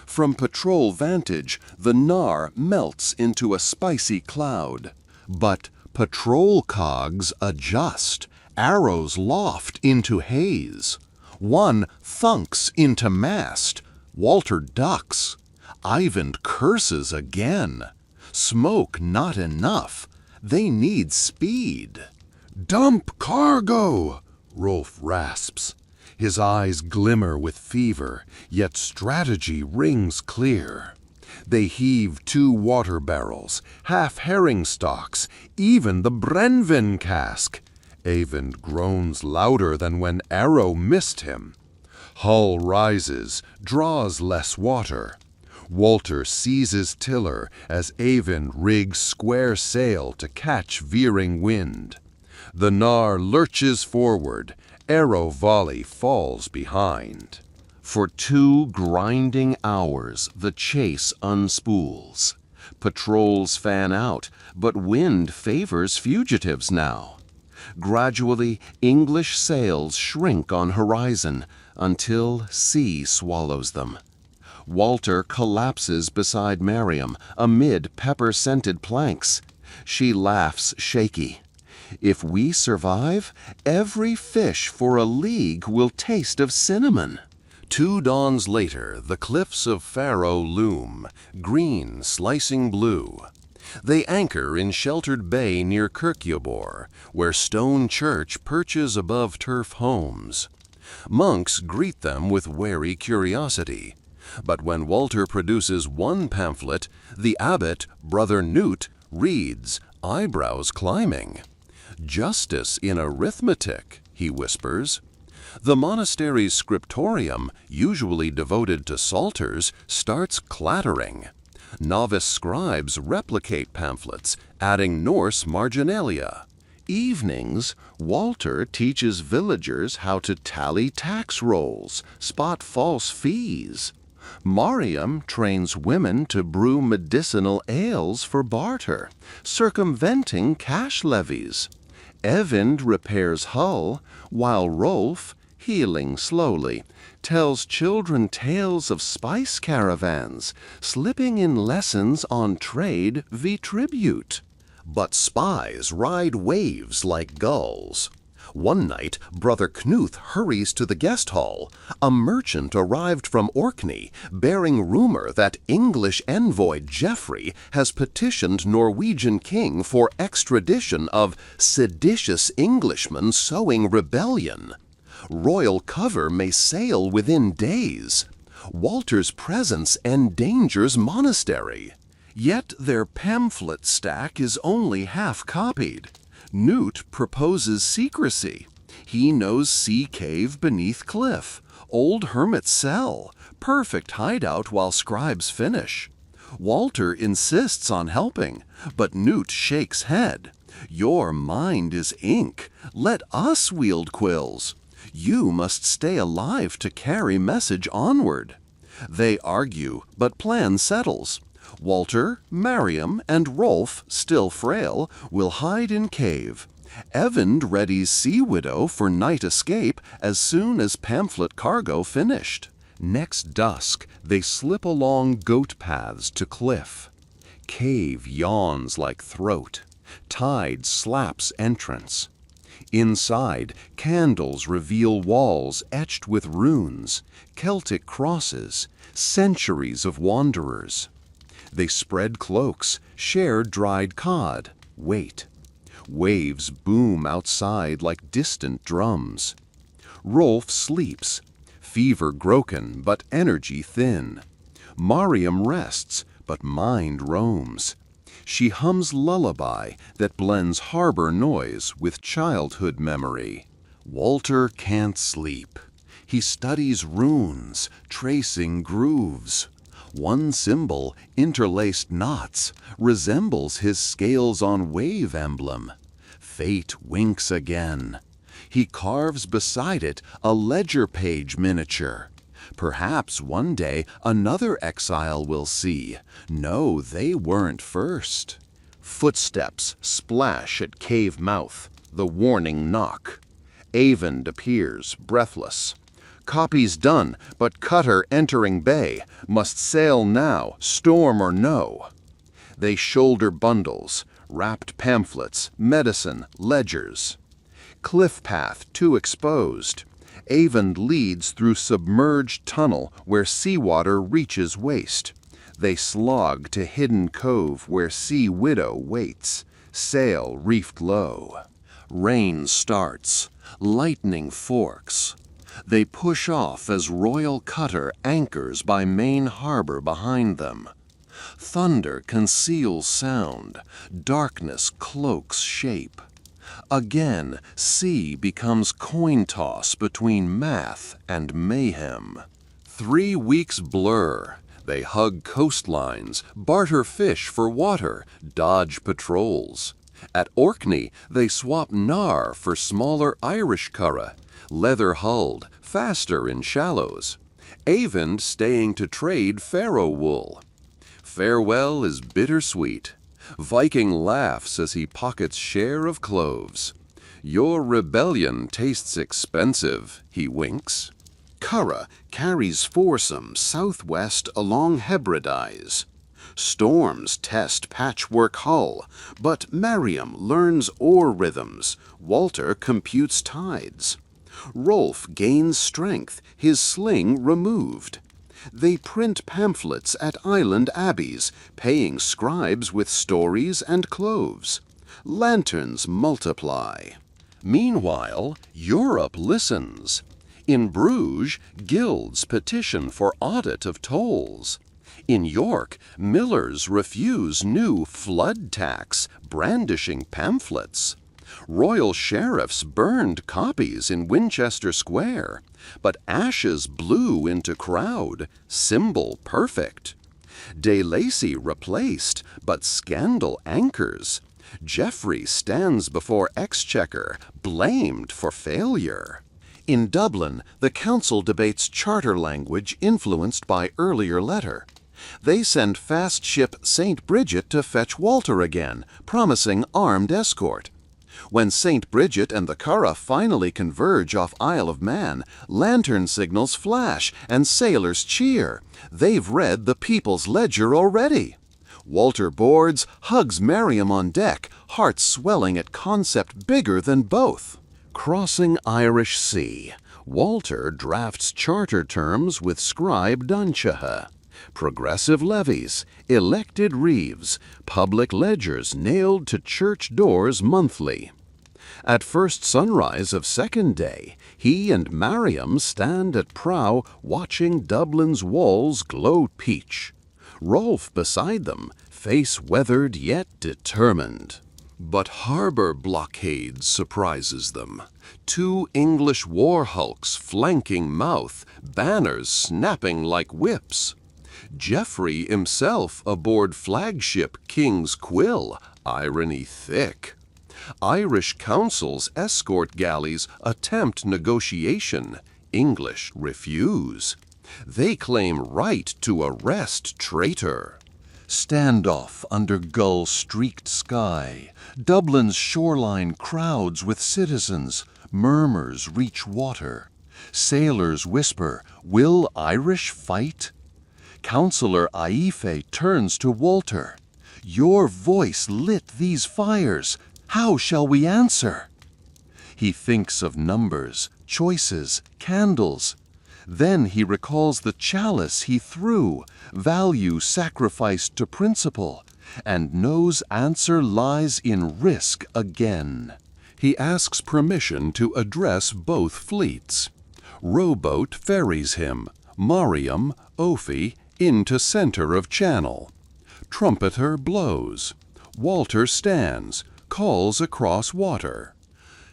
From patrol vantage, the Nar melts into a spicy cloud. But patrol cogs adjust, arrows loft into haze. One thunks into mast. Walter ducks. Ivan curses again. Smoke not enough. They need speed. "Dump cargo!" Rolf rasps. His eyes glimmer with fever, yet strategy rings clear. They heave 2 water barrels, half herring stocks, even the Brenvin cask. Avend groans louder than when arrow missed him. Hull rises, draws less water. Walter seizes tiller as Avend rigs square sail to catch veering wind. The Nar lurches forward, arrow volley falls behind. For 2 grinding hours the chase unspools. Patrols fan out, but wind favors fugitives now. Gradually, English sails shrink on horizon until sea swallows them. Walter collapses beside Mariam amid pepper-scented planks. She laughs shaky. If we survive, every fish for a league will taste of cinnamon. 2 dawns later, the cliffs of Faro loom, green slicing blue. They anchor in sheltered bay near Kirkjubor, where stone church perches above turf homes. Monks greet them with wary curiosity. But when Walter produces one pamphlet, the abbot, Brother Newt, reads, eyebrows climbing. "Justice in arithmetic," he whispers. The monastery's scriptorium, usually devoted to psalters, starts clattering. Novice scribes replicate pamphlets, adding Norse marginalia. Evenings, Walter teaches villagers how to tally tax rolls, spot false fees. Mariam trains women to brew medicinal ales for barter, circumventing cash levies. Evind repairs Hull, while Rolf, healing slowly, tells children tales of spice caravans, slipping in lessons on trade v. tribute. But spies ride waves like gulls. One night, Brother Knuth hurries to the guest hall. A merchant arrived from Orkney, bearing rumor that English envoy Geoffrey has petitioned Norwegian king for extradition of seditious Englishmen sowing rebellion. Royal cover may sail within days. Walter's presence endangers monastery. Yet their pamphlet stack is only half copied. Newt proposes secrecy. He knows sea cave beneath cliff, old hermit's cell, perfect hideout while scribes finish. Walter insists on helping, but Newt shakes head. Your mind is ink. Let us wield quills. You must stay alive to carry message onward. They argue, but plan settles. Walter, Mariam, and Rolf, still frail, will hide in cave. Evind readies Sea Widow for night escape as soon as pamphlet cargo finished. Next dusk, they slip along goat paths to cliff. Cave yawns like throat. Tide slaps entrance. Inside, candles reveal walls etched with runes, Celtic crosses, centuries of wanderers. They spread cloaks, share dried cod, wait. Waves boom outside like distant drums. Rolf sleeps, fever broken but energy thin. Mariam rests, but mind roams. She hums lullaby that blends harbor noise with childhood memory. Walter can't sleep. He studies runes, tracing grooves. One symbol, interlaced knots, resembles his scales on wave emblem. Fate winks again. He carves beside it a ledger page miniature. Perhaps one day another exile will see. No, they weren't first. Footsteps splash at cave mouth, the warning knock. Evind appears, breathless. Copy's done, but cutter entering bay, must sail now, storm or no. They shoulder bundles, wrapped pamphlets, medicine, ledgers. Cliff path too exposed. Evind leads through submerged tunnel where seawater reaches waist. They slog to hidden cove where Sea Widow waits, sail reefed low. Rain starts, lightning forks. They push off as royal cutter anchors by main harbor behind them. Thunder conceals sound, darkness cloaks shape. Again, sea becomes coin toss between math and mayhem. 3 weeks blur. They hug coastlines, barter fish for water, dodge patrols. At Orkney, they swap gnar for smaller Irish curragh, leather-hulled, faster in shallows. Evind staying to trade Faroe wool. Farewell is bittersweet. Viking laughs as he pockets share of cloves. Your rebellion tastes expensive, he winks. Curragh carries foursome southwest along Hebrides. Storms test patchwork hull, but Mariam learns oar rhythms, Walter computes tides. Rolf gains strength, his sling removed. They print pamphlets at island abbeys, paying scribes with stories and cloves. Lanterns multiply. Meanwhile, Europe listens. In Bruges, guilds petition for audit of tolls. In York, millers refuse new flood tax, brandishing pamphlets. Royal sheriffs burned copies in Winchester Square, but ashes blew into crowd, symbol perfect. De Lacy replaced, but scandal anchors. Geoffrey stands before Exchequer, blamed for failure. In Dublin, the council debates charter language influenced by earlier letter. They send fast ship St. Bridget to fetch Walter again, promising armed escort. When St. Bridget and the Curragh finally converge off Isle of Man, lantern signals flash and sailors cheer. They've read the People's Ledger already. Walter boards, hugs Miriam on deck, heart swelling at concept bigger than both. Crossing Irish Sea, Walter drafts charter terms with scribe Dunshaugh. Progressive levies, elected reeves, public ledgers nailed to church doors monthly. At first sunrise of second day, he and Miriam stand at prow watching Dublin's walls glow peach. Rolfe beside them, face weathered yet determined. But harbor blockade surprises them. 2 English war hulks flanking mouth, banners snapping like whips. Geoffrey himself aboard flagship King's Quill, irony thick. Irish councils escort galleys attempt negotiation, English refuse. They claim right to arrest traitor. Standoff under gull-streaked sky, Dublin's shoreline crowds with citizens, murmurs reach water. Sailors whisper, will Irish fight? Councillor Aife turns to Walter. Your voice lit these fires. How shall we answer? He thinks of numbers, choices, candles. Then he recalls the chalice he threw, value sacrificed to principle, and knows answer lies in risk again. He asks permission to address both fleets. Rowboat ferries him, Miriam, Ophi, into center of channel. Trumpeter blows. Walter stands, calls across water.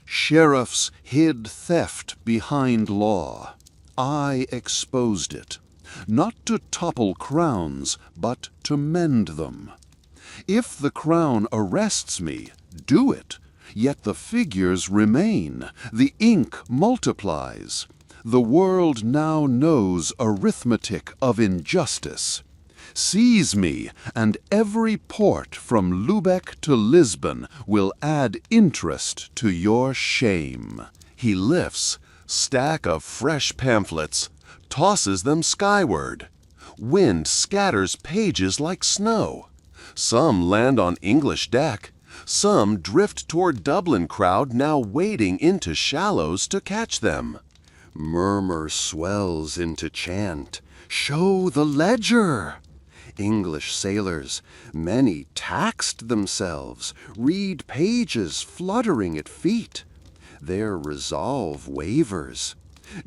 Sheriffs hid theft behind law. I exposed it, not to topple crowns, but to mend them. If the crown arrests me, do it, yet the figures remain, the ink multiplies. The world now knows arithmetic of injustice. Seize me, and every port from Lubeck to Lisbon will add interest to your shame. He lifts, stack of fresh pamphlets, tosses them skyward. Wind scatters pages like snow. Some land on English deck. Some drift toward Dublin crowd now wading into shallows to catch them. Murmur swells into chant. Show the ledger! English sailors, many taxed themselves, read pages fluttering at feet. Their resolve wavers.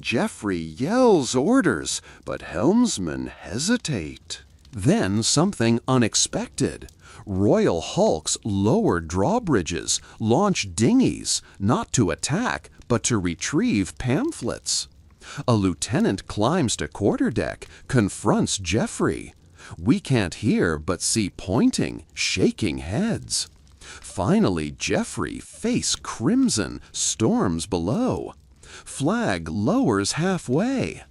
Geoffrey yells orders, but helmsmen hesitate. Then something unexpected. Royal hulks lower drawbridges, launch dinghies, not to attack, but to retrieve pamphlets. A lieutenant climbs to quarterdeck, confronts Geoffrey. We can't hear but see pointing, shaking heads. Finally, Geoffrey, face crimson, storms below. Flag lowers halfway.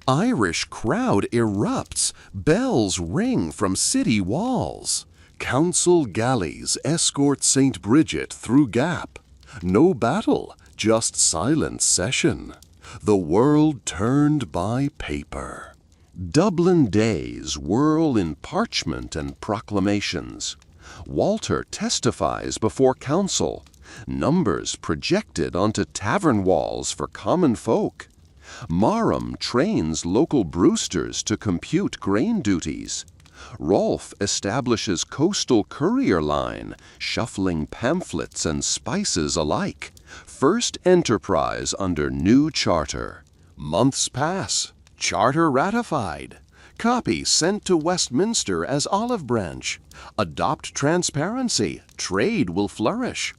Irish crowd erupts, bells ring from city walls. Council galleys escort St. Bridget through gap. No battle, just silent session. The world turned by paper. Dublin days whirl in parchment and proclamations. Walter testifies before council. Numbers projected onto tavern walls for common folk. Marham trains local brewsters to compute grain duties. Rolfe establishes coastal courier line, shuffling pamphlets and spices alike. First enterprise under new charter. Months pass. Charter ratified. Copy sent to Westminster as olive branch. Adopt transparency. Trade will flourish.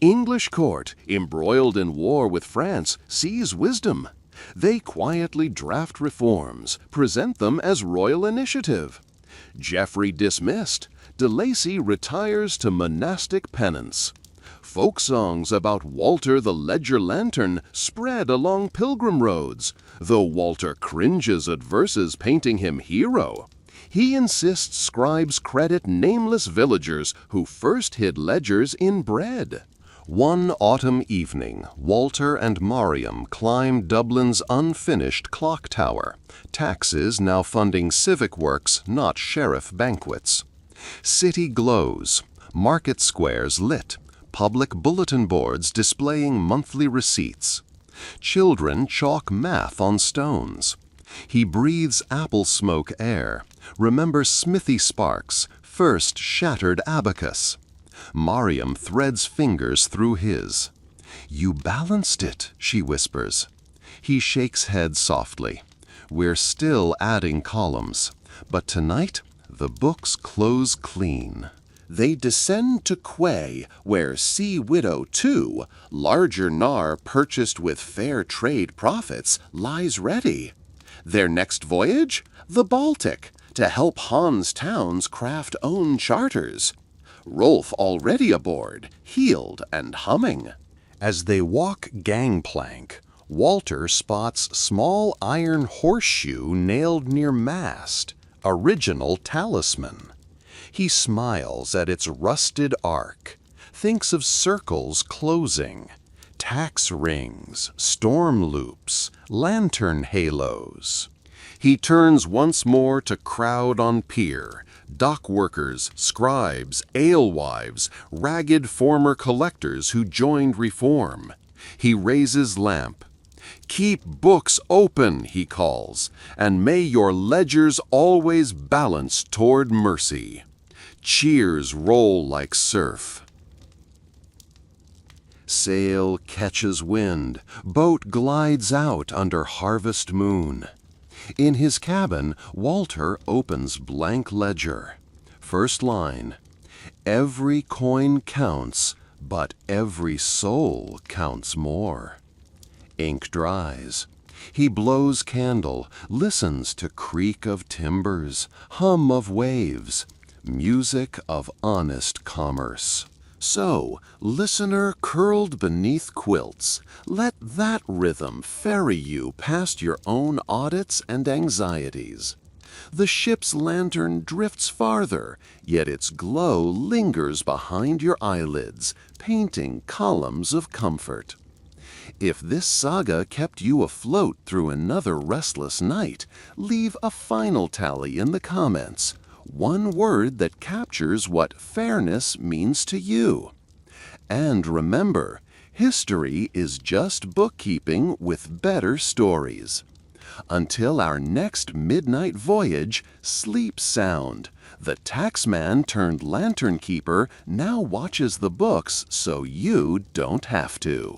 English court, embroiled in war with France, sees wisdom. They quietly draft reforms, present them as royal initiative. Geoffrey dismissed, de Lacy retires to monastic penance. Folk songs about Walter the Ledger Lantern spread along pilgrim roads, though Walter cringes at verses painting him hero. He insists scribes credit nameless villagers who first hid ledgers in bread. One autumn evening, Walter and Mariam climb Dublin's unfinished clock tower, taxes now funding civic works, not sheriff banquets. City glows, market squares lit, public bulletin boards displaying monthly receipts. Children chalk math on stones. He breathes apple smoke air, remembers smithy sparks, first shattered abacus. Mariam threads fingers through his. "You balanced it," she whispers. He shakes head softly. "We're still adding columns, but tonight the books close clean." They descend to quay, where Sea Widow 2, larger gnar purchased with fair trade profits, lies ready. Their next voyage? The Baltic, to help Hans towns craft own charters. Rolf already aboard, heeled and humming. As they walk gangplank, Walter spots small iron horseshoe nailed near mast, original talisman. He smiles at its rusted arc, thinks of circles closing, tax rings, storm loops, lantern halos. He turns once more to crowd on pier, dock workers, scribes, alewives, ragged former collectors who joined reform. He raises lamp. "Keep books open," he calls, "and may your ledgers always balance toward mercy." Cheers roll like surf. Sail catches wind, boat glides out under harvest moon. In his cabin, Walter opens blank ledger. First line, "Every coin counts, but every soul counts more." Ink dries. He blows candle, listens to creak of timbers, hum of waves, music of honest commerce. So, listener curled beneath quilts, let that rhythm ferry you past your own audits and anxieties. The ship's lantern drifts farther, yet its glow lingers behind your eyelids, painting columns of comfort. If this saga kept you afloat through another restless night, leave a final tally in the comments. One word that captures what fairness means to you. And remember, history is just bookkeeping with better stories. Until our next midnight voyage, sleep sound. The taxman turned lantern keeper now watches the books so you don't have to.